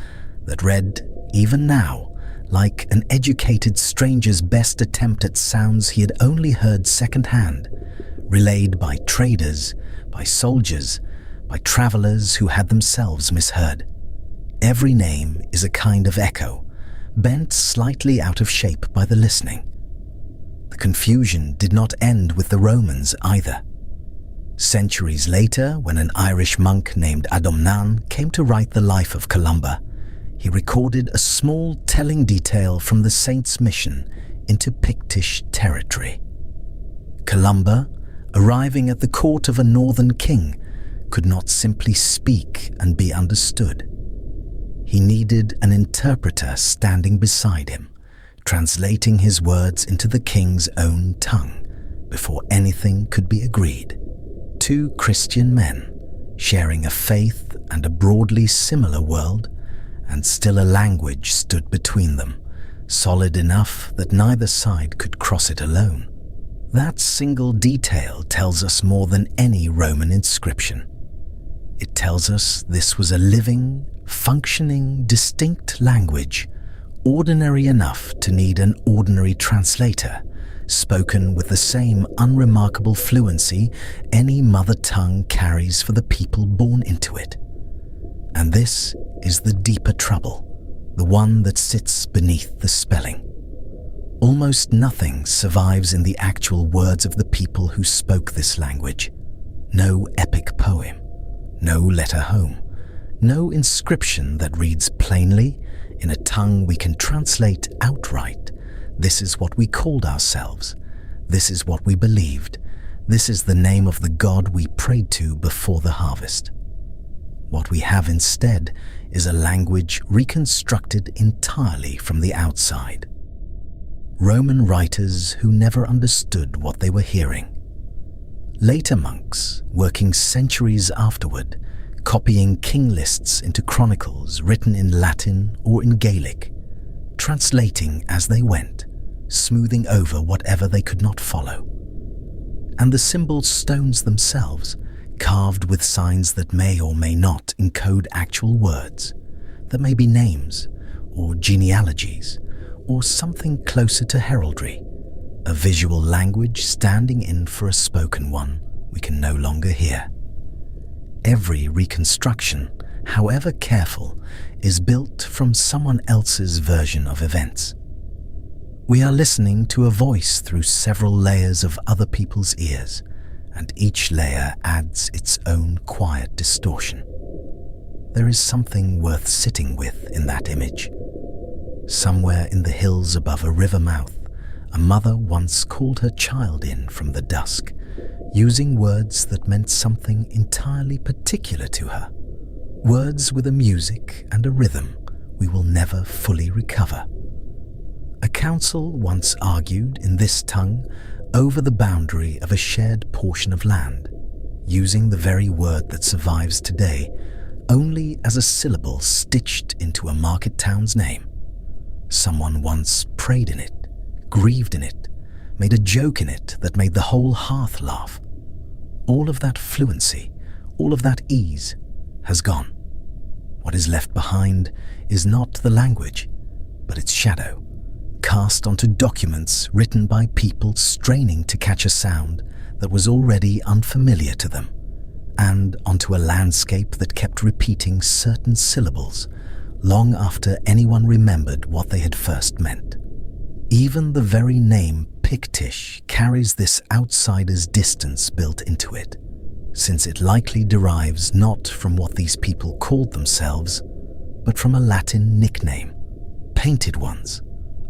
that read, even now, like an educated stranger's best attempt at sounds he had only heard second-hand, relayed by traders, by soldiers, by travellers who had themselves misheard. Every name is a kind of echo, bent slightly out of shape by the listening. The confusion did not end with the Romans either. Centuries later, when an Irish monk named Adomnan came to write the life of Columba, he recorded a small telling detail from the saint's mission into Pictish territory. Columba, arriving at the court of a northern king, could not simply speak and be understood. He needed an interpreter standing beside him, translating his words into the king's own tongue before anything could be agreed. Two Christian men, sharing a faith and a broadly similar world, and still a language stood between them, solid enough that neither side could cross it alone. That single detail tells us more than any Roman inscription. It tells us this was a living, functioning, distinct language, ordinary enough to need an ordinary translator, spoken with the same unremarkable fluency any mother tongue carries for the people born into it. And this is the deeper trouble, the one that sits beneath the spelling. Almost nothing survives in the actual words of the people who spoke this language. No epic poem, no letter home, no inscription that reads plainly, in a tongue we can translate outright, "This is what we called ourselves. This is what we believed. This is the name of the God we prayed to before the harvest." What we have instead is a language reconstructed entirely from the outside. Roman writers who never understood what they were hearing. Later monks, working centuries afterward, copying king lists into chronicles written in Latin or in Gaelic, translating as they went, smoothing over whatever they could not follow. And the symbol stones themselves, carved with signs that may or may not encode actual words, that may be names, or genealogies, or something closer to heraldry, a visual language standing in for a spoken one we can no longer hear. Every reconstruction, however careful, is built from someone else's version of events. We are listening to a voice through several layers of other people's ears, and each layer adds its own quiet distortion. There is something worth sitting with in that image. Somewhere in the hills above a river mouth, a mother once called her child in from the dusk, using words that meant something entirely particular to her, words with a music and a rhythm we will never fully recover. A council once argued in this tongue over the boundary of a shared portion of land, using the very word that survives today only as a syllable stitched into a market town's name. Someone once prayed in it, grieved in it, made a joke in it that made the whole hearth laugh. All of that fluency, all of that ease has gone. What is left behind is not the language, but its shadow, cast onto documents written by people straining to catch a sound that was already unfamiliar to them, and onto a landscape that kept repeating certain syllables long after anyone remembered what they had first meant. Even the very name Pictish carries this outsider's distance built into it, since it likely derives not from what these people called themselves, but from a Latin nickname, painted ones,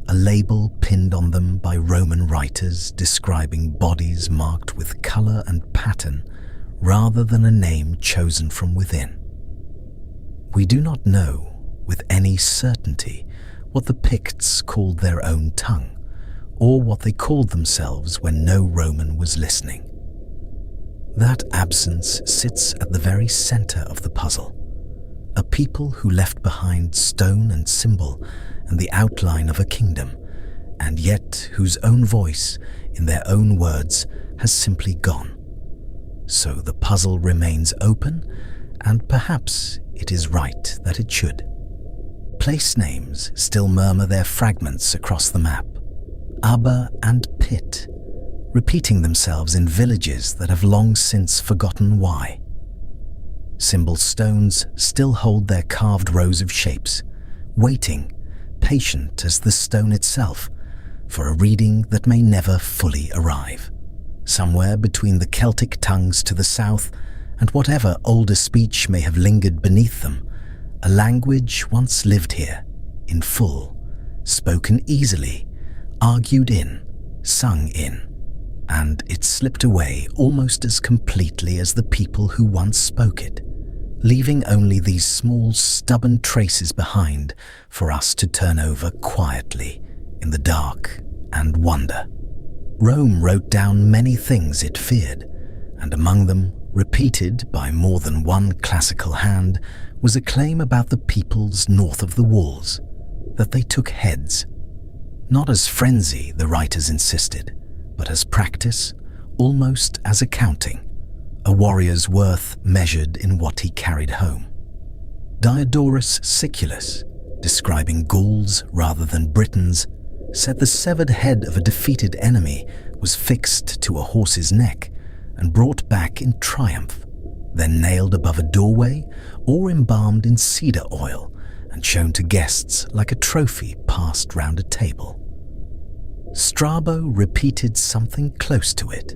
a label pinned on them by Roman writers describing bodies marked with color and pattern rather than a name chosen from within. We do not know with any certainty what the Picts called their own tongue, or what they called themselves when no Roman was listening. That absence sits at the very center of the puzzle. A people who left behind stone and symbol and the outline of a kingdom, and yet whose own voice, in their own words, has simply gone. So the puzzle remains open, and perhaps it is right that it should. Place names still murmur their fragments across the map, Aber and Pit, repeating themselves in villages that have long since forgotten why. Symbol stones still hold their carved rows of shapes, waiting, patient as the stone itself, for a reading that may never fully arrive. Somewhere between the Celtic tongues to the south and whatever older speech may have lingered beneath them, a language once lived here, in full, spoken easily, argued in, sung in, and it slipped away almost as completely as the people who once spoke it, leaving only these small, stubborn traces behind for us to turn over quietly in the dark and wonder. Rome wrote down many things it feared, and among them, repeated by more than one classical hand, was a claim about the peoples north of the walls, that they took heads. Not as frenzy, the writers insisted, but as practice, almost as accounting, a warrior's worth measured in what he carried home. Diodorus Siculus, describing Gauls rather than Britons, said the severed head of a defeated enemy was fixed to a horse's neck and brought back in triumph, then nailed above a doorway or embalmed in cedar oil and shown to guests like a trophy passed round a table. Strabo repeated something close to it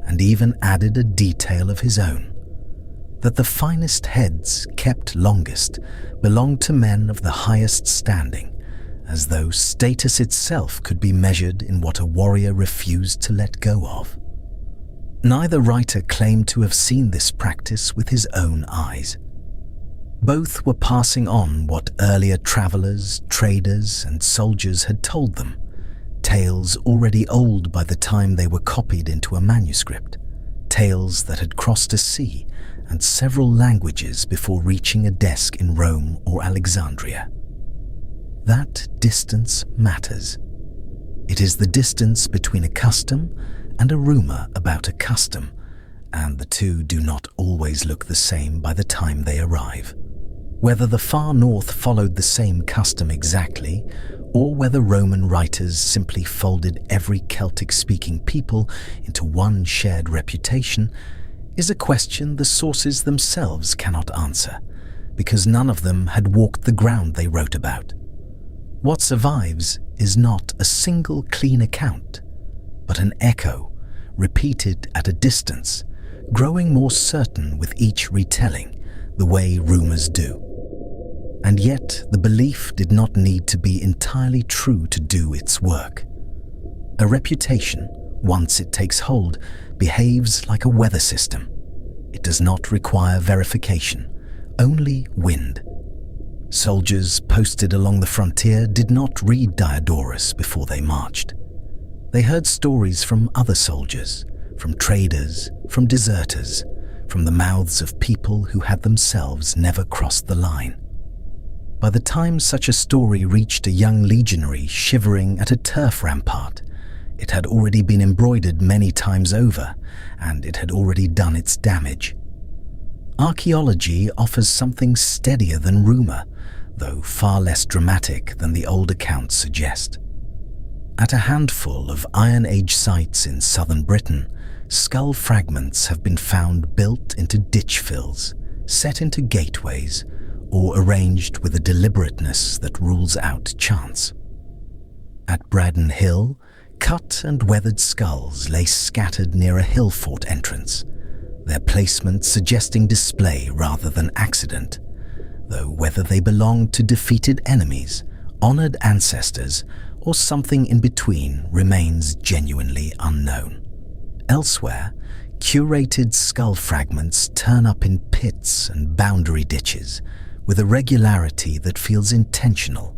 and even added a detail of his own, that the finest heads kept longest belonged to men of the highest standing, as though status itself could be measured in what a warrior refused to let go of. Neither writer claimed to have seen this practice with his own eyes. Both were passing on what earlier travelers, traders, and soldiers had told them, tales already old by the time they were copied into a manuscript, tales that had crossed a sea and several languages before reaching a desk in Rome or Alexandria. That distance matters. It is the distance between a custom and a rumor about a custom, and the two do not always look the same by the time they arrive. Whether the far north followed the same custom exactly, or whether Roman writers simply folded every Celtic-speaking people into one shared reputation, is a question the sources themselves cannot answer, because none of them had walked the ground they wrote about. What survives is not a single clean account, but an echo, repeated at a distance, growing more certain with each retelling, the way rumors do. And yet the belief did not need to be entirely true to do its work. A reputation, once it takes hold, behaves like a weather system. It does not require verification, only wind. Soldiers posted along the frontier did not read Diodorus before they marched. They heard stories from other soldiers, from traders, from deserters, from the mouths of people who had themselves never crossed the line. By the time such a story reached a young legionary shivering at a turf rampart, it had already been embroidered many times over, and it had already done its damage. Archaeology offers something steadier than rumour, though far less dramatic than the old accounts suggest. At a handful of Iron Age sites in southern Britain, skull fragments have been found built into ditch fills, set into gateways, or arranged with a deliberateness that rules out chance. At Bradden Hill, cut and weathered skulls lay scattered near a hill fort entrance, their placement suggesting display rather than accident, though whether they belonged to defeated enemies, honoured ancestors, or something in between remains genuinely unknown. Elsewhere, curated skull fragments turn up in pits and boundary ditches with a regularity that feels intentional,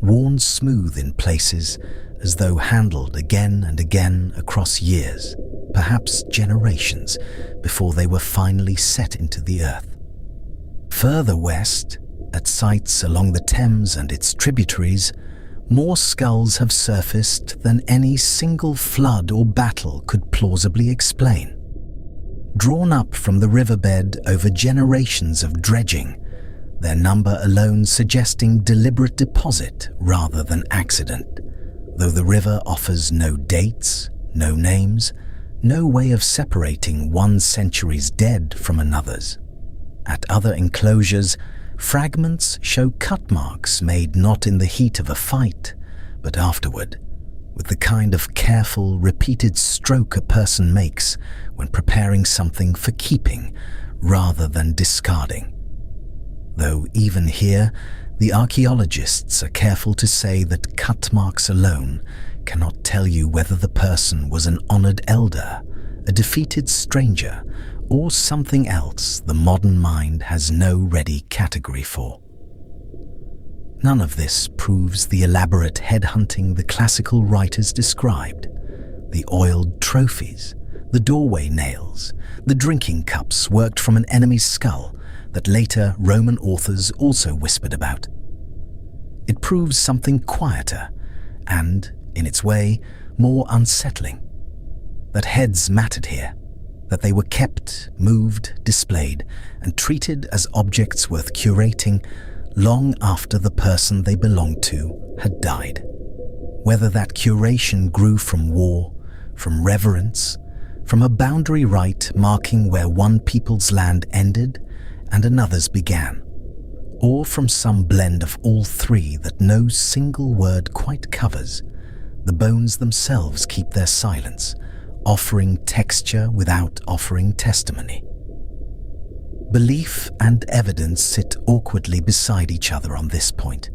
worn smooth in places as though handled again and again across years, perhaps generations, before they were finally set into the earth. Further west, at sites along the Thames and its tributaries, more skulls have surfaced than any single flood or battle could plausibly explain. Drawn up from the riverbed over generations of dredging, their number alone suggesting deliberate deposit rather than accident, though the river offers no dates, no names, no way of separating one century's dead from another's. At other enclosures, fragments show cut marks made not in the heat of a fight, but afterward, with the kind of careful, repeated stroke a person makes when preparing something for keeping rather than discarding. Though even here, the archaeologists are careful to say that cut marks alone cannot tell you whether the person was an honoured elder, a defeated stranger, or something else the modern mind has no ready category for. None of this proves the elaborate headhunting the classical writers described, the oiled trophies, the doorway nails, the drinking cups worked from an enemy's skull that later Roman authors also whispered about. It proves something quieter and, in its way, more unsettling. That heads mattered here, that they were kept, moved, displayed, and treated as objects worth curating long after the person they belonged to had died. Whether that curation grew from war, from reverence, from a boundary right marking where one people's land ended and another's began, or from some blend of all three that no single word quite covers, the bones themselves keep their silence, offering texture without offering testimony. Belief and evidence sit awkwardly beside each other on this point,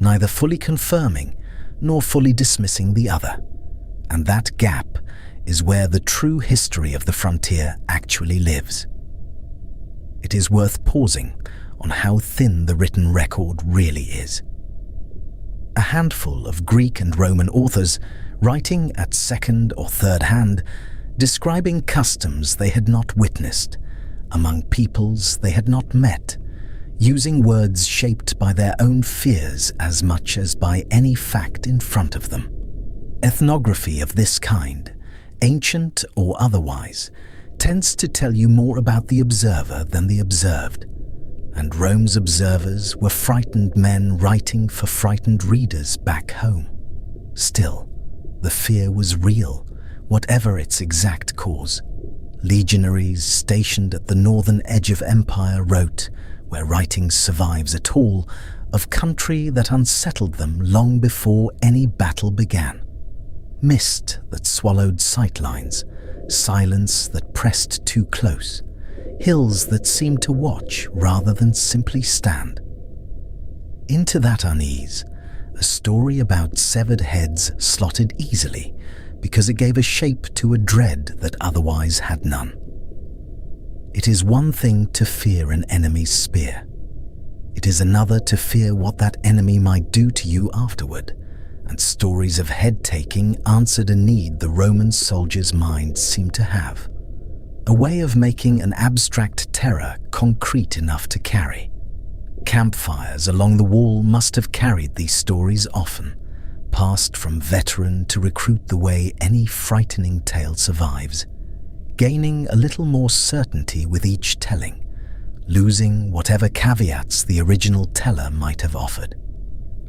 neither fully confirming nor fully dismissing the other, and that gap is where the true history of the frontier actually lives. It is worth pausing on how thin the written record really is. A handful of Greek and Roman authors, writing at second or third hand, describing customs they had not witnessed, among peoples they had not met, using words shaped by their own fears as much as by any fact in front of them. Ethnography of this kind, ancient or otherwise, tends to tell you more about the observer than the observed, and Rome's observers were frightened men writing for frightened readers back home. Still, the fear was real, whatever its exact cause. Legionaries stationed at the northern edge of empire wrote, where writing survives at all, of country that unsettled them long before any battle began. Mist that swallowed sightlines, silence that pressed too close, hills that seemed to watch rather than simply stand. Into that unease, a story about severed heads slotted easily, because it gave a shape to a dread that otherwise had none. It is one thing to fear an enemy's spear. It is another to fear what that enemy might do to you afterward, and stories of head-taking answered a need the Roman soldiers' minds seemed to have. A way of making an abstract terror concrete enough to carry. Campfires along the wall must have carried these stories often, passed from veteran to recruit the way any frightening tale survives, gaining a little more certainty with each telling, losing whatever caveats the original teller might have offered.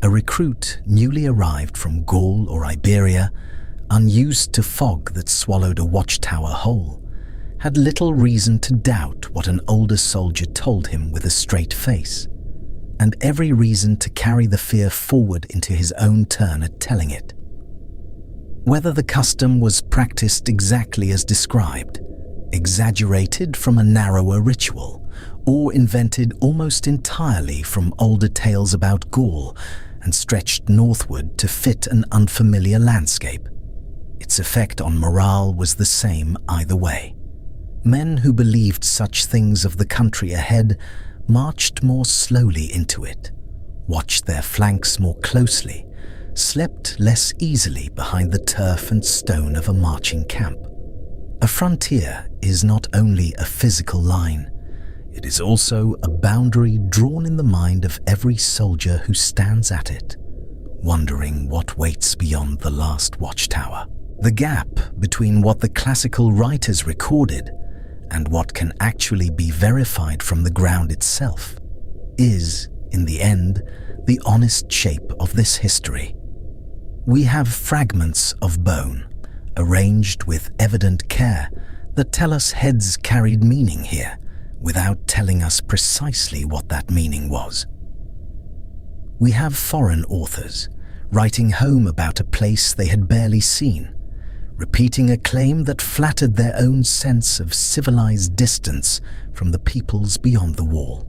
A recruit newly arrived from Gaul or Iberia, unused to fog that swallowed a watchtower whole, had little reason to doubt what an older soldier told him with a straight face, and every reason to carry the fear forward into his own turn at telling it. Whether the custom was practiced exactly as described, exaggerated from a narrower ritual, or invented almost entirely from older tales about Gaul and stretched northward to fit an unfamiliar landscape, its effect on morale was the same either way. Men who believed such things of the country ahead marched more slowly into it, watched their flanks more closely, slept less easily behind the turf and stone of a marching camp. A frontier is not only a physical line, it is also a boundary drawn in the mind of every soldier who stands at it, wondering what waits beyond the last watchtower. The gap between what the classical writers recorded and what can actually be verified from the ground itself is, in the end, the honest shape of this history. We have fragments of bone, arranged with evident care, that tell us heads carried meaning here, without telling us precisely what that meaning was. We have foreign authors, writing home about a place they had barely seen, repeating a claim that flattered their own sense of civilized distance from the peoples beyond the wall.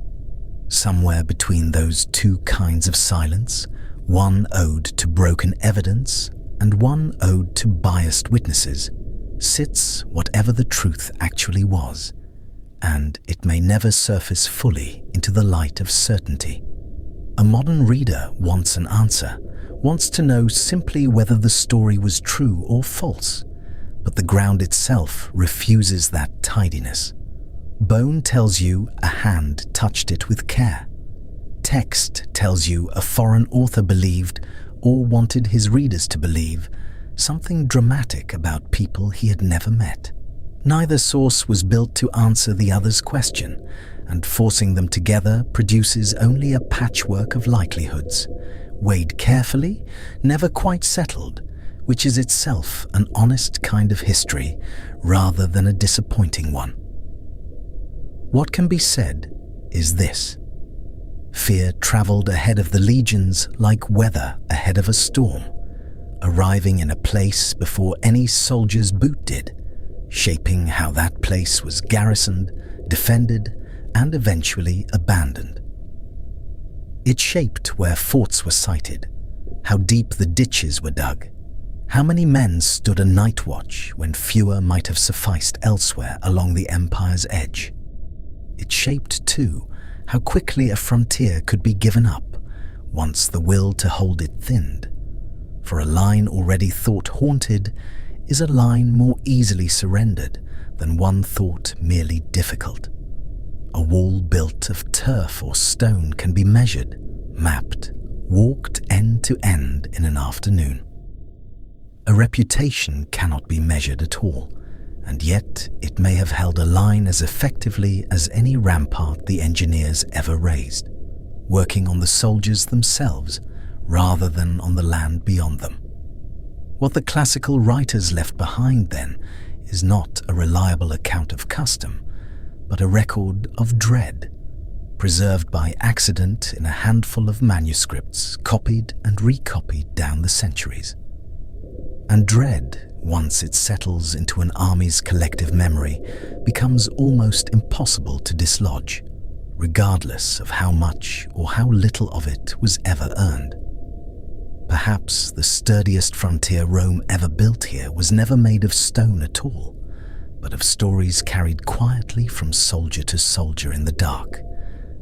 Somewhere between those two kinds of silence, one ode to broken evidence and one ode to biased witnesses, sits whatever the truth actually was, and it may never surface fully into the light of certainty. A modern reader wants an answer, wants to know simply whether the story was true or false, but the ground itself refuses that tidiness. Bone tells you a hand touched it with care. Text tells you a foreign author believed, or wanted his readers to believe, something dramatic about people he had never met. Neither source was built to answer the other's question, and forcing them together produces only a patchwork of likelihoods, weighed carefully, never quite settled, which is itself an honest kind of history rather than a disappointing one. What can be said is this: fear travelled ahead of the legions like weather ahead of a storm, arriving in a place before any soldier's boot did, shaping how that place was garrisoned, defended, and eventually abandoned. It shaped where forts were sited, how deep the ditches were dug, how many men stood a night watch when fewer might have sufficed elsewhere along the empire's edge. It shaped, too, how quickly a frontier could be given up once the will to hold it thinned. For a line already thought haunted is a line more easily surrendered than one thought merely difficult. A wall built of turf or stone can be measured, mapped, walked end to end in an afternoon. A reputation cannot be measured at all, and yet it may have held a line as effectively as any rampart the engineers ever raised, working on the soldiers themselves rather than on the land beyond them. What the classical writers left behind, then, is not a reliable account of custom, but a record of dread, preserved by accident in a handful of manuscripts copied and recopied down the centuries. And dread, once it settles into an army's collective memory, becomes almost impossible to dislodge, regardless of how much or how little of it was ever earned. perhaps the sturdiest frontier Rome ever built here was never made of stone at all, but of stories carried quietly from soldier to soldier in the dark,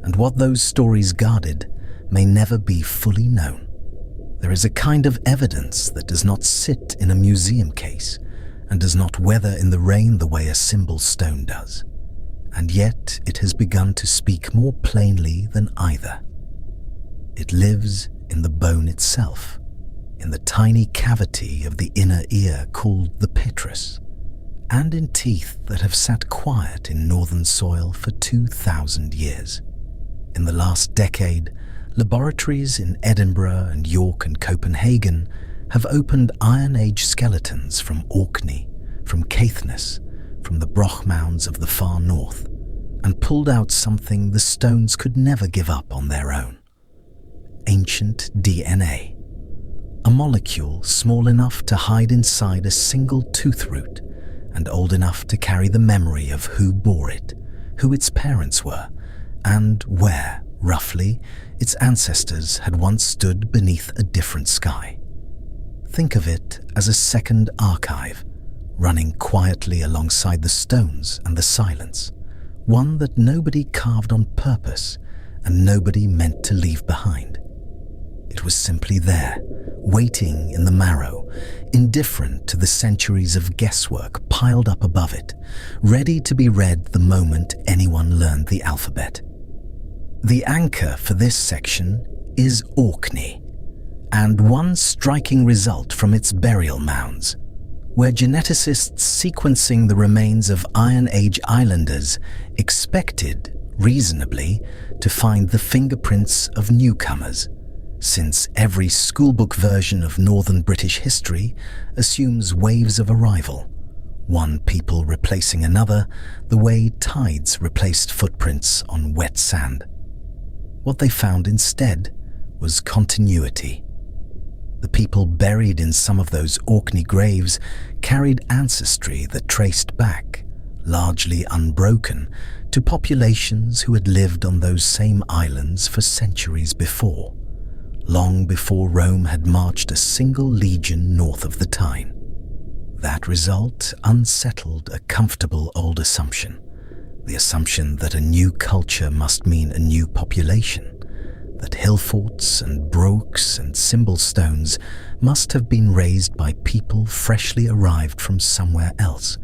and what those stories guarded may never be fully known. There is a kind of evidence that does not sit in a museum case and does not weather in the rain the way a symbol stone does, and yet it has begun to speak more plainly than either. It lives in the bone itself, in the tiny cavity of the inner ear called the petrous, and in teeth that have sat quiet in northern soil for 2,000 years. In the last decade, laboratories in Edinburgh and York and Copenhagen have opened Iron Age skeletons from Orkney, from Caithness, from the broch mounds of the far north, and pulled out something the stones could never give up on their own. Ancient DNA. A molecule small enough to hide inside a single tooth root and old enough to carry the memory of who bore it, who its parents were, and where, roughly, its ancestors had once stood beneath a different sky. Think of it as a second archive, running quietly alongside the stones and the silence, one that nobody carved on purpose and nobody meant to leave behind. It was simply there, waiting in the marrow, indifferent to the centuries of guesswork piled up above it, ready to be read the moment anyone learned the alphabet. The anchor for this section is Orkney, and one striking result from its burial mounds, where geneticists sequencing the remains of Iron Age islanders expected, reasonably, to find the fingerprints of newcomers, since every schoolbook version of northern British history assumes waves of arrival, one people replacing another the way tides replaced footprints on wet sand. What they found instead was continuity. The people buried in some of those Orkney graves carried ancestry that traced back, largely unbroken, to populations who had lived on those same islands for centuries before, long before Rome had marched a single legion north of the Tyne. That result unsettled a comfortable old assumption, the assumption that a new culture must mean a new population, that hillforts and brochs and symbol stones must have been raised by people freshly arrived from somewhere else,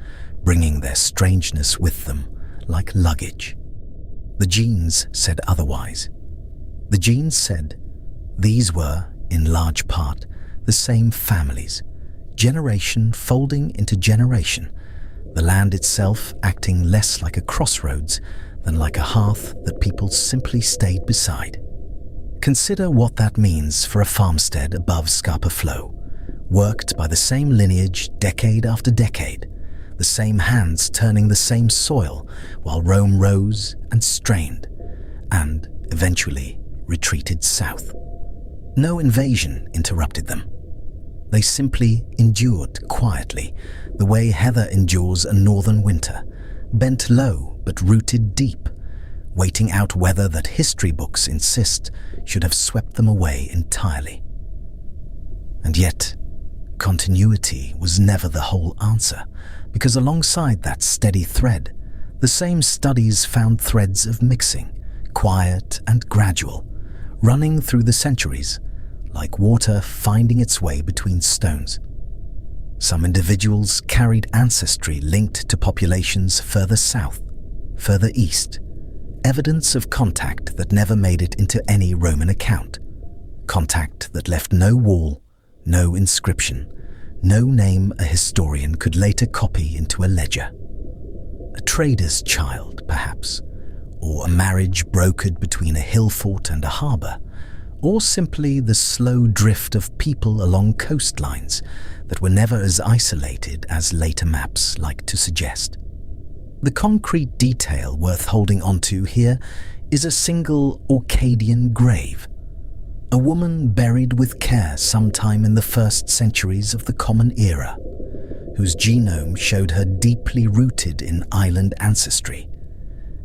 bringing their strangeness with them like luggage. The genes said otherwise. The genes said these were, in large part, the same families, generation folding into generation, the land itself acting less like a crossroads than like a hearth that people simply stayed beside. Consider what that means for a farmstead above Scapa Flow, worked by the same lineage decade after decade, the same hands turning the same soil while Rome rose and strained, and eventually retreated south. No invasion interrupted them. They simply endured quietly, the way heather endures a northern winter, bent low but rooted deep, waiting out weather that history books insist should have swept them away entirely. And yet, continuity was never the whole answer, because alongside that steady thread, the same studies found threads of mixing, quiet and gradual, running through the centuries, like water finding its way between stones. Some individuals carried ancestry linked to populations further south, further east, evidence of contact that never made it into any Roman account, contact that left no wall, no inscription, no name a historian could later copy into a ledger. A trader's child, perhaps, or a marriage brokered between a hill fort and a harbour, or simply the slow drift of people along coastlines that were never as isolated as later maps like to suggest. The concrete detail worth holding onto here is a single Orcadian grave, a woman buried with care sometime in the first centuries of the Common Era, whose genome showed her deeply rooted in island ancestry,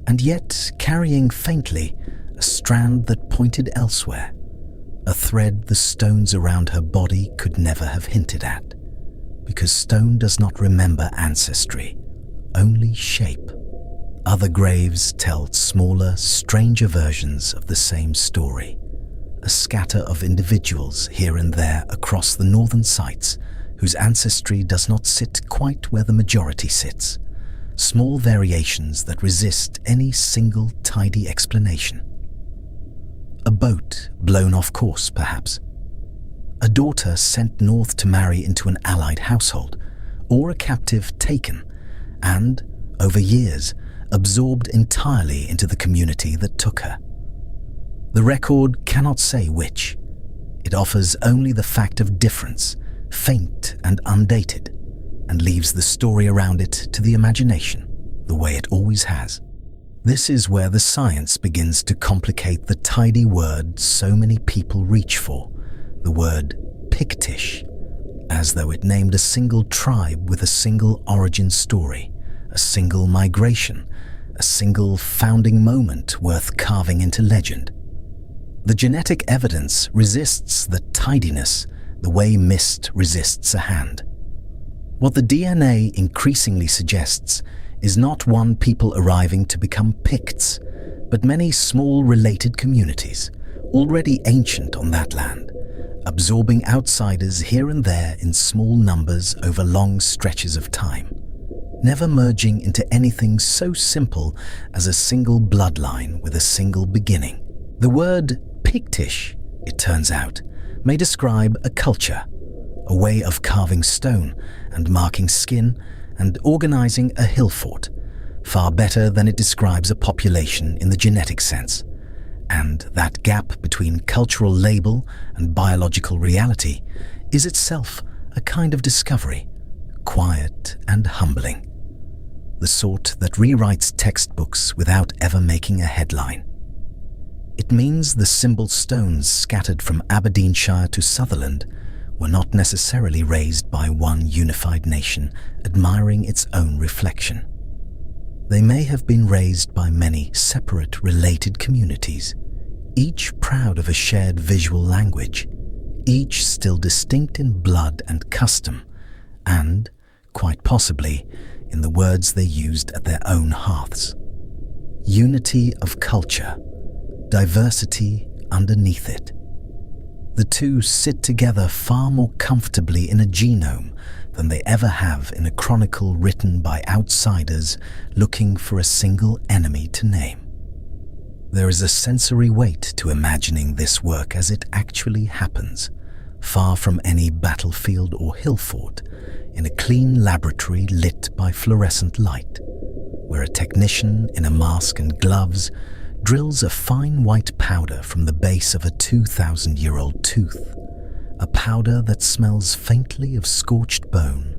and yet carrying faintly a strand that pointed elsewhere, a thread the stones around her body could never have hinted at, because stone does not remember ancestry, only shape. Other graves tell smaller, stranger versions of the same story, a scatter of individuals here and there across the northern sites whose ancestry does not sit quite where the majority sits, small variations that resist any single tidy explanation. A boat blown off course, perhaps. A daughter sent north to marry into an allied household, or a captive taken and, over years, absorbed entirely into the community that took her. The record cannot say which. It offers only the fact of difference, faint and undated, and leaves the story around it to the imagination, the way it always has. This is where the science begins to complicate the tidy word so many people reach for, the word Pictish, as though it named a single tribe with a single origin story, a single migration, a single founding moment worth carving into legend. The genetic evidence resists the tidiness the way mist resists a hand. What the DNA increasingly suggests is not one people arriving to become Picts, but many small related communities, already ancient on that land, absorbing outsiders here and there in small numbers over long stretches of time, never merging into anything so simple as a single bloodline with a single beginning. The word Pictish, it turns out, may describe a culture, a way of carving stone and marking skin and organizing a hill fort, far better than it describes a population in the genetic sense. And that gap between cultural label and biological reality is itself a kind of discovery, quiet and humbling, the sort that rewrites textbooks without ever making a headline. It means the symbol stones scattered from Aberdeenshire to Sutherland were not necessarily raised by one unified nation admiring its own reflection. They may have been raised by many separate related communities, each proud of a shared visual language, each still distinct in blood and custom, and, quite possibly, in the words they used at their own hearths. Unity of culture, diversity underneath it. The two sit together far more comfortably in a genome than they ever have in a chronicle written by outsiders looking for a single enemy to name. There is a sensory weight to imagining this work as it actually happens, far from any battlefield or hill fort, in a clean laboratory lit by fluorescent light, where a technician in a mask and gloves drills a fine white powder from the base of a 2,000-year-old tooth, a powder that smells faintly of scorched bone,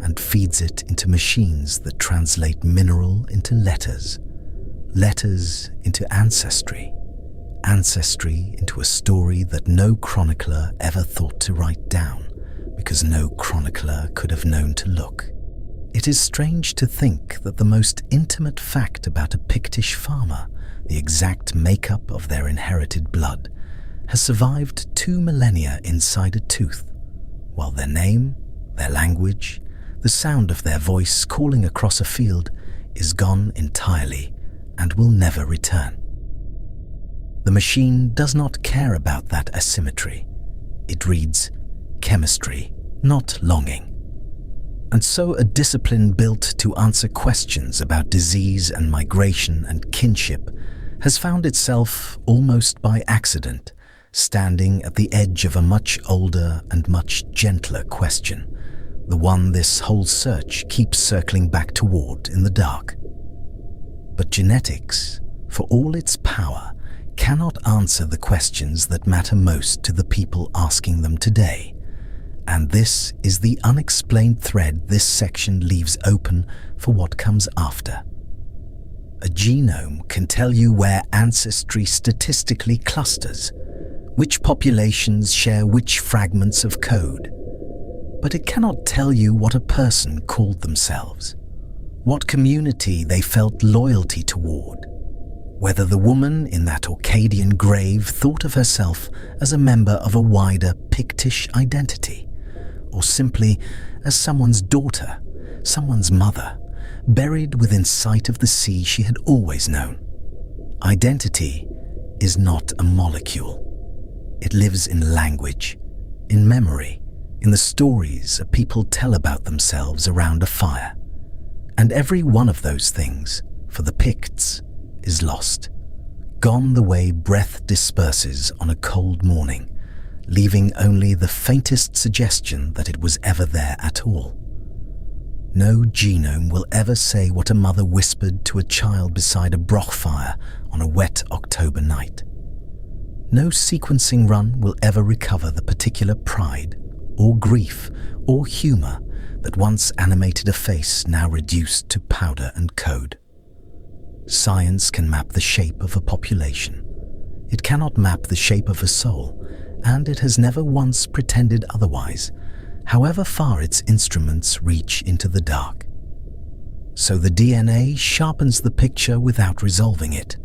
and feeds it into machines that translate mineral into letters, letters into ancestry, ancestry into a story that no chronicler ever thought to write down, because no chronicler could have known to look. It is strange to think that the most intimate fact about a Pictish farmer, the exact makeup of their inherited blood, has survived 2 millennia inside a tooth, while their name, their language, the sound of their voice calling across a field is gone entirely and will never return. The machine does not care about that asymmetry. It reads chemistry, not longing. And so a discipline built to answer questions about disease and migration and kinship has found itself, almost by accident, standing at the edge of a much older and much gentler question, the one this whole search keeps circling back toward in the dark. But genetics, for all its power, cannot answer the questions that matter most to the people asking them today. And this is the unexplained thread this section leaves open for what comes after. A genome can tell you where ancestry statistically clusters, which populations share which fragments of code. But it cannot tell you what a person called themselves, what community they felt loyalty toward, Whether the woman in that Orcadian grave thought of herself as a member of a wider Pictish identity, or simply as someone's daughter, someone's mother, buried within sight of the sea she had always known. Identity is not a molecule. It lives in language, in memory, in the stories a people tell about themselves around a fire. And every one of those things, for the Picts, is lost, gone the way breath disperses on a cold morning, leaving only the faintest suggestion that it was ever there at all. No genome will ever say what a mother whispered to a child beside a broch fire on a wet October night. No sequencing run will ever recover the particular pride, or grief, or humour that once animated a face now reduced to powder and code. Science can map the shape of a population. It cannot map the shape of a soul, and it has never once pretended otherwise, however far its instruments reach into the dark. So the DNA sharpens the picture without resolving it,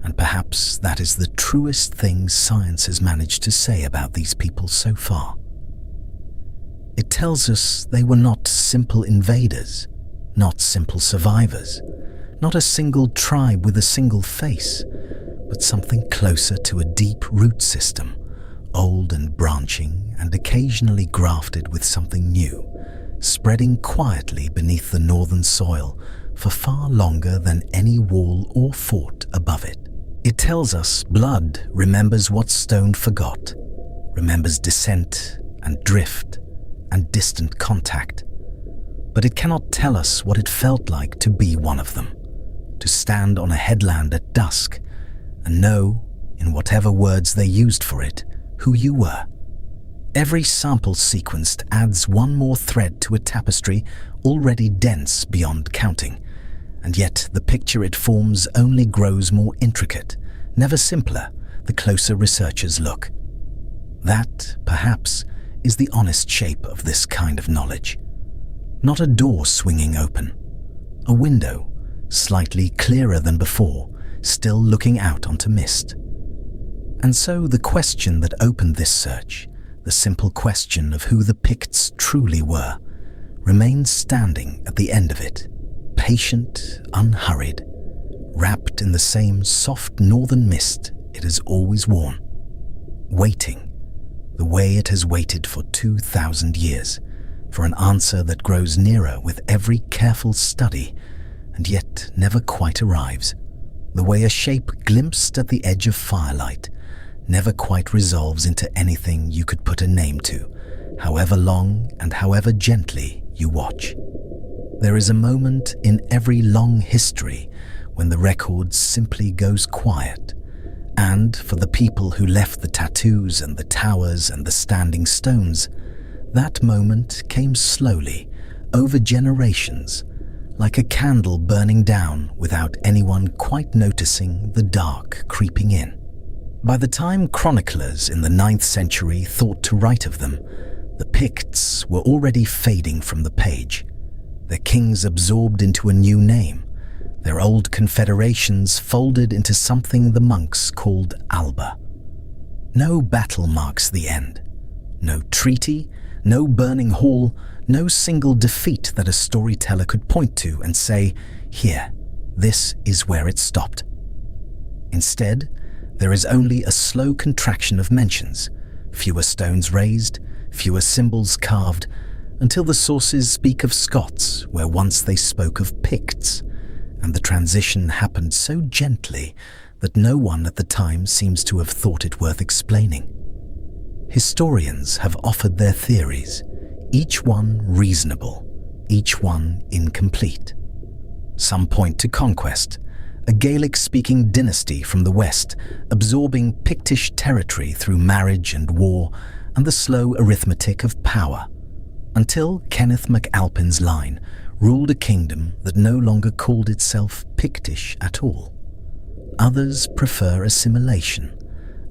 and perhaps that is the truest thing science has managed to say about these people so far. It tells us they were not simple invaders, not simple survivors, not a single tribe with a single face, but something closer to a deep root system, old and branching and occasionally grafted with something new, spreading quietly beneath the northern soil for far longer than any wall or fort above it. It tells us blood remembers what stone forgot, remembers descent and drift and distant contact, but it cannot tell us what it felt like to be one of them, to stand on a headland at dusk and know, in whatever words they used for it, who you were. Every sample sequenced adds one more thread to a tapestry already dense beyond counting, and yet the picture it forms only grows more intricate, never simpler, the closer researchers look. That, perhaps, is the honest shape of this kind of knowledge. Not a door swinging open, a window, slightly clearer than before, still looking out onto mist. And so the question that opened this search, the simple question of who the Picts truly were, remains standing at the end of it, patient, unhurried, wrapped in the same soft northern mist it has always worn, waiting, the way it has waited for 2,000 years, for an answer that grows nearer with every careful study and yet never quite arrives, the way a shape glimpsed at the edge of firelight never quite resolves into anything you could put a name to, however long and however gently you watch. There is a moment in every long history when the record simply goes quiet, and for the people who left the tattoos and the towers and the standing stones, that moment came slowly, over generations, like a candle burning down without anyone quite noticing the dark creeping in. By the time chroniclers in the 9th century thought to write of them, the Picts were already fading from the page, their kings absorbed into a new name, their old confederations folded into something the monks called Alba. No battle marks the end, no treaty, no burning hall, no single defeat that a storyteller could point to and say, "Here, this is where it stopped." Instead, there is only a slow contraction of mentions, fewer stones raised, fewer symbols carved, until the sources speak of Scots where once they spoke of Picts, and the transition happened so gently that no one at the time seems to have thought it worth explaining. Historians have offered their theories, each one reasonable, each one incomplete. Some point to conquest, a Gaelic-speaking dynasty from the west absorbing Pictish territory through marriage and war and the slow arithmetic of power, until Kenneth MacAlpin's line ruled a kingdom that no longer called itself Pictish at all. Others prefer assimilation,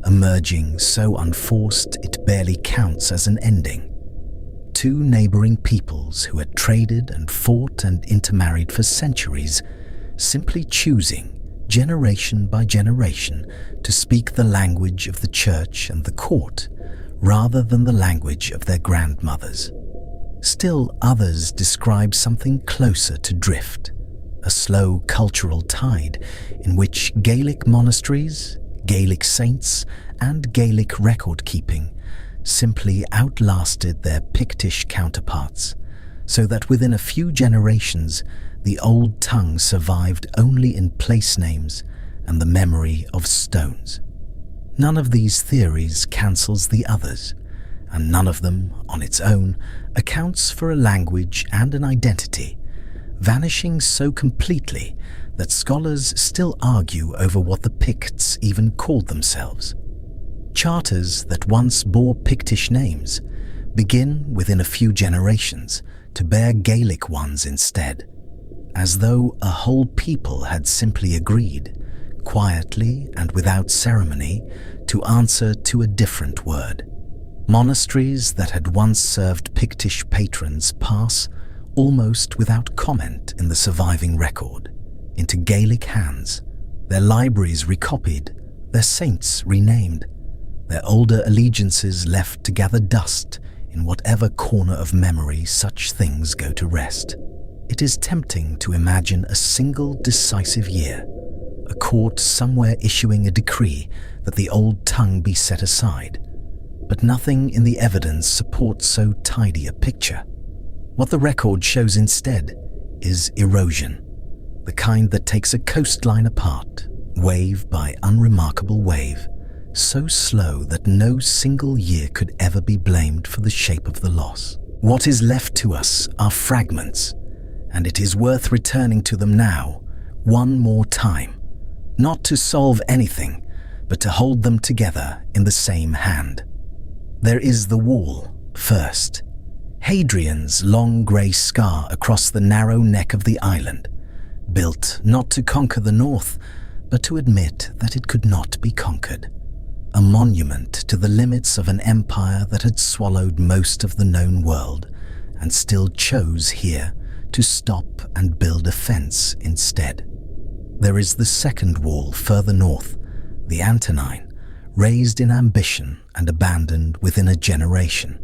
a merging so unforced it barely counts as an ending. Two neighboring peoples who had traded and fought and intermarried for centuries, simply choosing, generation by generation, to speak the language of the church and the court, rather than the language of their grandmothers. Still others describe something closer to drift, a slow cultural tide in which Gaelic monasteries, Gaelic saints, and Gaelic record-keeping simply outlasted their Pictish counterparts, so that within a few generations the old tongue survived only in place names and the memory of stones. None of these theories cancels the others, and none of them, on its own, accounts for a language and an identity, vanishing so completely that scholars still argue over what the Picts even called themselves. Charters that once bore Pictish names begin within a few generations to bear Gaelic ones instead, as though a whole people had simply agreed, quietly and without ceremony, to answer to a different word. Monasteries that had once served Pictish patrons pass, almost without comment in the surviving record, into Gaelic hands, their libraries recopied, their saints renamed, their older allegiances left to gather dust in whatever corner of memory such things go to rest. It is tempting to imagine a single decisive year, a court somewhere issuing a decree that the old tongue be set aside, but nothing in the evidence supports so tidy a picture. What the record shows instead is erosion, the kind that takes a coastline apart, wave by unremarkable wave, so slow that no single year could ever be blamed for the shape of the loss. What is left to us are fragments, and it is worth returning to them now, one more time, not to solve anything, but to hold them together in the same hand. There is the wall, first, Hadrian's long grey scar across the narrow neck of the island, built not to conquer the north, but to admit that it could not be conquered. A monument to the limits of an empire that had swallowed most of the known world and still chose here to stop and build a fence instead. There is the second wall further north, the Antonine, raised in ambition and abandoned within a generation,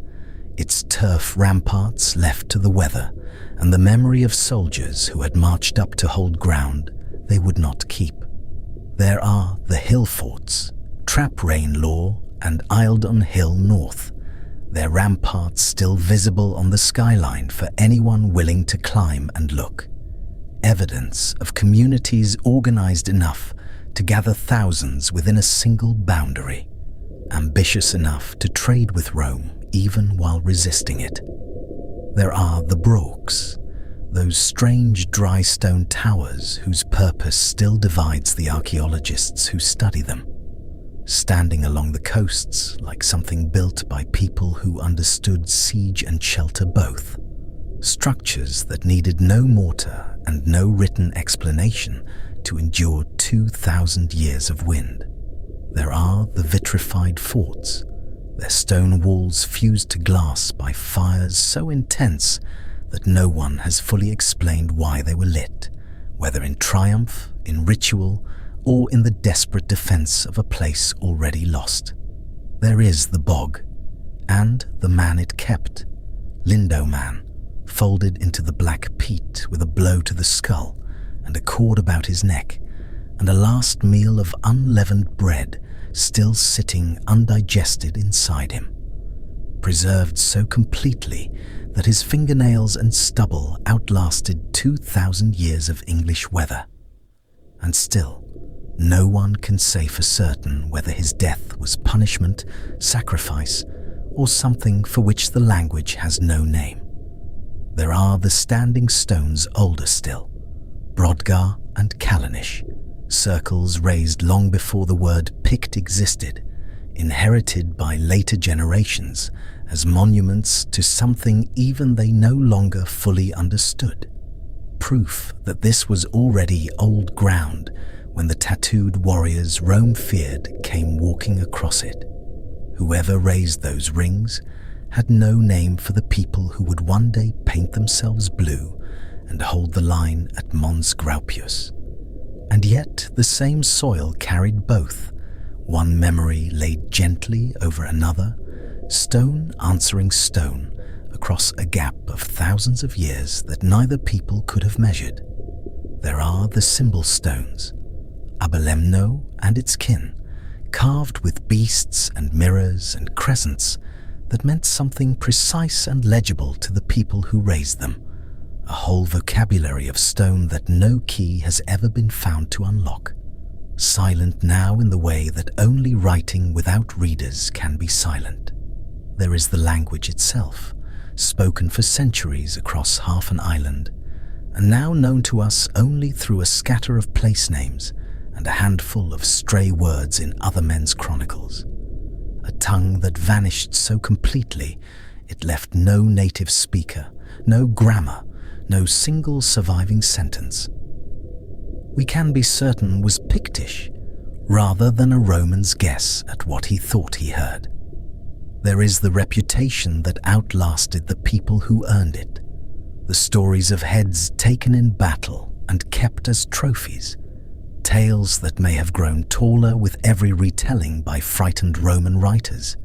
its turf ramparts left to the weather and the memory of soldiers who had marched up to hold ground they would not keep. There are the hillforts, Traprain Law and Eildon Hill North, their ramparts still visible on the skyline for anyone willing to climb and look. Evidence of communities organized enough to gather thousands within a single boundary, ambitious enough to trade with Rome even while resisting it. There are the brochs, those strange drystone towers whose purpose still divides the archaeologists who study them, standing along the coasts like something built by people who understood siege and shelter both, structures that needed no mortar and no written explanation to endure 2,000 years of wind. There are the vitrified forts, their stone walls fused to glass by fires so intense that no one has fully explained why they were lit, whether in triumph, in ritual, or in the desperate defense of a place already lost. There is the bog, and the man it kept, Lindow Man, folded into the black peat with a blow to the skull and a cord about his neck, and a last meal of unleavened bread still sitting undigested inside him, preserved so completely that his fingernails and stubble outlasted 2,000 years of English weather. And still, no one can say for certain whether his death was punishment, sacrifice, or something for which the language has no name. There are the standing stones older still, Brodgar and Callanish, circles raised long before the word Pict existed, inherited by later generations as monuments to something even they no longer fully understood. Proof that this was already old ground when the tattooed warriors Rome feared came walking across it. Whoever raised those rings had no name for the people who would one day paint themselves blue and hold the line at Mons Graupius. And yet the same soil carried both, one memory laid gently over another, stone answering stone across a gap of thousands of years that neither people could have measured. There are the symbol stones, Abelemno and its kin, carved with beasts and mirrors and crescents that meant something precise and legible to the people who raised them, a whole vocabulary of stone that no key has ever been found to unlock, silent now in the way that only writing without readers can be silent. There is the language itself, spoken for centuries across half an island, and now known to us only through a scatter of place names and a handful of stray words in other men's chronicles. A tongue that vanished so completely it left no native speaker, no grammar, no single surviving sentence. We can be certain was Pictish, rather than a Roman's guess at what he thought he heard. There is the reputation that outlasted the people who earned it, the stories of heads taken in battle and kept as trophies, tales that may have grown taller with every retelling by frightened Roman writers,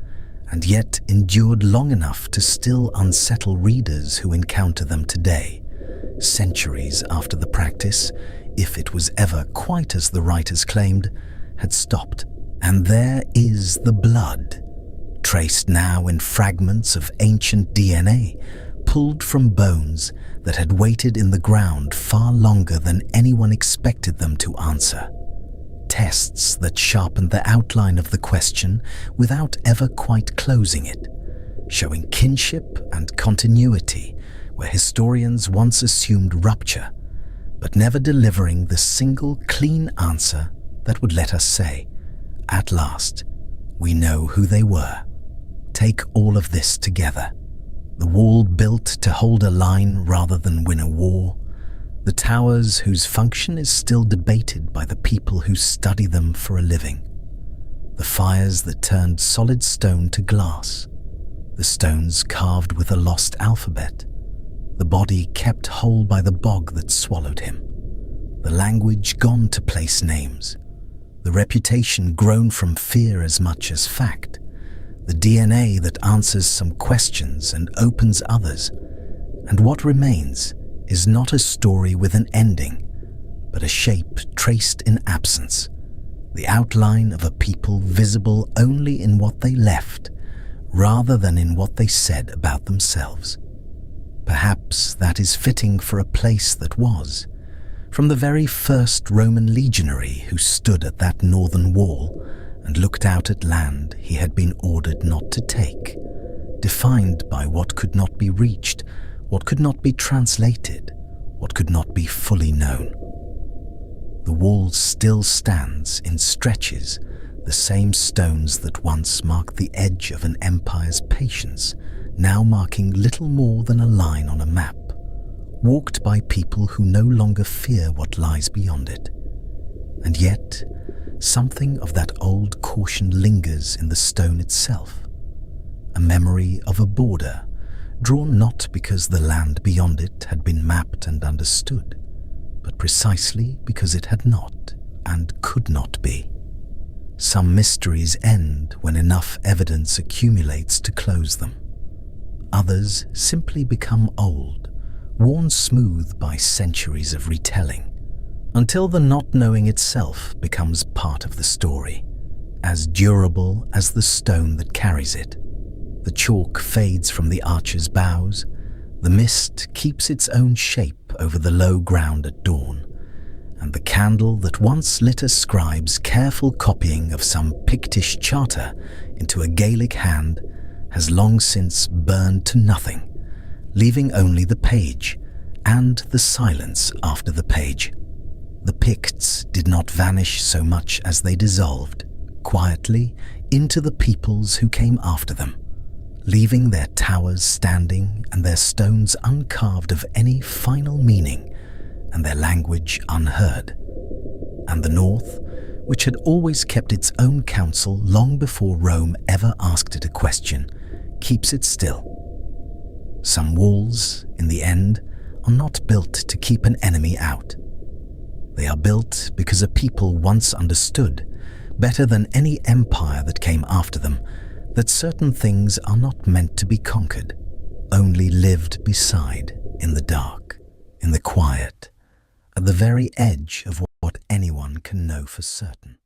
and yet endured long enough to still unsettle readers who encounter them today, centuries after the practice, if it was ever quite as the writers claimed, had stopped. And there is the blood, traced now in fragments of ancient DNA, pulled from bones that had waited in the ground far longer than anyone expected them to answer. Tests that sharpened the outline of the question without ever quite closing it, showing kinship and continuity where historians once assumed rupture, but never delivering the single clean answer that would let us say, at last, we know who they were. Take all of this together. The wall built to hold a line rather than win a war, the towers whose function is still debated by the people who study them for a living, the fires that turned solid stone to glass, the stones carved with a lost alphabet, the body kept whole by the bog that swallowed him, the language gone to place names, the reputation grown from fear as much as fact, the DNA that answers some questions and opens others, and what remains is not a story with an ending, but a shape traced in absence, the outline of a people visible only in what they left, rather than in what they said about themselves. Perhaps that is fitting for a place that was, from the very first Roman legionary who stood at that northern wall and looked out at land he had been ordered not to take, defined by what could not be reached, what could not be translated, what could not be fully known. The wall still stands in stretches, the same stones that once marked the edge of an empire's patience, now marking little more than a line on a map, walked by people who no longer fear what lies beyond it. And yet, something of that old caution lingers in the stone itself, a memory of a border, drawn not because the land beyond it had been mapped and understood, but precisely because it had not and could not be. Some mysteries end when enough evidence accumulates to close them. Others simply become old, worn smooth by centuries of retelling, until the not knowing itself becomes part of the story, as durable as the stone that carries it. The chalk fades from the archer's bows, the mist keeps its own shape over the low ground at dawn, and the candle that once lit a scribe's careful copying of some Pictish charter into a Gaelic hand has long since burned to nothing, leaving only the page and the silence after the page. The Picts did not vanish so much as they dissolved, quietly, into the peoples who came after them, leaving their towers standing and their stones uncarved of any final meaning and their language unheard. And the North, which had always kept its own counsel long before Rome ever asked it a question, keeps it still. Some walls, in the end, are not built to keep an enemy out. They are built because a people once understood, better than any empire that came after them, that certain things are not meant to be conquered, only lived beside in the dark, in the quiet, at the very edge of what anyone can know for certain.